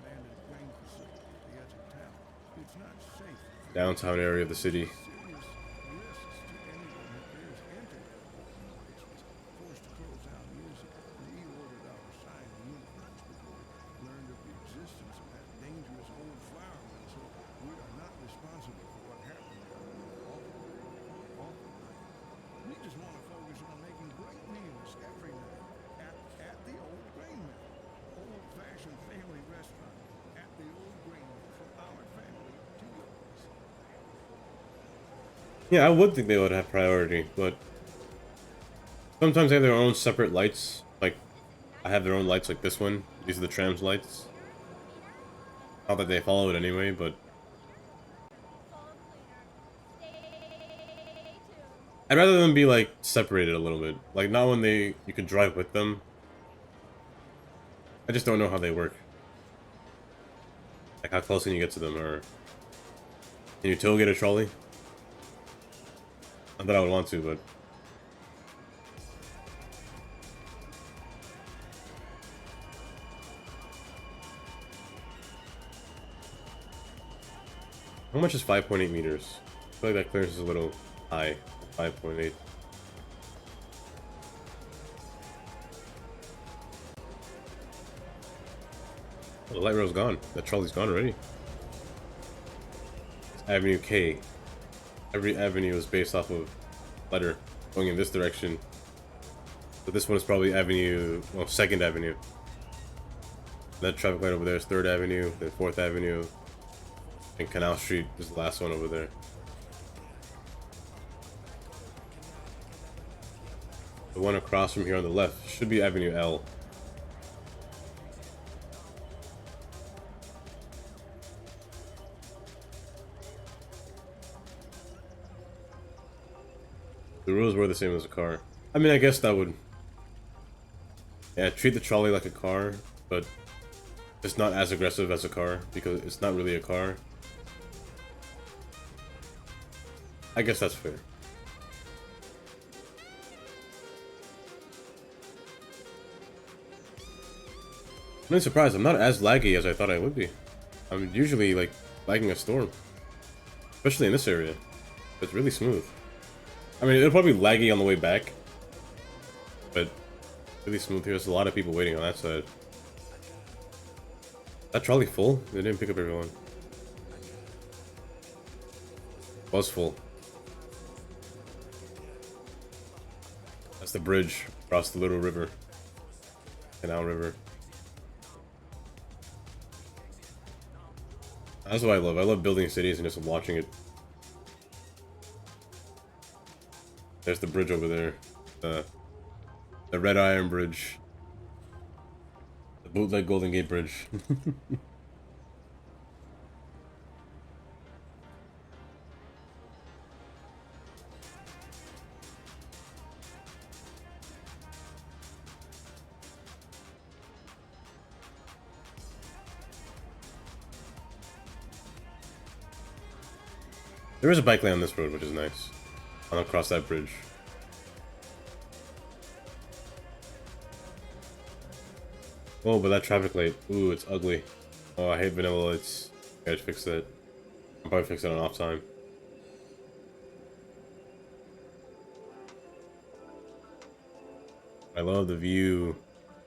grain facility at the edge of town. It's not safe. Downtown area of the city. Serious risks to anyone who dares enter their operations. Forced to close down years ago, we ordered our assigned uniforms before we learned of the existence of that dangerous old flour mill, so we are not responsible for what happened there. Awful night. We just want to focus on making great meals every night at the old grain mill. Old-fashioned family restaurant at the old grain mill, from our family to yours. Yeah, I would think they would have priority, but sometimes they have their own separate lights. Like, I have their own lights like this one. These are the tram's lights. Not that they follow it anyway, but Full cleaner. Stay tuned. I'd rather them be like separated a little bit. Like, not when you can drive with them. I just don't know how they work. Like, how close can you get to them, or can you tailgate a trolley? Not that I would want to, but how much is 5.8 meters? I feel like that clearance is a little high. 5.8. Oh, the light rail's gone. That trolley's gone already. It's Avenue K. Every avenue is based off of letter going in this direction. But this one is probably Avenue, well, 2nd Avenue. That traffic light over there is 3rd Avenue, then 4th Avenue, and Canal Street is the last one over there. The one across from here on the left should be Avenue L. The rules were the same as a car. I mean, I guess that would... Yeah, treat the trolley like a car, but it's not as aggressive as a car, because it's not really a car. I guess that's fair. I'm not surprised. I'm not as laggy as I thought I would be. I'm usually like lagging a storm, especially in this area. It's really smooth. I mean, it'll probably be laggy on the way back, but really smooth here. There's a lot of people waiting on that side. That trolley full? They didn't pick up everyone. Was full. That's the bridge across the little river. Canal River. That's what I love. I love building cities and just watching it. There's the bridge over there. The Red Iron Bridge. The bootleg Golden Gate Bridge. There is a bike lane on this road, which is nice. I'll cross that bridge. Oh, but that traffic light. Ooh, it's ugly. Oh, I hate vanilla lights. Gotta fix that. I'll probably fix it on off time. I love the view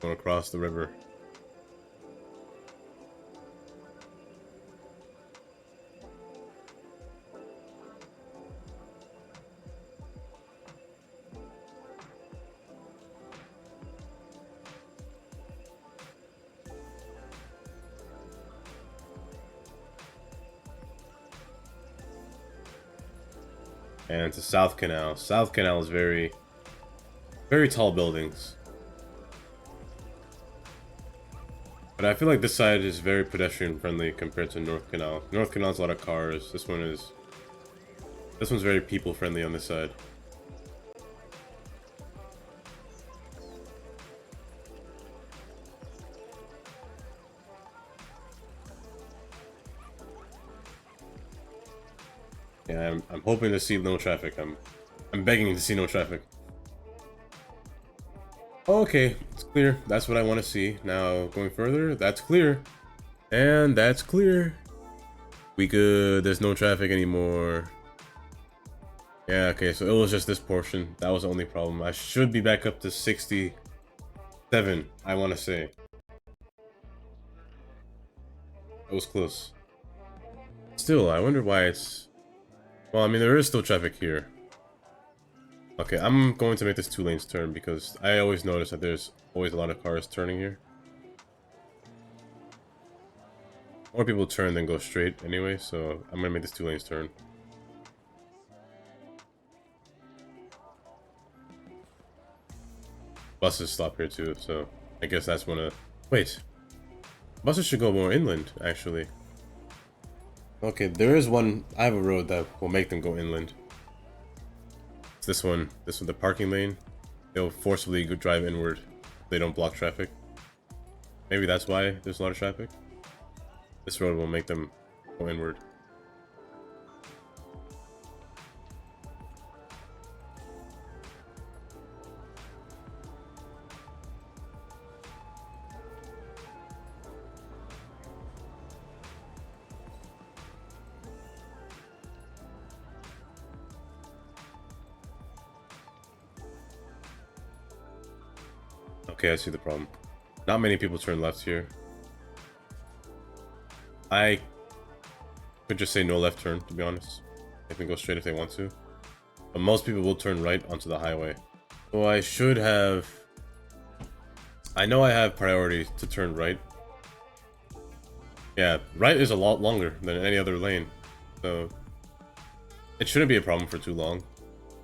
going across the river. And it's a South Canal. South Canal is very tall buildings. But I feel like this side is very pedestrian friendly compared to North Canal. North Canal has a lot of cars. This one's very people friendly on this side. Yeah, I'm hoping to see no traffic. I'm begging to see no traffic. Okay, it's clear. That's what I want to see. Now, going further, that's clear. And that's clear. We good. There's no traffic anymore. Yeah, okay, so it was just this portion. That was the only problem. I should be back up to 67, I want to say. It was close. Still, I wonder why it's... Well, I mean, there is still traffic here. Okay, I'm going to make this 2 lanes turn because I always notice that there's always a lot of cars turning here. More people turn than go straight anyway, so I'm gonna make this 2 lanes turn. Buses stop here too, so I guess that's one of... Wait. Buses should go more inland, actually. Okay, there is one... I have a road that will make them go inland. It's this one, the parking lane. They'll forcibly drive inward. They don't block traffic. Maybe that's why there's a lot of traffic. This road will make them go inward. Okay, I see the problem. Not many people turn left here. I could just say no left turn, to be honest. They can go straight if they want to. But most people will turn right onto the highway. So I should have... I know I have priority to turn right. Yeah, right is a lot longer than any other lane. So it shouldn't be a problem for too long.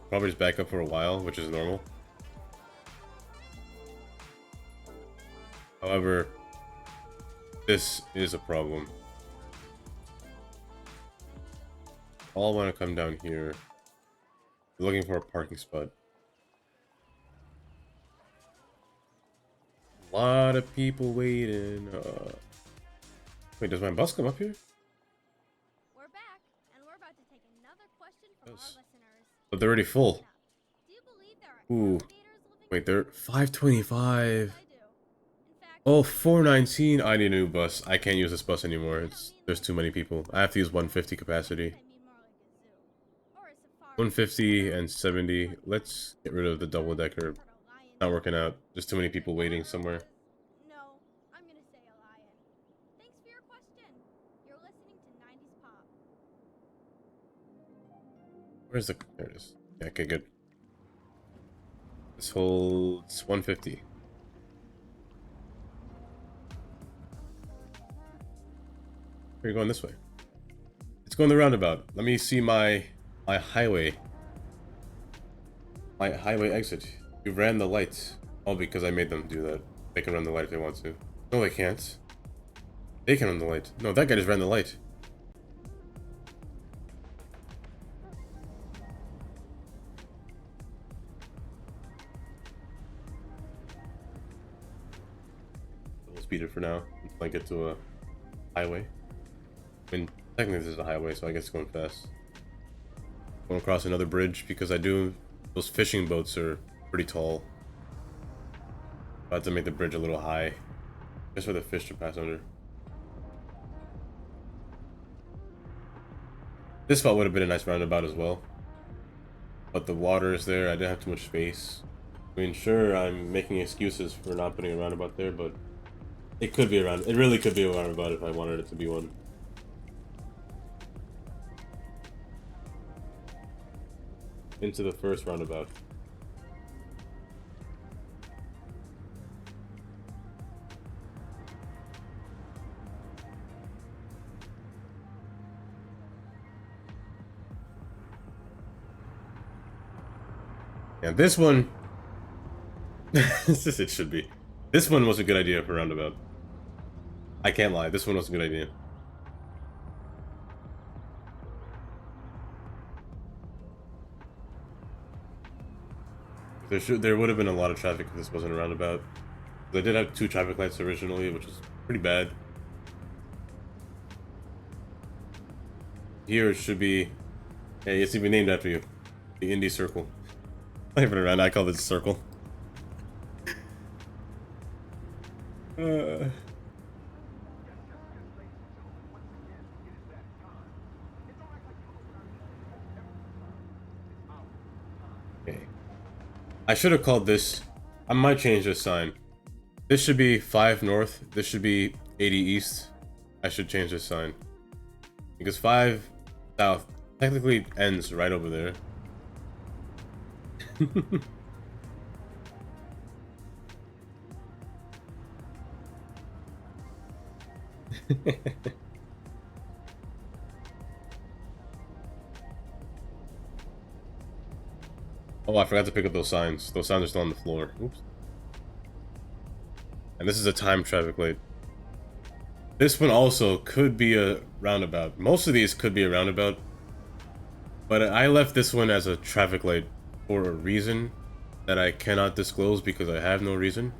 Probably just back up for a while, which is normal. However, this is a problem. All want to come down here. Looking for a parking spot. A lot of people waiting. Wait, does my bus come up here? We're back, and we're about to take another question from our Yes. listeners. But they're already full. Do you believe there are Ooh. alligators living Wait, they're 525. I do. In fact, Oh, 419. I need a new bus. I can't use this bus anymore. There's too many people. I have to use 150 capacity. 150 and 70. Let's get rid of the double decker. Not working out. There's too many people waiting somewhere. No, I'm gonna say a lion. Thanks for your question. You're listening to 90s Pop. Where's the... There it is. Yeah, okay, good. This holds 150. We're going this way. It's going the roundabout. Let me see my highway. My highway exit. You ran the lights. All because I made them do that. They can run the light if they want to. No, they can't. They can run the light. No, that guy just ran the light. We'll speed it for now until I get to a highway. I mean, technically this is a highway, so I guess it's going fast. Going across another bridge because those fishing boats are pretty tall. About to make the bridge a little high, just for the fish to pass under. This spot would have been a nice roundabout as well, but the water is there. I didn't have too much space. I mean, sure, I'm making excuses for not putting a roundabout there, but it could be a roundabout. It really could be a roundabout if I wanted it to be one. Into the first roundabout. And this one, it should be. This one was a good idea for roundabout. I can't lie, this one was a good idea. There would have been a lot of traffic if this wasn't a roundabout. I did have 2 traffic lights originally, which was pretty bad. Here it should be... Hey, it's even named after you. The Indy Circle. Not even around, I call this circle. Okay. I should have called this... I might change this sign. This should be 5 north. This should be 80 east. I should change this sign. Because 5 south technically ends right over there. Oh, I forgot to pick up those signs. Those signs are still on the floor. Oops. And this is a time traffic light. This one also could be a roundabout. Most of these could be a roundabout. But I left this one as a traffic light for a reason that I cannot disclose because I have no reason.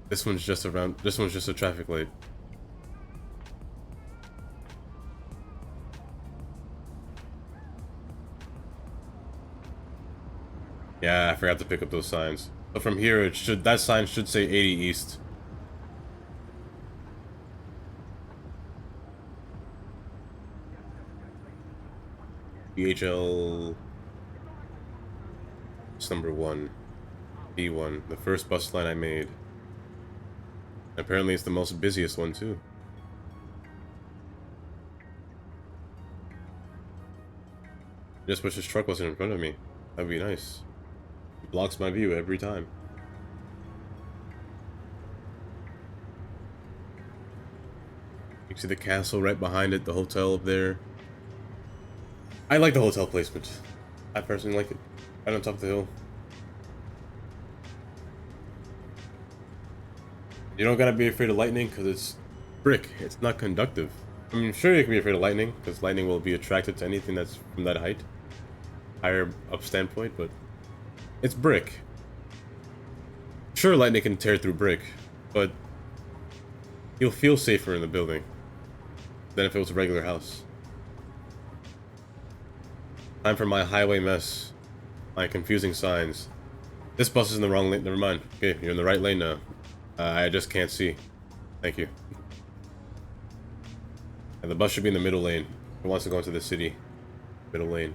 This one's just a traffic light. Yeah, I forgot to pick up those signs. But from here, that sign should say 80 east. BHL. It's number 1. B1, the first bus line I made. Apparently, it's the most busiest one too. Just wish this truck wasn't in front of me. That'd be nice. It blocks my view every time. You can see the castle right behind it, the hotel up there. I like the hotel placement. I personally like it. Right on top of the hill. You don't gotta be afraid of lightning because it's brick. It's not conductive. I mean, sure you can be afraid of lightning because lightning will be attracted to anything that's from that height. Higher up standpoint, but it's brick. Sure, lightning can tear through brick, but you'll feel safer in the building than if it was a regular house. Time for my highway mess. My confusing signs. This bus is in the wrong lane. Never mind. Okay, you're in the right lane now. I just can't see. Thank you. And the bus should be in the middle lane. Who wants to go into the city? Middle lane.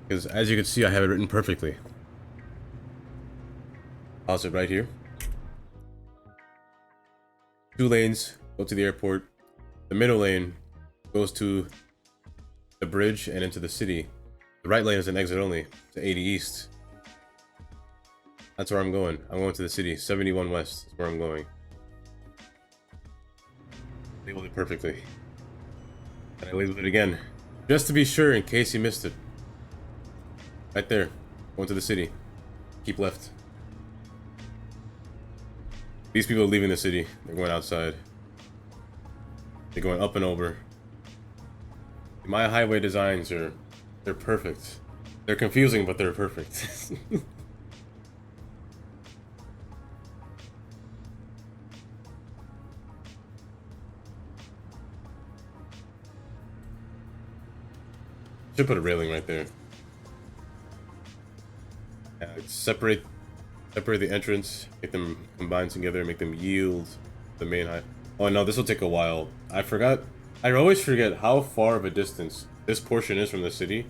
Because as you can see, I have it written perfectly. Pause it right here. 2 lanes go to the airport. The middle lane goes to the bridge and into the city. The right lane is an exit only to 80 East. That's where I'm going. I'm going to the city. 71 West is where I'm going. Labeled it perfectly. And I labeled it again. Just to be sure in case you missed it. Right there. Going to the city. Keep left. These people are leaving the city. They're going outside. They're going up and over. My highway designs are... they're perfect. They're confusing, but they're perfect. Should put a railing right there. Separate the entrance, make them combine together, make them yield the main high. Oh no, this will take a while. I always forget how far of a distance this portion is from the city.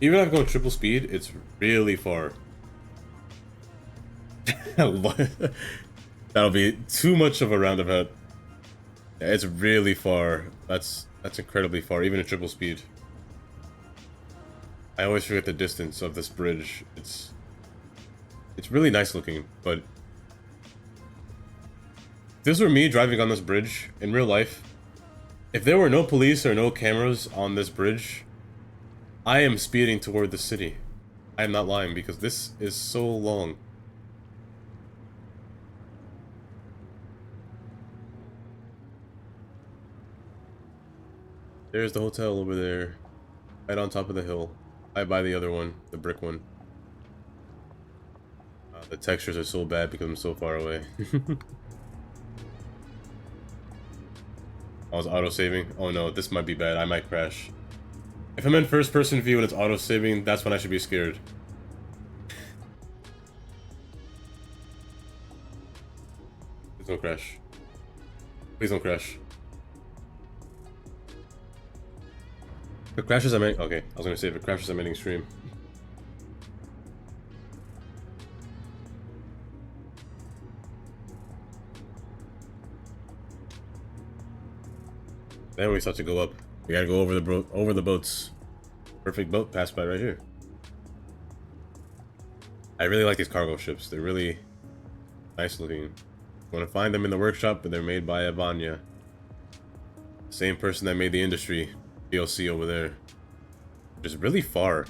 Even if I'm going triple speed, it's really far. That'll be too much of a roundabout. Yeah, it's really far. That's incredibly far, even at triple speed. I always forget the distance of this bridge. It's really nice looking, but if this were me driving on this bridge in real life, if there were no police or no cameras on this bridge, I am speeding toward the city. I am not lying because this is so long. There's the hotel over there, right on top of the hill. I buy the other one, the brick one. The textures are so bad because I'm so far away. I was auto-saving. Oh no, this might be bad. I might crash. If I'm in first-person view and it's auto-saving, that's when I should be scared. Please don't crash. Please don't crash. If it crashes, I'm ending... Okay, I was gonna say if it crashes, I'm ending stream. Then we start to go up. We gotta go over the boats. Perfect boat passed by right here. I really like these cargo ships. They're really nice looking. You want to find them in the workshop, but they're made by Avanya. Same person that made the Industry DLC over there. Which is really far.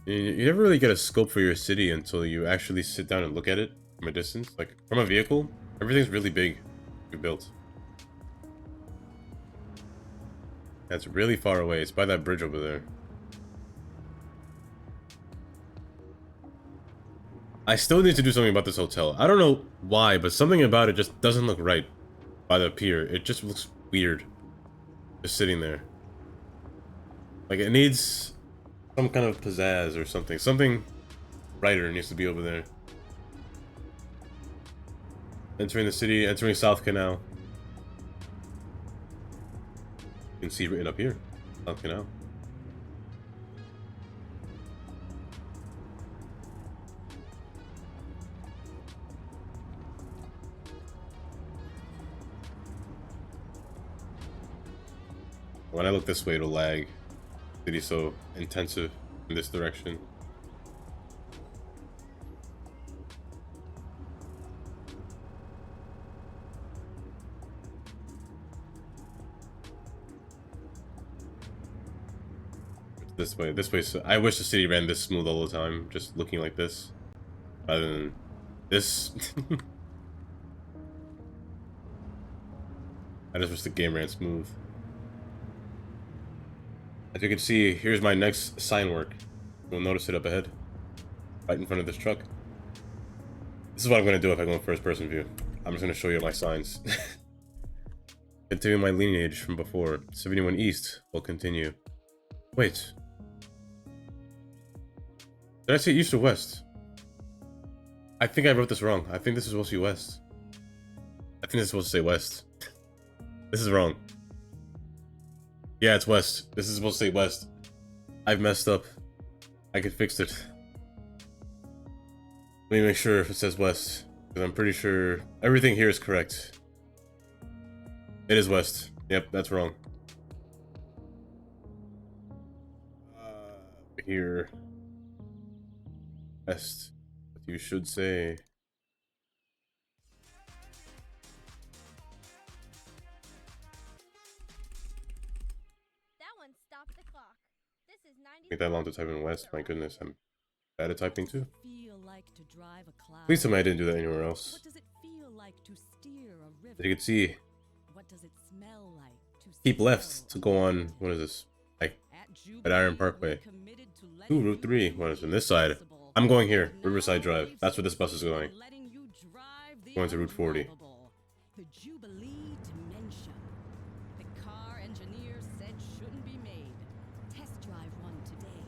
You never really get a scope for your city until you actually sit down and look at it from a distance. Like, from a vehicle, everything's really big we built. That's really far away. It's by that bridge over there. I still need to do something about this hotel. I don't know why, but something about it just doesn't look right by the pier. It just looks weird. Just sitting there. Like, it needs some kind of pizzazz or something. Something brighter needs to be over there. Entering the city, entering South Canal. You can see written up here, South Canal. When I look this way, it'll lag. City's so intensive in this direction. This way, I wish the city ran this smooth all the time, just looking like this, rather than this. I just wish the game ran smooth. As you can see, here's my next sign work. You'll notice it up ahead, right in front of this truck. This is what I'm gonna do if I go in first person view. I'm just gonna show you my signs. Continuing my lineage from before. 71 East will continue. Wait. Did I say east or west? I think I wrote this wrong. I think this is supposed to be west. I think this is supposed to say west. This is wrong. Yeah, it's west. This is supposed to say west. I've messed up. I could fix it. Let me make sure if it says west, because I'm pretty sure everything here is correct. It is west. Yep, that's wrong. Here. West. What you should say. That one stopped the clock. This is 90. Take that long to type in west. My goodness, I'm bad at typing too. Feel like to drive a cloud? Please tell me I didn't do that anywhere else. What does it feel like to steer a river? As you can see, What does it smell like to keep left sail? to go on. What is this? Like at Iron Parkway. Ooh, Route 3. What is on this side? I'm going here. Riverside Drive. That's where this bus is going. Going to Route 40. The Jubilee Dementia. The car engineer said shouldn't be made. Test drive one today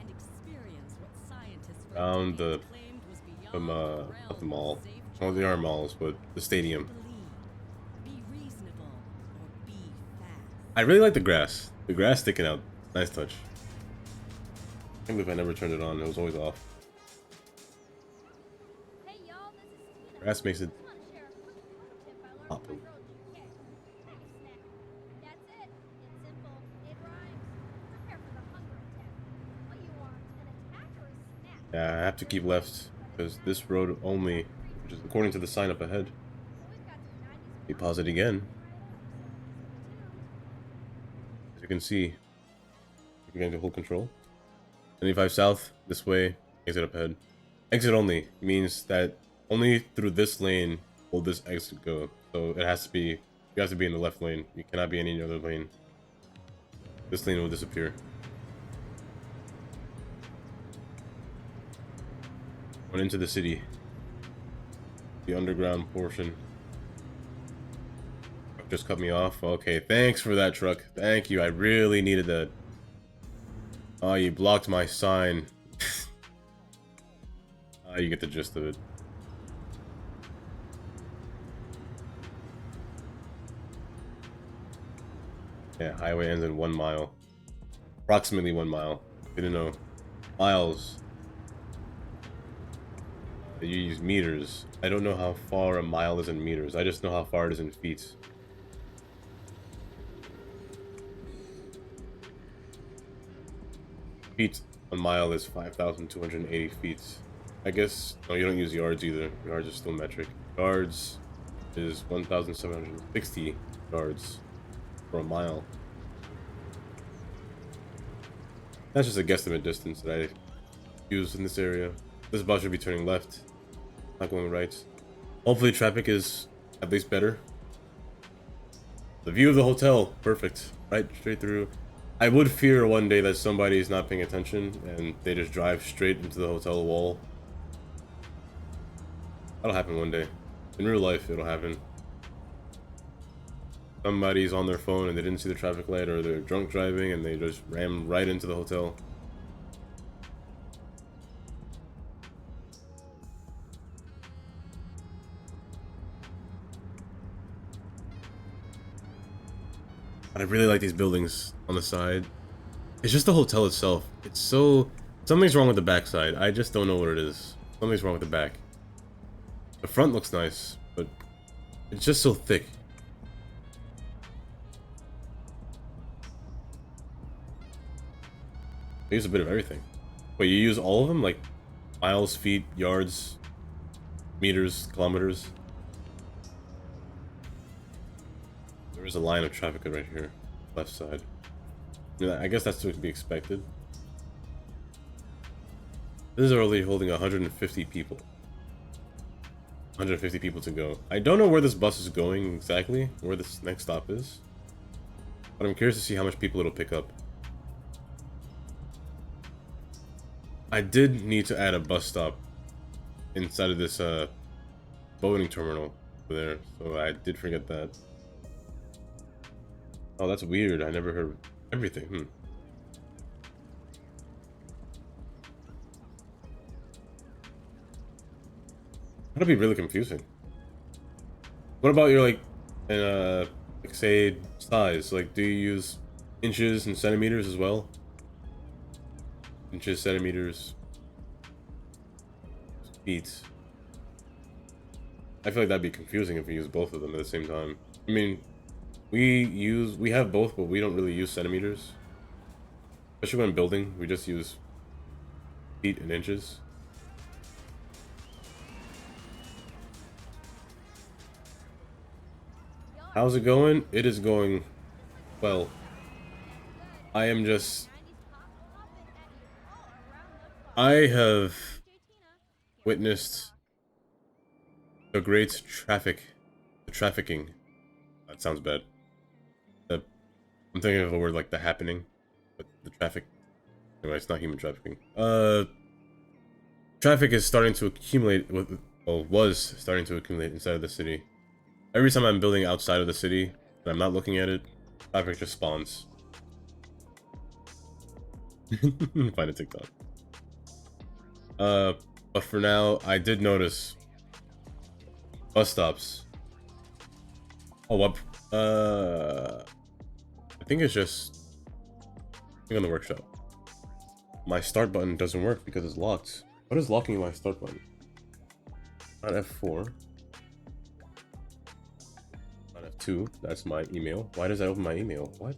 and experience what scientists for Around the claimed was from beyond the not the realm mall. of safe Well, they are driving. malls, but the stadium. Be reasonable or be fast. I really like the grass. The grass sticking out. Nice touch. I can't believe I never turned it on. It was always off. Hey y'all, this is Tina. Grass makes it Just want to share a quick pro tip I learned pop. from my girl GK. Take a snack. That's it. It's simple. It rhymes. Prepare for the hunger attack. What you want, an attack or a snack? Yeah, I have to keep left because this road only, which is according to the sign up ahead. So we've got some 90s. We pause it again. As you can see, we're going to hold control. 75 south, this way, exit up ahead. Exit only means that only through this lane will this exit go. So it has to be, you have to be in the left lane. You cannot be in any other lane. This lane will disappear. Went into the city. The underground portion. Truck just cut me off. Okay, thanks for that, truck. Thank you. I really needed that. Oh, you blocked my sign. Ah, you get the gist of it. Yeah, highway ends in 1 mile. Approximately 1 mile. Didn't know. Miles. You use meters. I don't know how far a mile is in meters. I just know how far it is in feet. Feet, a mile is 5,280 feet. I guess, no, you don't use yards either. Yards is still metric. Yards is 1,760 yards for a mile. That's just a guesstimate distance that I use in this area. This bus should be turning left, not going right. Hopefully traffic is at least better. The view of the hotel, perfect. Right straight through. I would fear one day that somebody is not paying attention and they just drive straight into the hotel wall. That'll happen one day. In real life, it'll happen. Somebody's on their phone and they didn't see the traffic light, or they're drunk driving and they just ram right into the hotel. But I really like these buildings on the side. It's just the hotel itself. It's so... Something's wrong with the backside. I just don't know what it is. Something's wrong with the back. The front looks nice, but it's just so thick. They use a bit of everything. Wait, you use all of them? Like miles, feet, yards, meters, kilometers? There is a line of traffic right here, left side. I guess that's to be expected. This is only holding 150 people. 150 people to go. I don't know where this bus is going exactly, where this next stop is. But I'm curious to see how much people it'll pick up. I did need to add a bus stop inside of this boating terminal over there, so I did forget that. Oh, that's weird. I never heard everything. That'll be really confusing. What about your like say size? Like, do you use inches and centimeters as well? Inches, centimeters, feet. I feel like that'd be confusing if we use both of them at the same time. I mean, we have both, but we don't really use centimeters. Especially when building, we just use feet and inches. How's it going? It is going well. I am just... 90s pop popping at you all around the clock. I have DJ Tina, can't witnessed the great trafficking. That sounds bad. I'm thinking of a word like the happening, but the traffic. Anyway, it's not human trafficking. Traffic is starting to accumulate with, well, was starting to accumulate inside of the city. Every time I'm building outside of the city and I'm not looking at it, traffic just spawns. Find a TikTok. But for now, I did notice bus stops. Oh, what? I think it's just on the workshop. My start button doesn't work because it's locked. What is locking my start button? Not F4. Not F2. That's my email. Why does that open my email? What?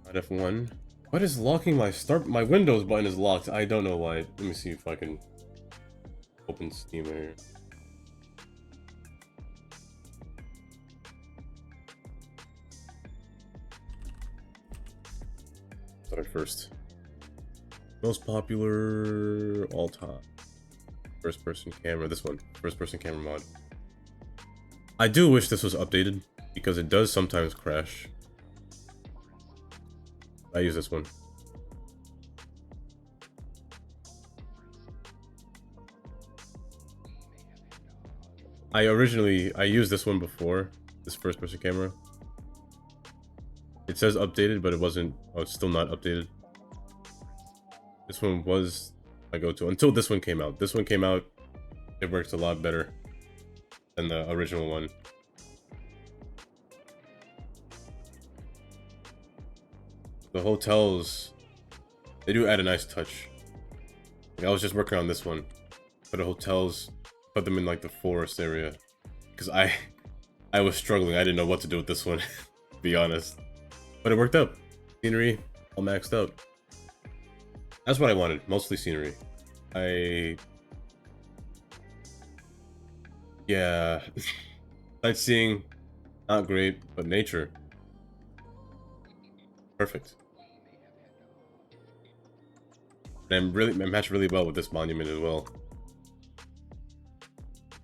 Not F1. What is locking my start? My Windows button is locked. I don't know why. Let me see if I can open Steam here. Start first. Most popular all time. First person camera. This one. First person camera mod. I do wish this was updated because it does sometimes crash. I use this one. I used this one before, this first person camera. It says updated, but it wasn't, oh, it's still not updated. This one was my go-to until this one came out. This one came out, it works a lot better than the original one. The hotels, they do add a nice touch. Like, I was just working on this one, but the hotels, put them in like the forest area, because I was struggling. I didn't know what to do with this one, to be honest. But it worked out. Scenery, all maxed out. That's what I wanted, mostly scenery. Yeah, sightseeing, not great, but nature, perfect. And I match really well with this monument as well.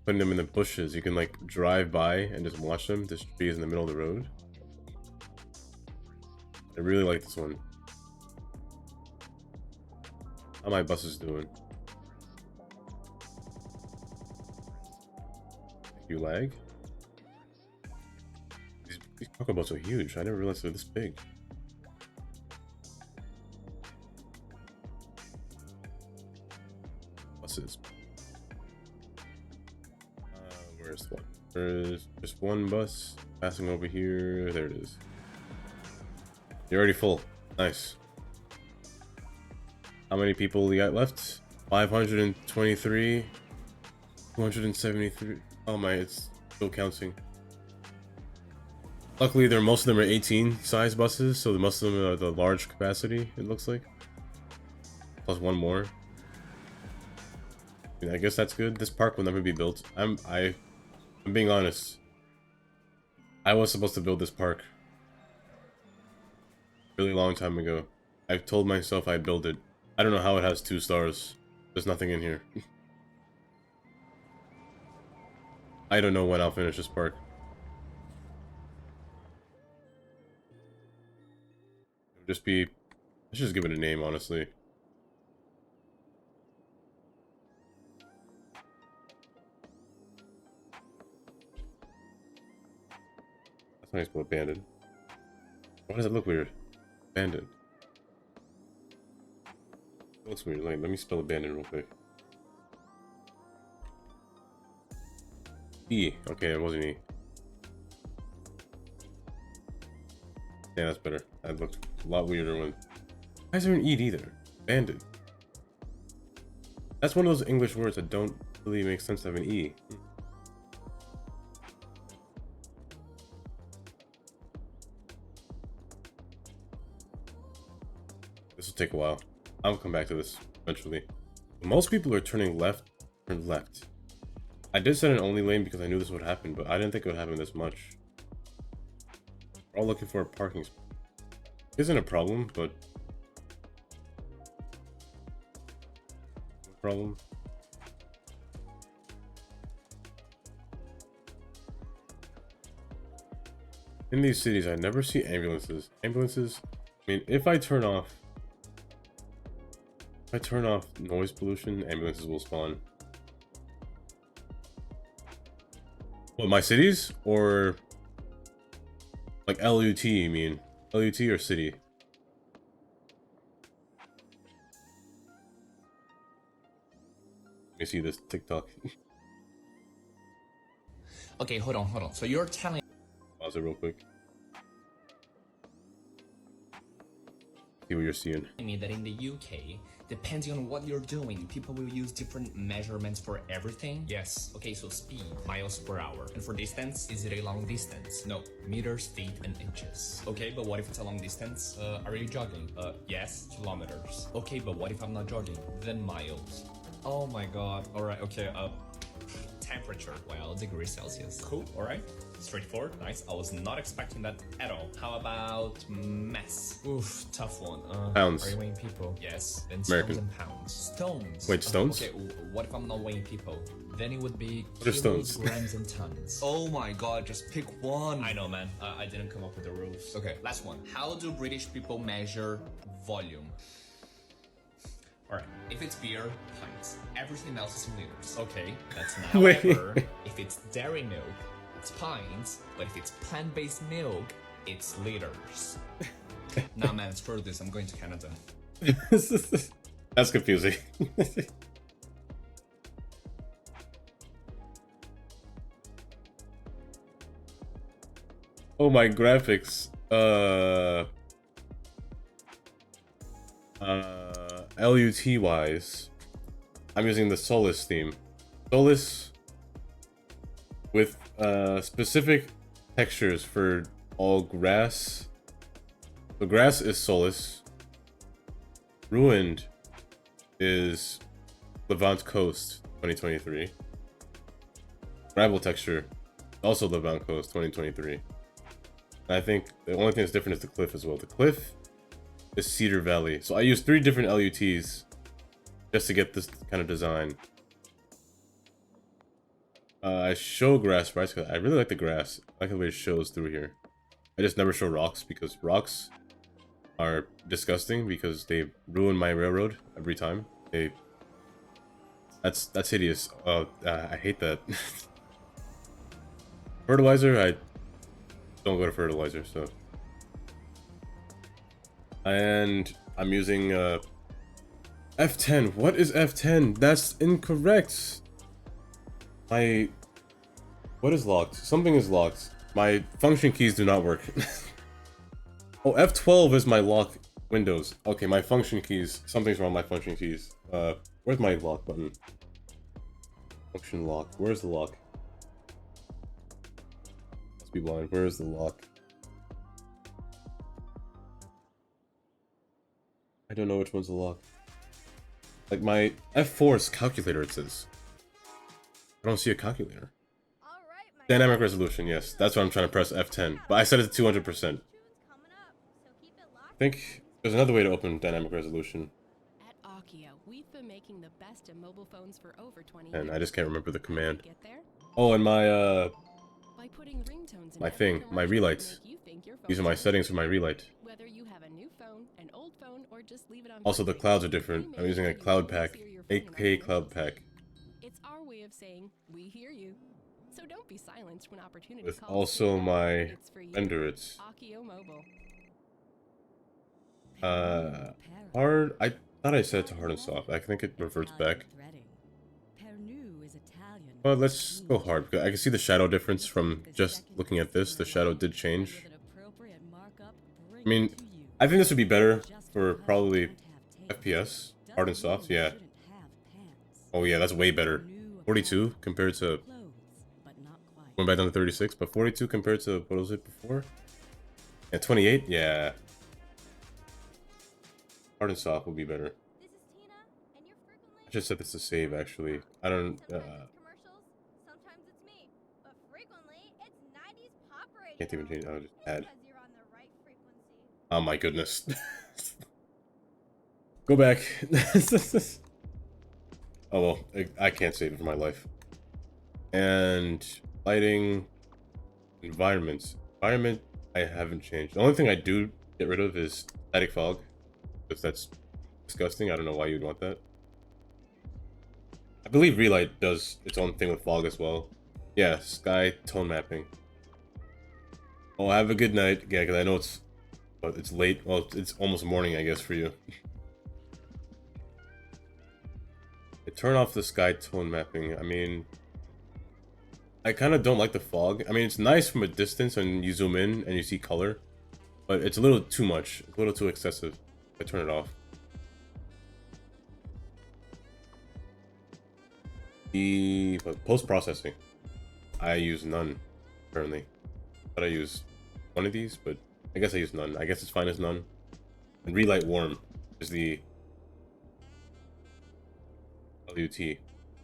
Putting them in the bushes, you can like drive by and just watch them. This tree is in the middle of the road. I really like this one. How my buses doing? You lag? These cargo boats are huge. I never realized they're this big. Buses. Where's one? There's just one bus passing over here. There it is. You're already full. Nice. How many people you got left? 523. 273. Oh my, it's still counting. Luckily, most of them are 18 size buses, so most of them are the large capacity, it looks like. Plus one more. I guess that's good. This park will never be built. I'm being honest. I was supposed to build this park a really long time ago. I told myself I'd build it. I don't know how it has 2 stars. There's nothing in here. I don't know when I'll finish this park. It'll just be... I should just give it a name, honestly. That's how you spell abandoned. Why does it look weird? Abandoned. looks weird. Like, let me spell abandon real quick. E. Okay, it wasn't E. Yeah, that's better. That looked a lot weirder when... Why is there an E either? Abandon. That's one of those English words that don't really make sense to have an E. This will take a while. I'll come back to this eventually. Most people are turning left, turn left. I did set an only lane because I knew this would happen, but I didn't think it would happen this much. We're all looking for a parking spot. Isn't a problem, but... problem. In these cities, I never see ambulances. Ambulances, I mean, if I turn off noise pollution, ambulances will spawn. What, my cities? Or like LUT, you mean? LUT or city? Let me see this TikTok. Okay, hold on. So you're telling Pause it real quick. See what you're seeing. me that in the UK, depending on what you're doing, people will use different measurements for everything? Yes. Okay, so speed, miles per hour. And for distance, is it a long distance? No, meters, feet, and inches. Okay, but what if it's a long distance? Are you jogging? Yes, kilometers. Okay, but what if I'm not jogging? Then miles. Oh my god. Alright, okay, temperature, well, degrees Celsius. Cool, alright. Straightforward, nice. I was not expecting that at all. How about mass? Oof, tough one. Pounds. Are you weighing people? Yes. Then American. stones and pounds. Stones. Wait, stones? Okay, what if I'm not weighing people? Then it would be What are kilos, stones? grams, and tons. Oh my god, just pick one. I know, man. I didn't come up with the rules. Okay, last one. How do British people measure volume? Alright, if it's beer, pints. Everything else is in liters. Okay, that's now Wait. however, if it's dairy milk, it's pints, but if it's plant-based milk, it's liters. Nah, man, screw this. I'm going to Canada. That's confusing. Oh, my graphics. LUT wise, I'm using the Solus theme. Solus with specific textures for all grass. The grass is Solus. Ruined is Levant Coast 2023. Gravel texture, also Levant Coast 2023. And I think the only thing that's different is the cliff as well. The cliff is Cedar Valley. So I used 3 different LUTs just to get this kind of design. I show grass rights because I really like the grass. I like the way it shows through here. I just never show rocks because rocks are disgusting because they ruin my railroad every time. That's hideous. I hate that. Fertilizer, I don't go to fertilizer, so. And I'm using F10. What is F10? That's incorrect. What is locked? Something is locked. My function keys do not work. Oh, F12 is my lock windows. Okay, my function keys. Something's wrong with my function keys. Where's my lock button? Function lock. Where's the lock? Let's be blind. Where is the lock? I don't know which one's the lock. Like my F4 is calculator, it says. I don't see a calculator. All right, my Dynamic resolution, yes. That's what I'm trying to press F10. But I set it to 200%. tune's coming up, so keep it locked. I think there's another way to open dynamic resolution. At Akio, we've been making the best of mobile phones for over 20 And years. I just can't remember the How did command. we get there? Oh, and my By putting ringtones in my every thing, my commercial to relights. make you think your These are phone's my new. settings for my relight. Whether you have a new phone, an old phone, or just leave it on Also, the vibrate, clouds are we different. make I'm using a sure you cloud always pack. hear your phone in our 8K cloud commercials. pack. It's our way of saying, we hear you. So don't be silenced when opportunity With calls. also my It's for you. Endurance. Akio Mobile. Hard. I thought I said to hard and soft. I think it reverts back. Pernu is Italian. Well, let's go hard. I can see the shadow difference from just looking at this. The shadow did change. I mean, I think this would be better for probably FPS. Hard and soft, yeah. Oh yeah, that's way better. 42 compared to... Went back down to 36, but 42 compared to what was it before? Yeah, 28? Yeah. Hard and soft would be better. This is Tina, and you're frequently I just set this to save, actually. I don't... sometimes it's commercials, sometimes it's me, but frequently it's 90s pop radio. Can't even change it. I'll just add. Because you're on the right frequency. Oh my goodness. Go back. Oh well, I can't save it for my life. And lighting, environments. Environment, I haven't changed. The only thing I do get rid of is static fog, because that's disgusting. I don't know why you'd want that. I believe Relight does its own thing with fog as well. Yeah, sky tone mapping. Oh, have a good night. Yeah, because I know it's late. Well, it's almost morning, I guess, for you. Turn off the sky tone mapping. I mean, I kind of don't like the fog. I mean, it's nice from a distance and you zoom in and you see color, but it's a little too much, a little too excessive. I turn it off. The post-processing, I use none currently. But I use one of these, but I guess I use none. I guess it's fine as none. And Relight Warm is the LUT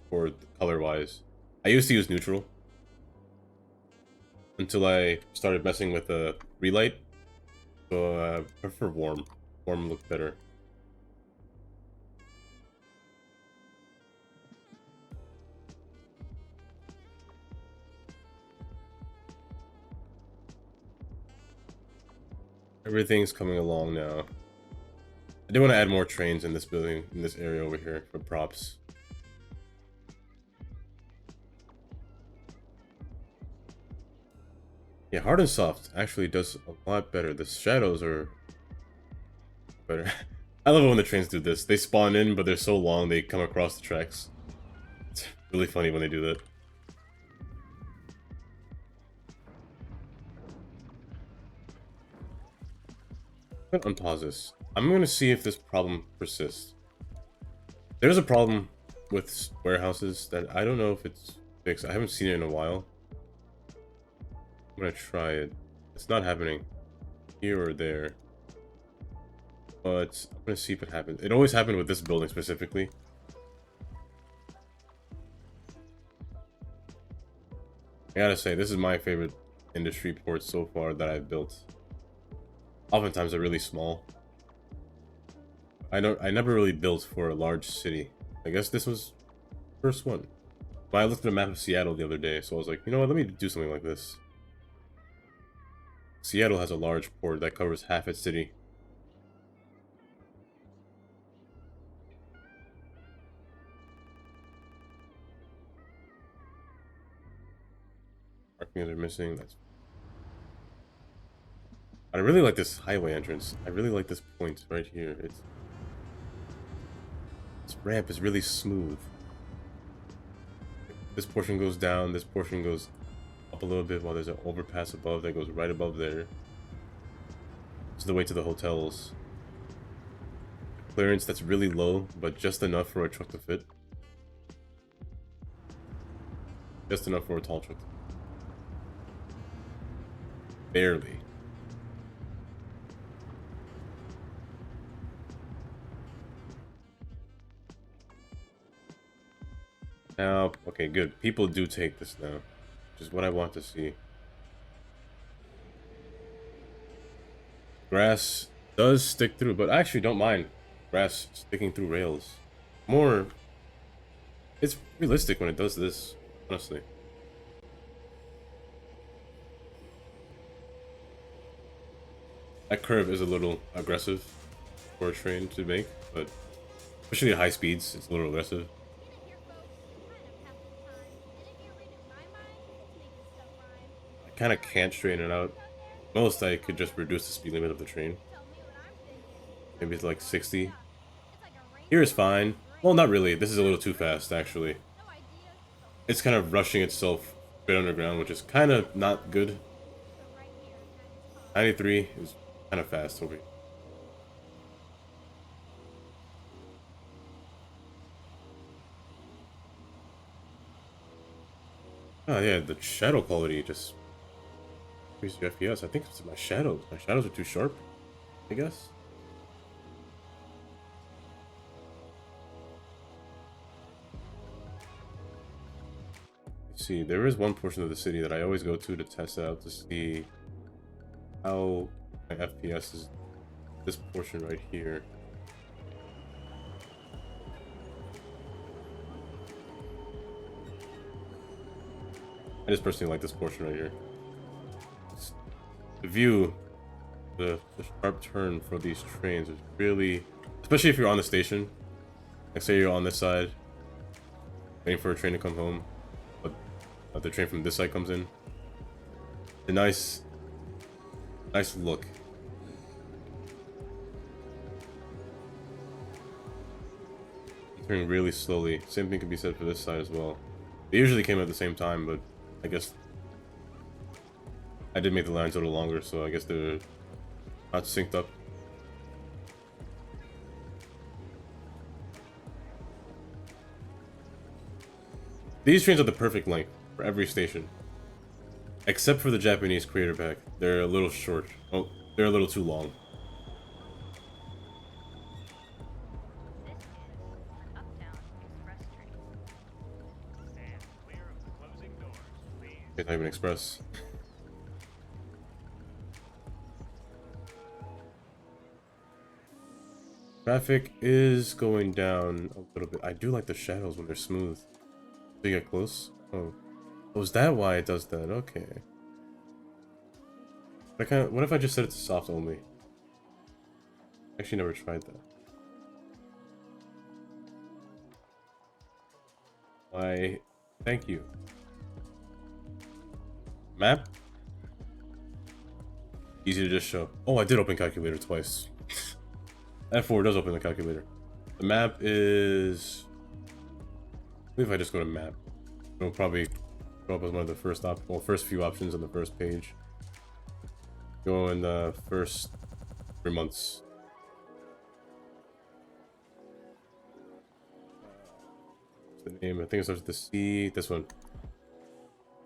for color-wise. I used to use neutral until I started messing with the Relight. So I prefer warm. Warm looks better. Everything's coming along now. I do want to add more trains in this building, in this area over here for props. Yeah, hard and soft actually does a lot better. The shadows are better. I love it when the trains do this. They spawn in, but they're so long they come across the tracks. It's really funny when they do that. I'm gonna unpause this. I'm gonna see if this problem persists. There's a problem with warehouses that I don't know if it's fixed. I haven't seen it in a while. I'm gonna try it. It's not happening here or there, but I'm gonna see if it happens. It always happened with this building specifically. I gotta say, this is my favorite industry port so far that I've built. Oftentimes they're really small. I never really built for a large city. I guess this was the first one. But I looked at a map of Seattle the other day, so I was like, you know what, let me do something like this. Seattle has a large port that covers half its city. Parking are missing. That's. I really like this highway entrance. I really like this point right here. This ramp is really smooth. This portion goes down, this portion goes up a little bit while there's an overpass above that goes right above there. It's the way to the hotels. Clearance that's really low, but just enough for a truck to fit. Just enough for a tall truck to fit. Barely. Now, okay, good. People do take this now, which is what I want to see. Grass does stick through, but I actually don't mind grass sticking through rails. More, it's realistic when it does this, honestly. That curve is a little aggressive for a train to make, but especially at high speeds, it's a little aggressive. I kind of can't straighten it out. Most I could just reduce the speed limit of the train. Maybe it's like 60. Here is fine. Well, not really. This is a little too fast, actually. No idea. It's kind of rushing itself straight underground, which is kind of not good. So right here, 93 is kind of fast over here. Oh yeah, the shadow quality just increases your FPS. I think it's my shadows. My shadows are too sharp, I guess. Let's see, there is one portion of the city that I always go to test out to see how my FPS is. This portion right here. I just personally like this portion right here. The view, the sharp turn for these trains is really, especially if you're on the station. Like say you're on this side, waiting for a train to come home, but the train from this side comes in. A nice look. Turning really slowly. Same thing can be said for this side as well. They usually came at the same time, but I guess I did make the lines a little longer, so I guess they're not synced up. These trains are the perfect length for every station. Except for the Japanese creator pack. They're a little short. Oh, they're a little too long. It's not even express. Traffic is going down a little bit. I do like the shadows when they're smooth. Do you get close? Oh. Oh, is that why it does that? Okay. What if I just set it to soft only? Actually never tried that. Why, thank you. Map? Easy to just show. Oh, I did open calculator twice. F4 does open the calculator. The map is... I believe if I just go to map, it'll probably go up as one of the first few options on the first page. Go in the first 3 months. What's the name? I think it starts with the C. This one.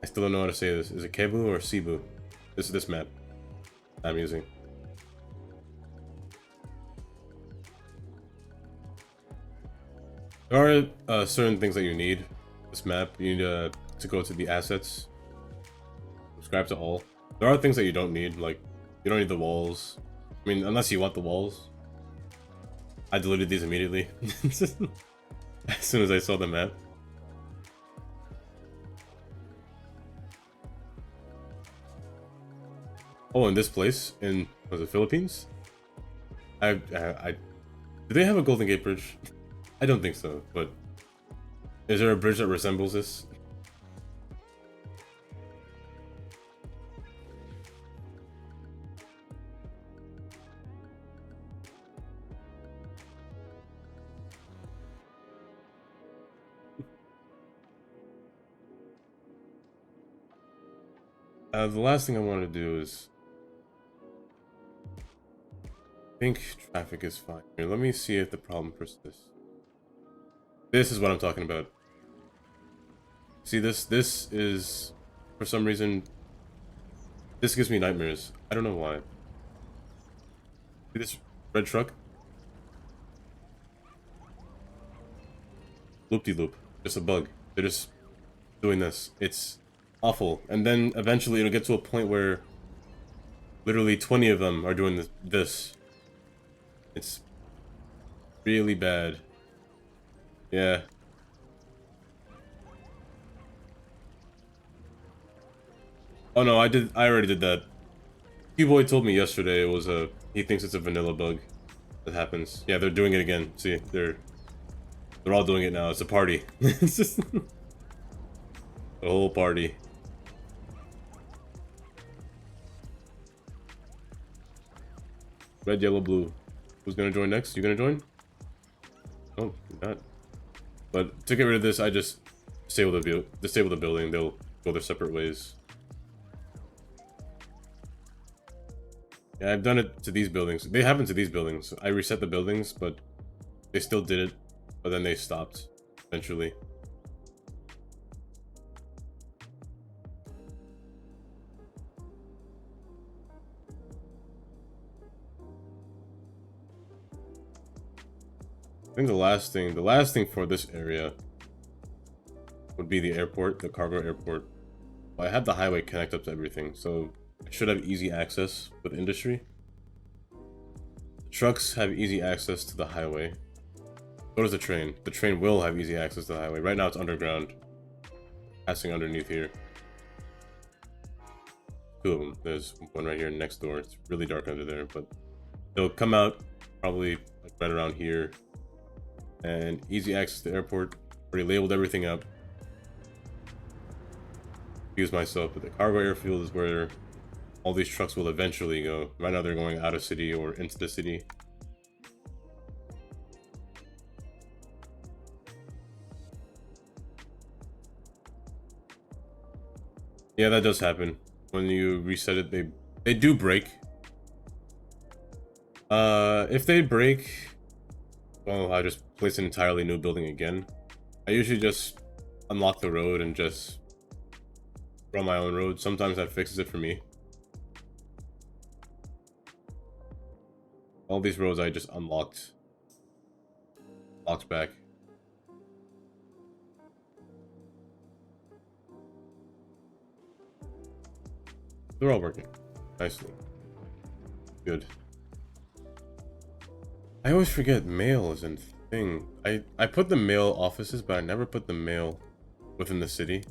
I still don't know how to say this. Is it Kebu or Cebu? This is this map I'm using. There are certain things that you need. This map, you need to go to the assets. Subscribe to all. There are things that you don't need, like you don't need the walls. I mean, unless you want the walls. I deleted these immediately as soon as I saw the map. Oh, in this place in the Philippines, do they have a Golden Gate Bridge? I don't think so, but is there a bridge that resembles this? The last thing I want to do is... I think traffic is fine. Here, let me see if the problem persists. This is what I'm talking about. See this? This is... For some reason... This gives me nightmares. I don't know why. See this red truck? Loop-de-loop. Just a bug. They're just doing this. It's awful. And then eventually it'll get to a point where literally 20 of them are doing this. It's really bad. Yeah. Oh no, I already did that. Q-Boy told me yesterday it was he thinks it's a vanilla bug that happens. Yeah, they're doing it again. See, they're all doing it now. It's a party. It's just the whole party. Red, yellow, blue. Who's gonna join next? You gonna join? Oh, not. But to get rid of this, I just disable the building. They'll go their separate ways. Yeah, I've done it to these buildings. They happened to these buildings. I reset the buildings, but they still did it. But then they stopped eventually. I think the last thing for this area would be the airport, the cargo airport. I had the highway connect up to everything, so I should have easy access with industry. The trucks have easy access to the highway. So does the train. The train will have easy access to the highway. Right now it's underground, passing underneath here. Two of them. There's one right here next door. It's really dark under there, but they'll come out probably like right around here. And easy access to the airport. Already labeled everything up. Use myself, but the cargo airfield is where all these trucks will eventually go. Right now they're going out of city or into the city. Yeah, that does happen. When you reset it, they do break. If they break, well, I just place an entirely new building again. I usually just unlock the road and just run my own road. Sometimes that fixes it for me. All these roads I just unlocked. Locked back. They're all working nicely. Good. I always forget mail is a thing. I put the mail offices, but I never put the mail within the city.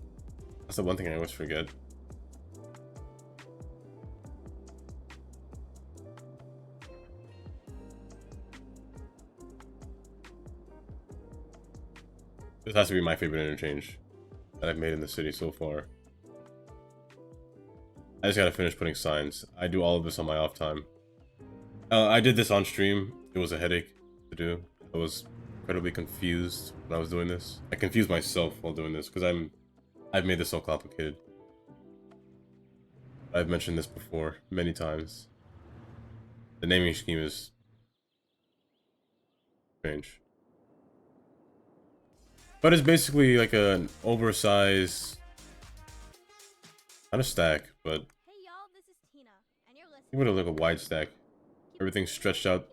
That's the one thing I always forget. This has to be my favorite interchange that I've made in the city so far. I just gotta finish putting signs. I do all of this on my off time. I did this on stream. It was a headache to do. I was incredibly confused when I was doing this. I confused myself while doing this because I've made this so complicated. I've mentioned this before many times. The naming scheme is strange. But it's basically like an oversized, not a stack, but Hey y'all, this is Tina, and you're listening. think of it like a wide stack. Everything's stretched out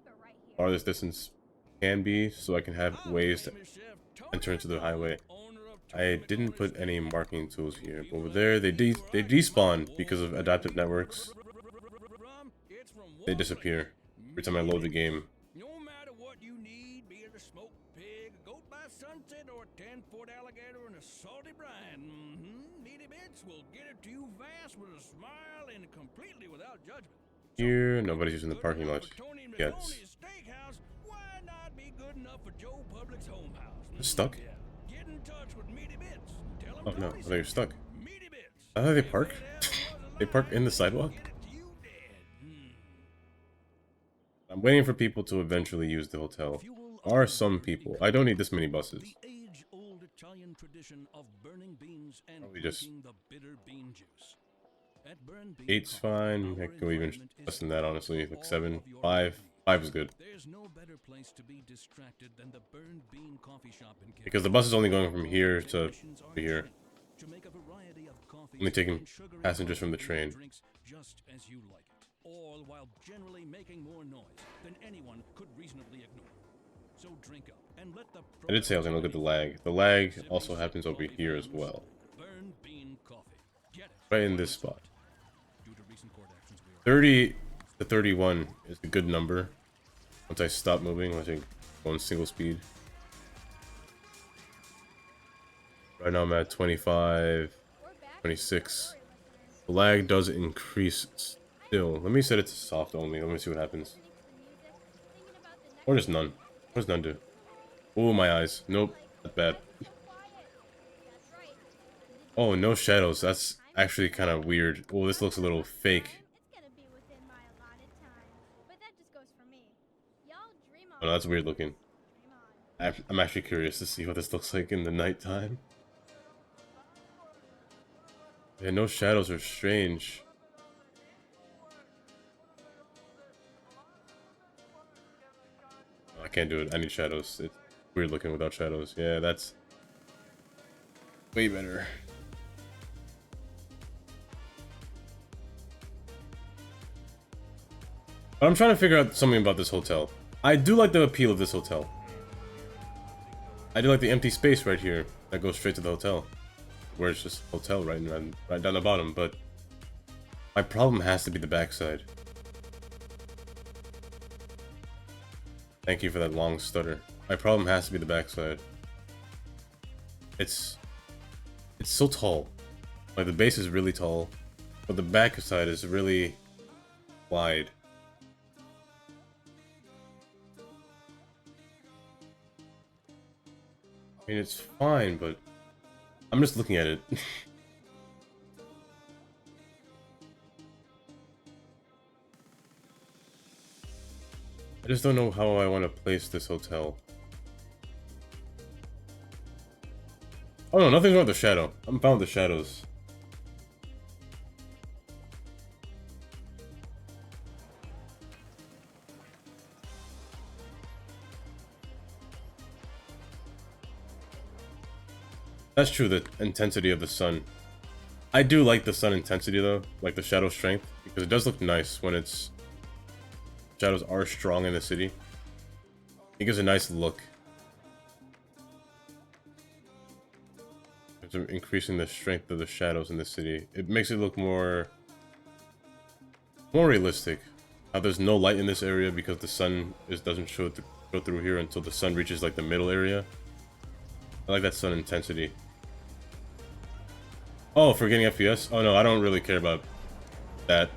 farthest distance can be, so I can have ways to enter into the highway. I didn't put any marking tools here, but over there they despawn because of adaptive networks. They disappear every time I load the game. No matter what you need, be it a smoked pig, a goat by sunset, or a 10-foot alligator in a salty brine, Meaty Bits will get it to you fast with a smile and completely without judgment. Here, nobody's using the parking lot yet. Why not be good enough for Joe Public's home house? It's stuck? Get in touch with Meaty Bits. Tell 'em Oh no, Tony I thought you're stuck. Meaty Bits. I thought they park? They park in the sidewalk? Get it to you dead. I'm waiting for people to eventually use the hotel. There are some people. I don't need this many buses. The age-old Italian tradition of burning beans and Probably just drinking the bitter bean juice. At Burn Bean 8's Coffee, fine. our I can go even environment is less than that, honestly. Like all 7, of your 5. well-being. 5 is good. There's no better place to be distracted than the Burn Bean Coffee Shop in Kitchener. Because the bus is only going from here to here. To make a variety of coffees Only taking and sugary passengers from the coffee train. drinks just as you like it, all while generally making more noise than anyone could reasonably ignore. So drink up and let the I did say I was gonna look at the lag. The lag also happens over here as well. Burn Bean Coffee. Get it Right in this spot. due to recent court actions we are 30 to 31 is a good number. Once I stop moving, once I go in single speed. Right now I'm at 25, 26. The lag does increase still. Let me set it to soft only. Let me see what happens. Or just none. What does none do? Oh, my eyes. Nope. Not bad. Oh, no shadows. That's actually kind of weird. Oh, this looks a little fake. It's gonna be within my allotted time, but that just goes for me. Y'all dream on. Oh, no, that's weird looking. Dream on. I'm actually curious to see what this looks like in the nighttime. Yeah, no shadows are strange. I can't do it. I need shadows. It's weird looking without shadows. Yeah, that's way better. But I'm trying to figure out something about this hotel. I do like the appeal of this hotel. I do like the empty space right here that goes straight to the hotel, where it's just hotel right down the bottom. But my problem has to be the backside. Thank you for that long stutter. My problem has to be the backside. It's so tall. Like the base is really tall, but the backside is really wide. I mean, it's fine, but I'm just looking at it. I just don't know how I want to place this hotel. Oh no, nothing's wrong with the shadow. I'm fine with the shadows. That's true, the intensity of the sun. I do like the sun intensity though, like the shadow strength, because it does look nice when it's shadows are strong in the city. It gives a nice look. In terms of increasing the strength of the shadows in the city, it makes it look more realistic. How there's no light in this area because the sun doesn't show through here until the sun reaches like the middle area. I like that sun intensity. Oh, for getting FPS? Oh no, I don't really care about that.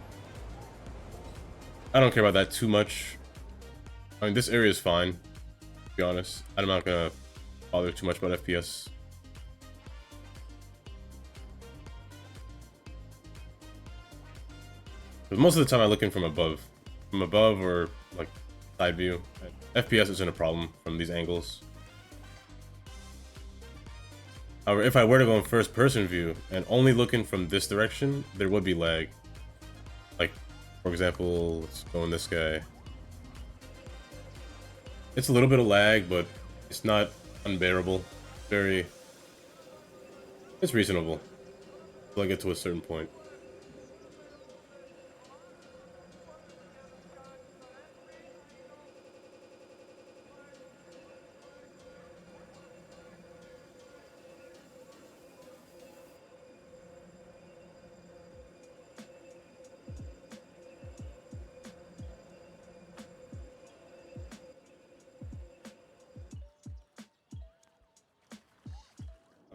I don't care about that too much. I mean, this area is fine, to be honest. I'm not gonna bother too much about FPS. But most of the time I'm looking from above or like side view. FPS isn't a problem from these angles. However, if I were to go in first person view and only looking from this direction, there would be lag. Like, for example, let's go in this guy. It's a little bit of lag, but it's not unbearable. It's reasonable until I get to a certain point.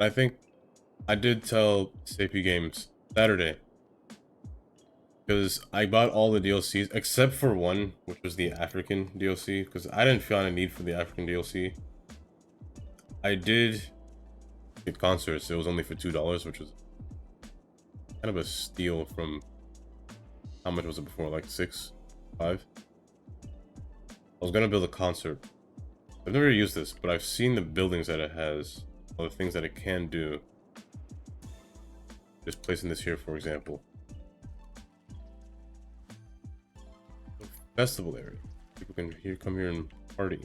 I think I did tell Sapy Games Saturday, because I bought all the DLCs except for one, which was the African DLC, because I didn't feel any need for the African DLC. I did get concerts. It was only for $2, which was kind of a steal from how much was it before, like 6, 5. I was gonna build a concert. I've never used this, but I've seen the buildings that it has. All the things that it can do. Just placing this here, for example. Festival area. People can come here and party.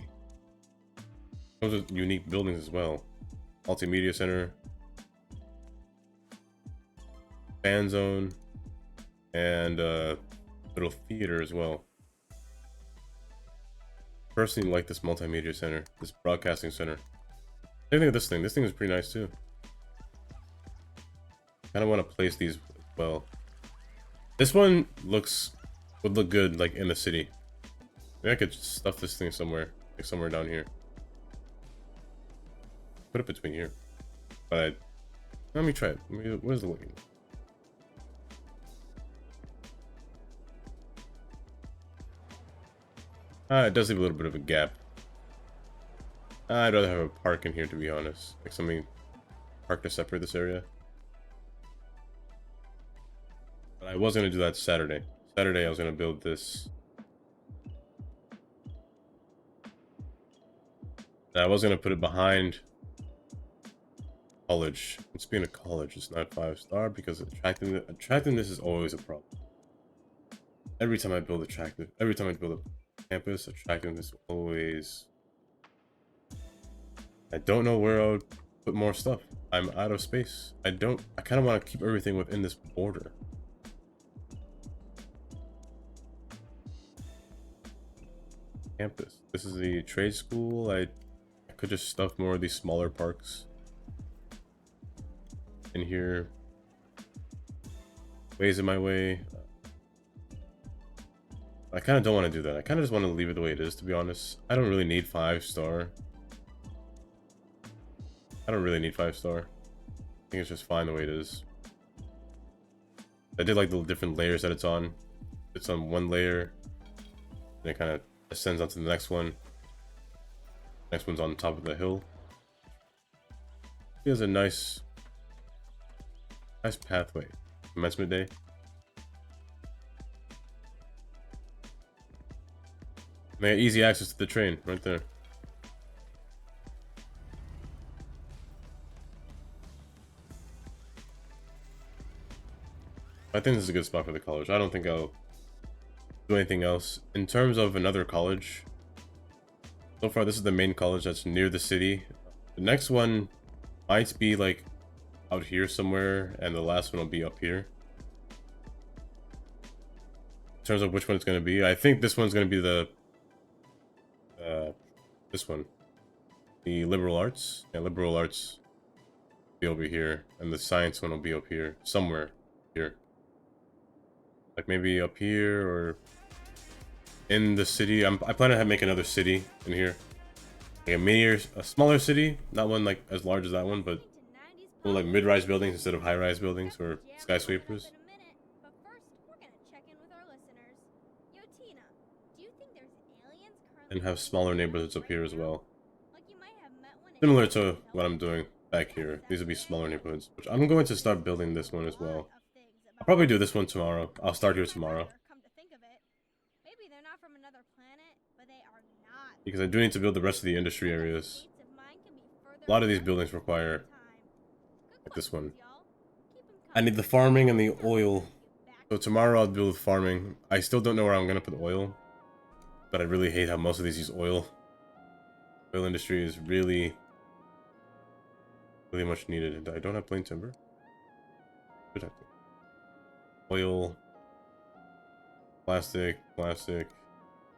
Those are unique buildings as well. Multimedia center, fan zone, and little theater as well. Personally, like this multimedia center, this broadcasting center. Same thing with this thing. This thing is pretty nice too. Kind of want to place these well. This one would look good like in the city. Maybe I could stuff this thing somewhere, like somewhere down here. Put it between here. But let me try it. What is it looking? It does leave a little bit of a gap. I'd rather have a park in here, to be honest. Like something park to separate this area. But I was going to do that Saturday. Saturday I was going to build this I was gonna put it behind college. And speaking of college, it's not 5-star because attractiveness is always a problem. Every time I build a campus, attractiveness always. I don't know where I would put more stuff. I'm out of space. I kind of want to keep everything within this border. Campus. This is the trade school. I could just stuff more of these smaller parks in here. Ways in my way. I kind of don't want to do that. I kind of just want to leave it the way it is, to be honest. I don't really need 5-star. I don't really need 5-star. I think it's just fine the way it is. I did like the different layers that it's on. It's on one layer, and it kind of ascends onto the next one. Next one's on top of the hill. It has a nice pathway. Commencement day. They got easy access to the train right there. I think this is a good spot for the college. I don't think I'll do anything else. In terms of another college, so far this is the main college that's near the city. The next one might be like out here somewhere, and the last one will be up here. In terms of which one it's going to be, I think this one's going to be the this one, the liberal arts. Yeah, liberal arts will be over here, and the science one will be up here somewhere here. Like maybe up here or in the city. I plan to make another city in here, like a smaller city, not one like as large as that one, but more like mid-rise buildings instead of high-rise buildings or skyscrapers. But first, we're gonna check in with our listeners. Yo, Tina, do you think there's aliens currently? And have smaller neighborhoods up here as well, Like you might have met one similar to what I'm doing back here. These will be smaller neighborhoods, which I'm going to start building this one as well. I'll probably do this one tomorrow. I'll start here tomorrow. Come to think of it, maybe they're not from another planet, but they are not. Because I do need to build the rest of the industry areas. States of mine can be further A lot of these apart buildings at require, the same time. Good like this one. questions, y'all. Keep 'em I need coming. the farming and the oil. Back So tomorrow I'll build farming. I still don't know where I'm going to put oil. But I really hate how most of these use oil. Oil industry is really much needed. And I don't have plain timber. Should have to. Oil. Plastic.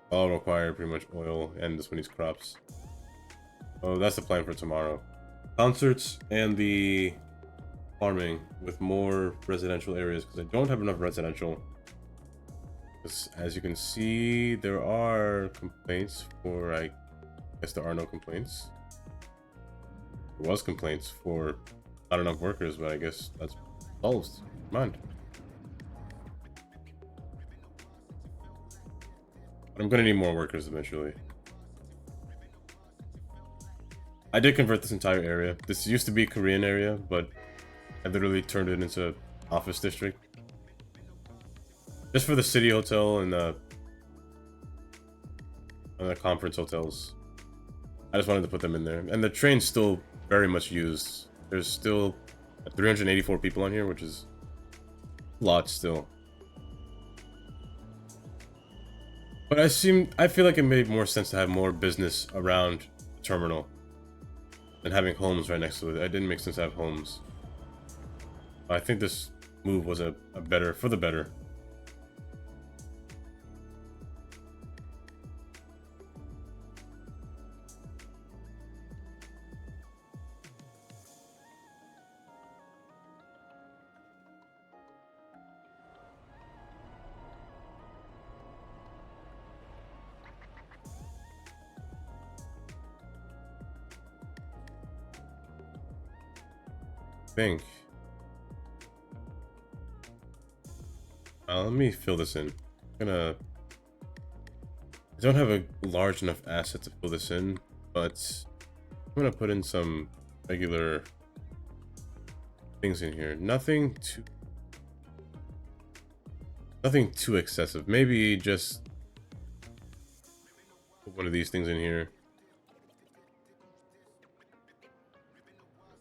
All require pretty much oil, and this one needs crops. Oh, that's the plan for tomorrow. Concerts and the farming with more residential areas, because I don't have enough residential. Because as you can see, there are complaints for, I guess there are no complaints. There was complaints for not enough workers, but I guess that's solved. Mind. But I'm gonna need more workers eventually. I did convert this entire area. This used to be a Korean area, but I literally turned it into office district. Just for the city hotel and the conference hotels. I just wanted to put them in there. And the train's still very much used. There's still 384 people on here, which is a lot still. But I feel like it made more sense to have more business around the terminal than having homes right next to it. It didn't make sense to have homes. I think this move was a better, for the better. Think. Let me fill this in. I don't have a large enough asset to fill this in, but I'm gonna put in some regular things in here. Nothing too excessive. Maybe just put one of these things in here.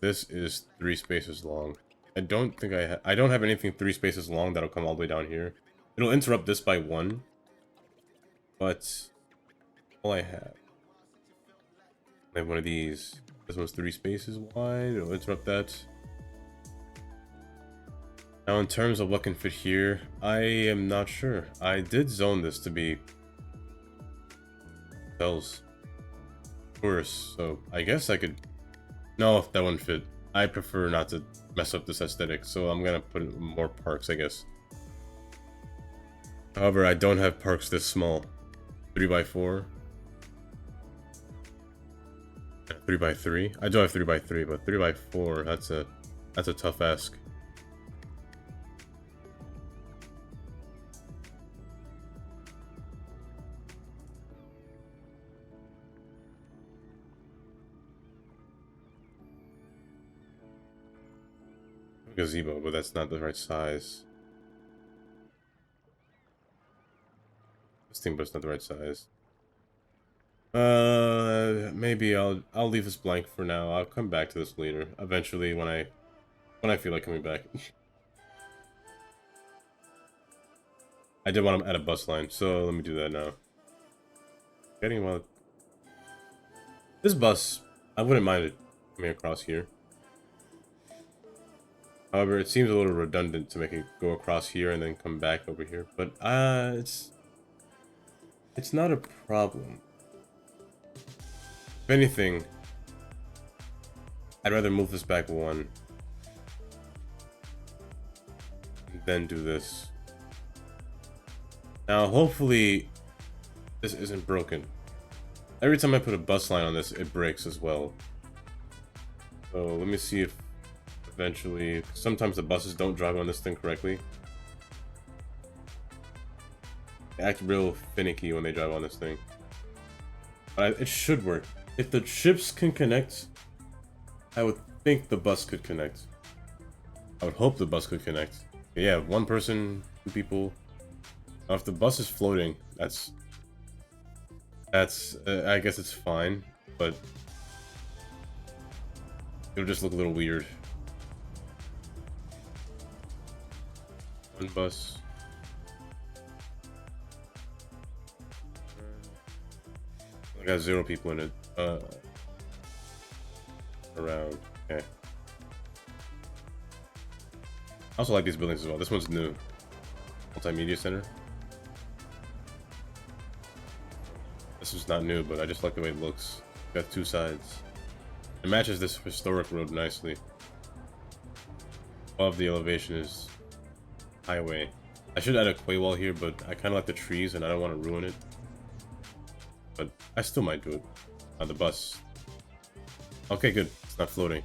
this is 3 spaces long. I don't think I don't have anything 3 spaces long that'll come all the way down here. It'll interrupt this by 1. But all I have one of these. This one's 3 spaces wide. It'll interrupt that. Now in terms of what can fit here, I am not sure. I did zone this to be cells. Tourists, so I guess I could... No, that wouldn't fit. I prefer not to mess up this aesthetic, so I'm gonna put more parks, I guess. However, I don't have parks this small. 3x4. 3x3. I do have 3x3, but 3x4, that's a tough ask. Gazebo, but that's not the right size. This thing, but it's not the right size. Maybe I'll leave this blank for now. I'll come back to this later. Eventually, when I feel like coming back. I did want to add a bus line, so let me do that now. Getting well. This bus, I wouldn't mind it coming across here. However, it seems a little redundant to make it go across here and then come back over here. But it's not a problem. If anything, I'd rather move this back 1 and then do this. Now, hopefully, this isn't broken. Every time I put a bus line on this, it breaks as well. So let me see if eventually, sometimes the buses don't drive on this thing correctly. They act real finicky when they drive on this thing. But it should work. If the ships can connect, I would think the bus could connect. I would hope the bus could connect. Yeah, 1 person, 2 people. Now, if the bus is floating, that's I guess it's fine, but it'll just look a little weird. 1 bus. I got 0 people in it. Around. Okay. I also like these buildings as well. This one's new. Multimedia Center. This is not new, but I just like the way it looks. Got 2 sides. It matches this historic road nicely. Above the elevation is highway. I should add a quay wall here, but I kind of like the trees and I don't want to ruin it. But I still might do it. On the bus. Okay, good. It's not floating.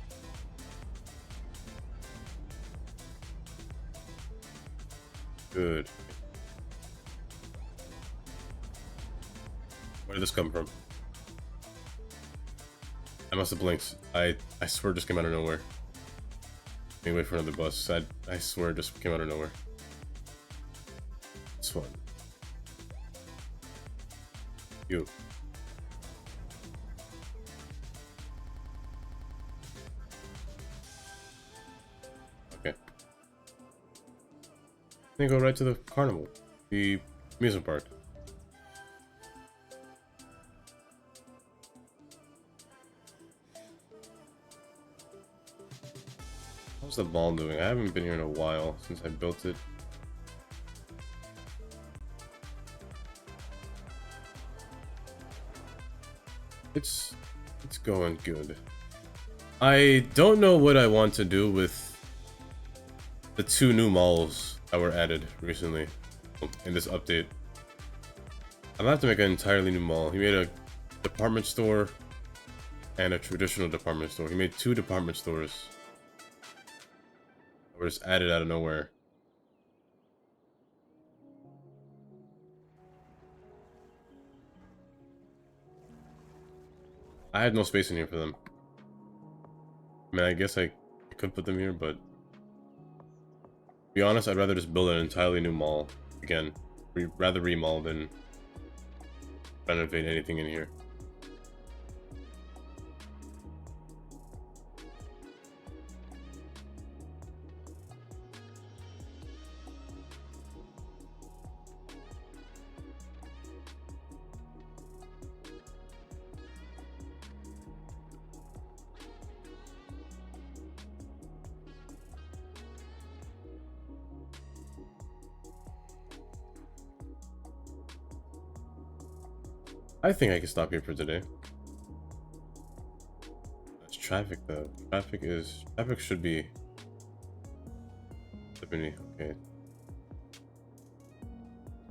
Good. Where did this come from? I must have blinked. I swear it just came out of nowhere. Let me wait for another bus. I swear it just came out of nowhere. This one. You. Okay. Then go right to the carnival. The amusement park. How's the mall doing? I haven't been here in a while since I built it. It's going good. I don't know what I want to do with the 2 new malls that were added recently in this update. I'm gonna have to make an entirely new mall. He made a department store and a traditional department store. He made 2 department stores. Were just added out of nowhere. I had no space in here for them. I mean, I guess I could put them here, but to be honest, I'd rather just build an entirely new mall. Again, rather remall than renovate anything in here. I think I can stop here for today. That's traffic though. Traffic should be 70. Okay.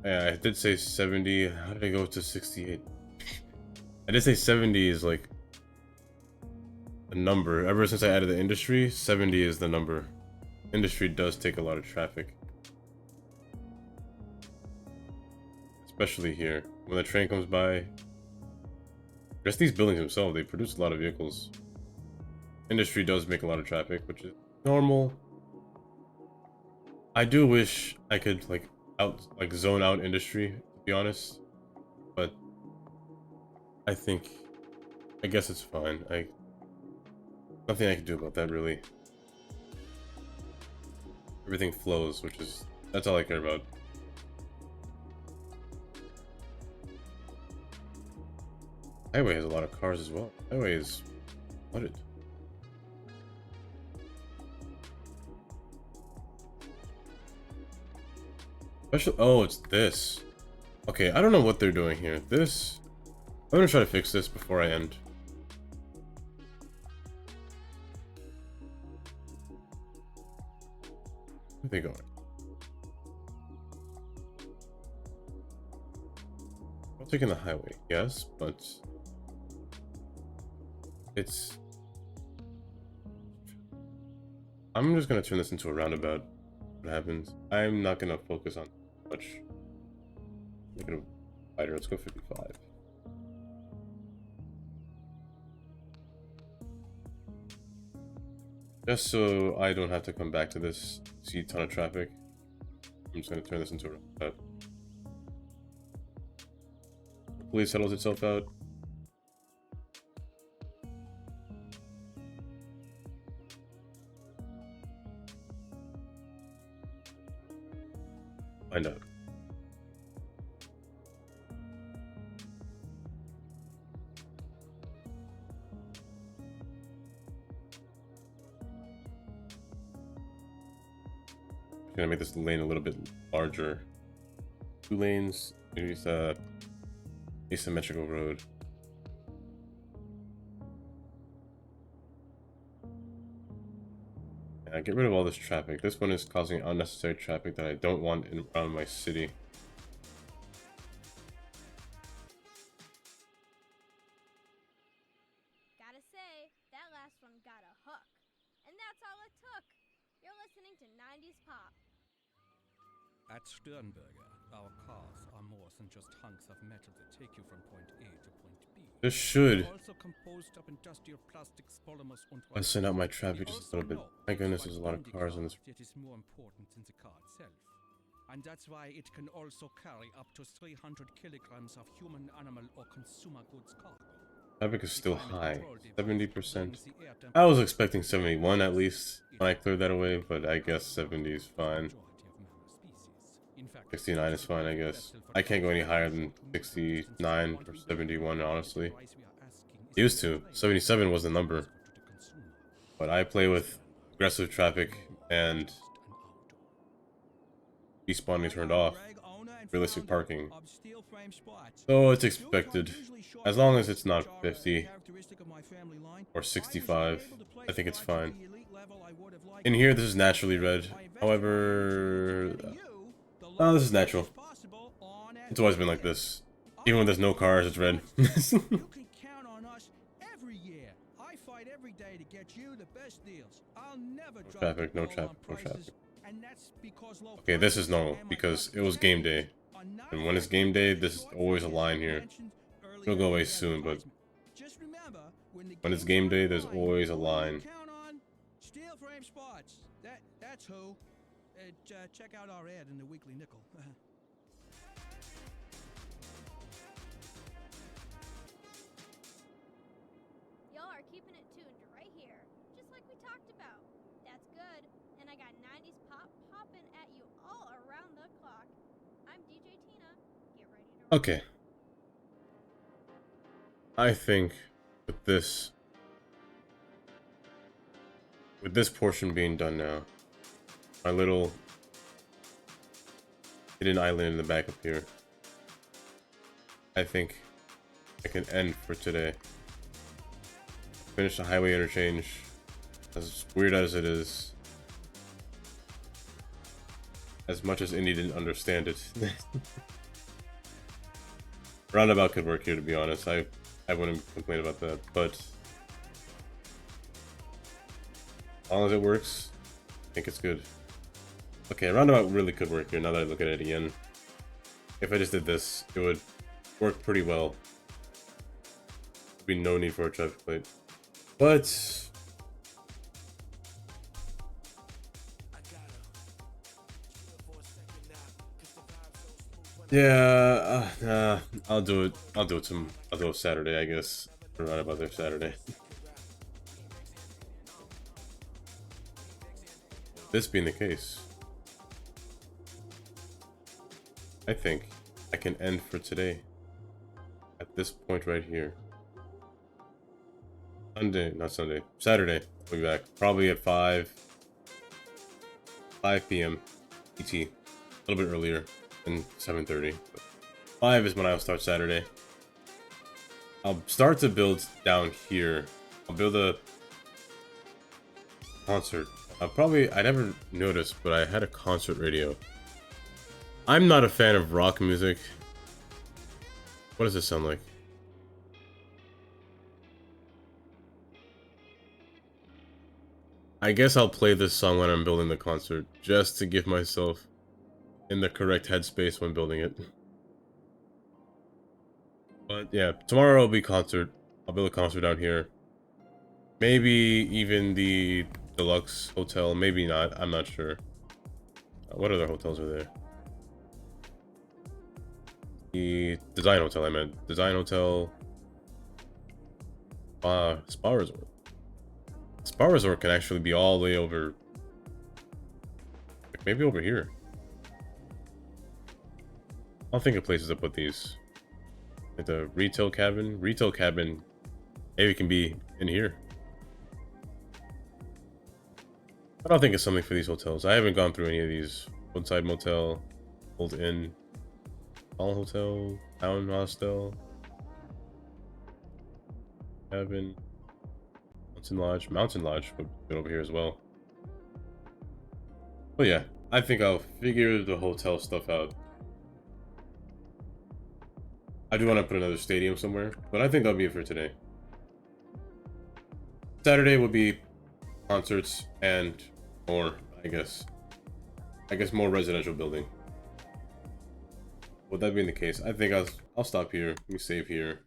Yeah, I did say 70. How did I go to 68? I did say 70 is like a number. Ever since I added the industry, 70 is the number. Industry does take a lot of traffic. Especially here. When the train comes by. Just these buildings themselves, they produce a lot of vehicles. Industry does make a lot of traffic, which is normal. I do wish I could zone out industry, to be honest. But I guess it's fine. Nothing I can do about that really. Everything flows, that's all I care about. Highway has a lot of cars as well. Highway is flooded. Oh, it's this. Okay, I don't know what they're doing here. I'm gonna try to fix this before I end. Where are they going? I'm taking the highway, yes, but I'm just gonna turn this into a roundabout. What happens? I'm not gonna focus on much. Make it a wider. Let's go 55. Just so I don't have to come back to this, see a ton of traffic. I'm just gonna turn this into a roundabout. Hopefully it settles itself out. Find out. I'm gonna make this lane a little bit larger. 2 lanes. Maybe it's a asymmetrical road. Yeah, get rid of all this traffic. This one is causing unnecessary traffic that I don't want around my city. Gotta say, that last one got a hook. And that's all it took. You're listening to 90s Pop. At Sternberger, our cars are more than just hunks of metal that take you from point A to point B. This should They're also composed of industrial plastics, polymers, and lessen out my traffic just a little bit. My goodness, there's a lot of cars on this. It is more important than the car itself. And that's why it can also carry up to 300 kilograms of human, animal, or consumer goods cargo. Traffic is still high, 70%. I was expecting 71 at least when I cleared that away, but I guess 70 is fine. 69 is fine, I guess. I can't go any higher than 69 or 71, honestly. Used to. 77 was the number. But I play with aggressive traffic and despawning turned off. Realistic parking. So it's expected. As long as it's not 50 or 65, I think it's fine. In here, this is naturally red. However, oh, this is natural. It's always been like this. Even when there's no cars, it's red. You can count on us every year. I fight every day to get you the best deals. I'll never drop Traffic, no the ball traffic, on no prices, traffic. and that's because low Okay, this prices is normal and my because it was game day. are not And when it's game day, there's always a line here. It'll go away soon, but just remember, when it's game day, there's always a line. Count on Steel Frame Spots. That's who. Check out our ad in the Weekly Nickel. Y'all are keeping it tuned right here, just like we talked about. That's good. And I got 90s Pop popping at you all around the clock. I'm DJ Tina. Get ready to Okay. I think with this portion being done now, my little hidden island in the back up here, I think I can end for today. Finish the highway interchange. As weird as it is. As much as Indy didn't understand it. Roundabout could work here, to be honest. I wouldn't complain about that, but as long as it works, I think it's good. Okay, roundabout really could work here now that I look at it again. If I just did this, it would work pretty well. There'd be no need for a traffic light. But yeah, I'll do it. I'll do it Saturday, I guess. Right about there Saturday. This being the case, I think I can end for today at this point right here. Saturday. I'll be back probably at 5 p.m. ET, a little bit earlier than 7:30. 5 is when I'll start Saturday. I'll start to build down here. I'll build a concert. I never noticed, but I had a concert radio. I'm not a fan of rock music. What does this sound like? I guess I'll play this song when I'm building the concert, just to give myself in the correct headspace when building it. But yeah, tomorrow will be concert. I'll build a concert down here. Maybe even the Deluxe Hotel, maybe not, I'm not sure. What other hotels are there? The Design Hotel, I meant. Design Hotel. Spa Resort. Spa Resort can actually be all the way over. Like maybe over here. I'll think of places to put these. Like the retail cabin. Retail cabin maybe can be in here. I don't think it's something for these hotels. I haven't gone through any of these. Roadside Motel, Old Inn, Hall Hotel, Town Hostel, Cabin, Mountain Lodge would fit over here as well. But yeah, I think I'll figure the hotel stuff out. I do want to put another stadium somewhere, but I think that'll be it for today. Saturday will be concerts and more, I guess more residential building. With that being the case, I think I'll stop here. Let me save here.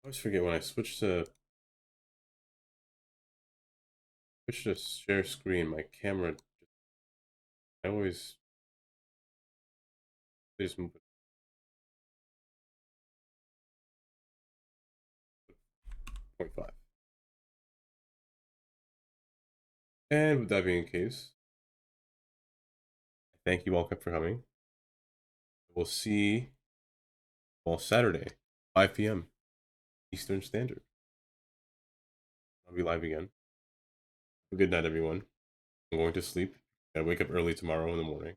I always forget when I switch to share screen, my camera, I always just move it. 0.5. And with that being the case, thank you all for coming. We'll see you all Saturday, 5 p.m. Eastern Standard. I'll be live again. Good night, everyone. I'm going to sleep. I wake up early tomorrow in the morning.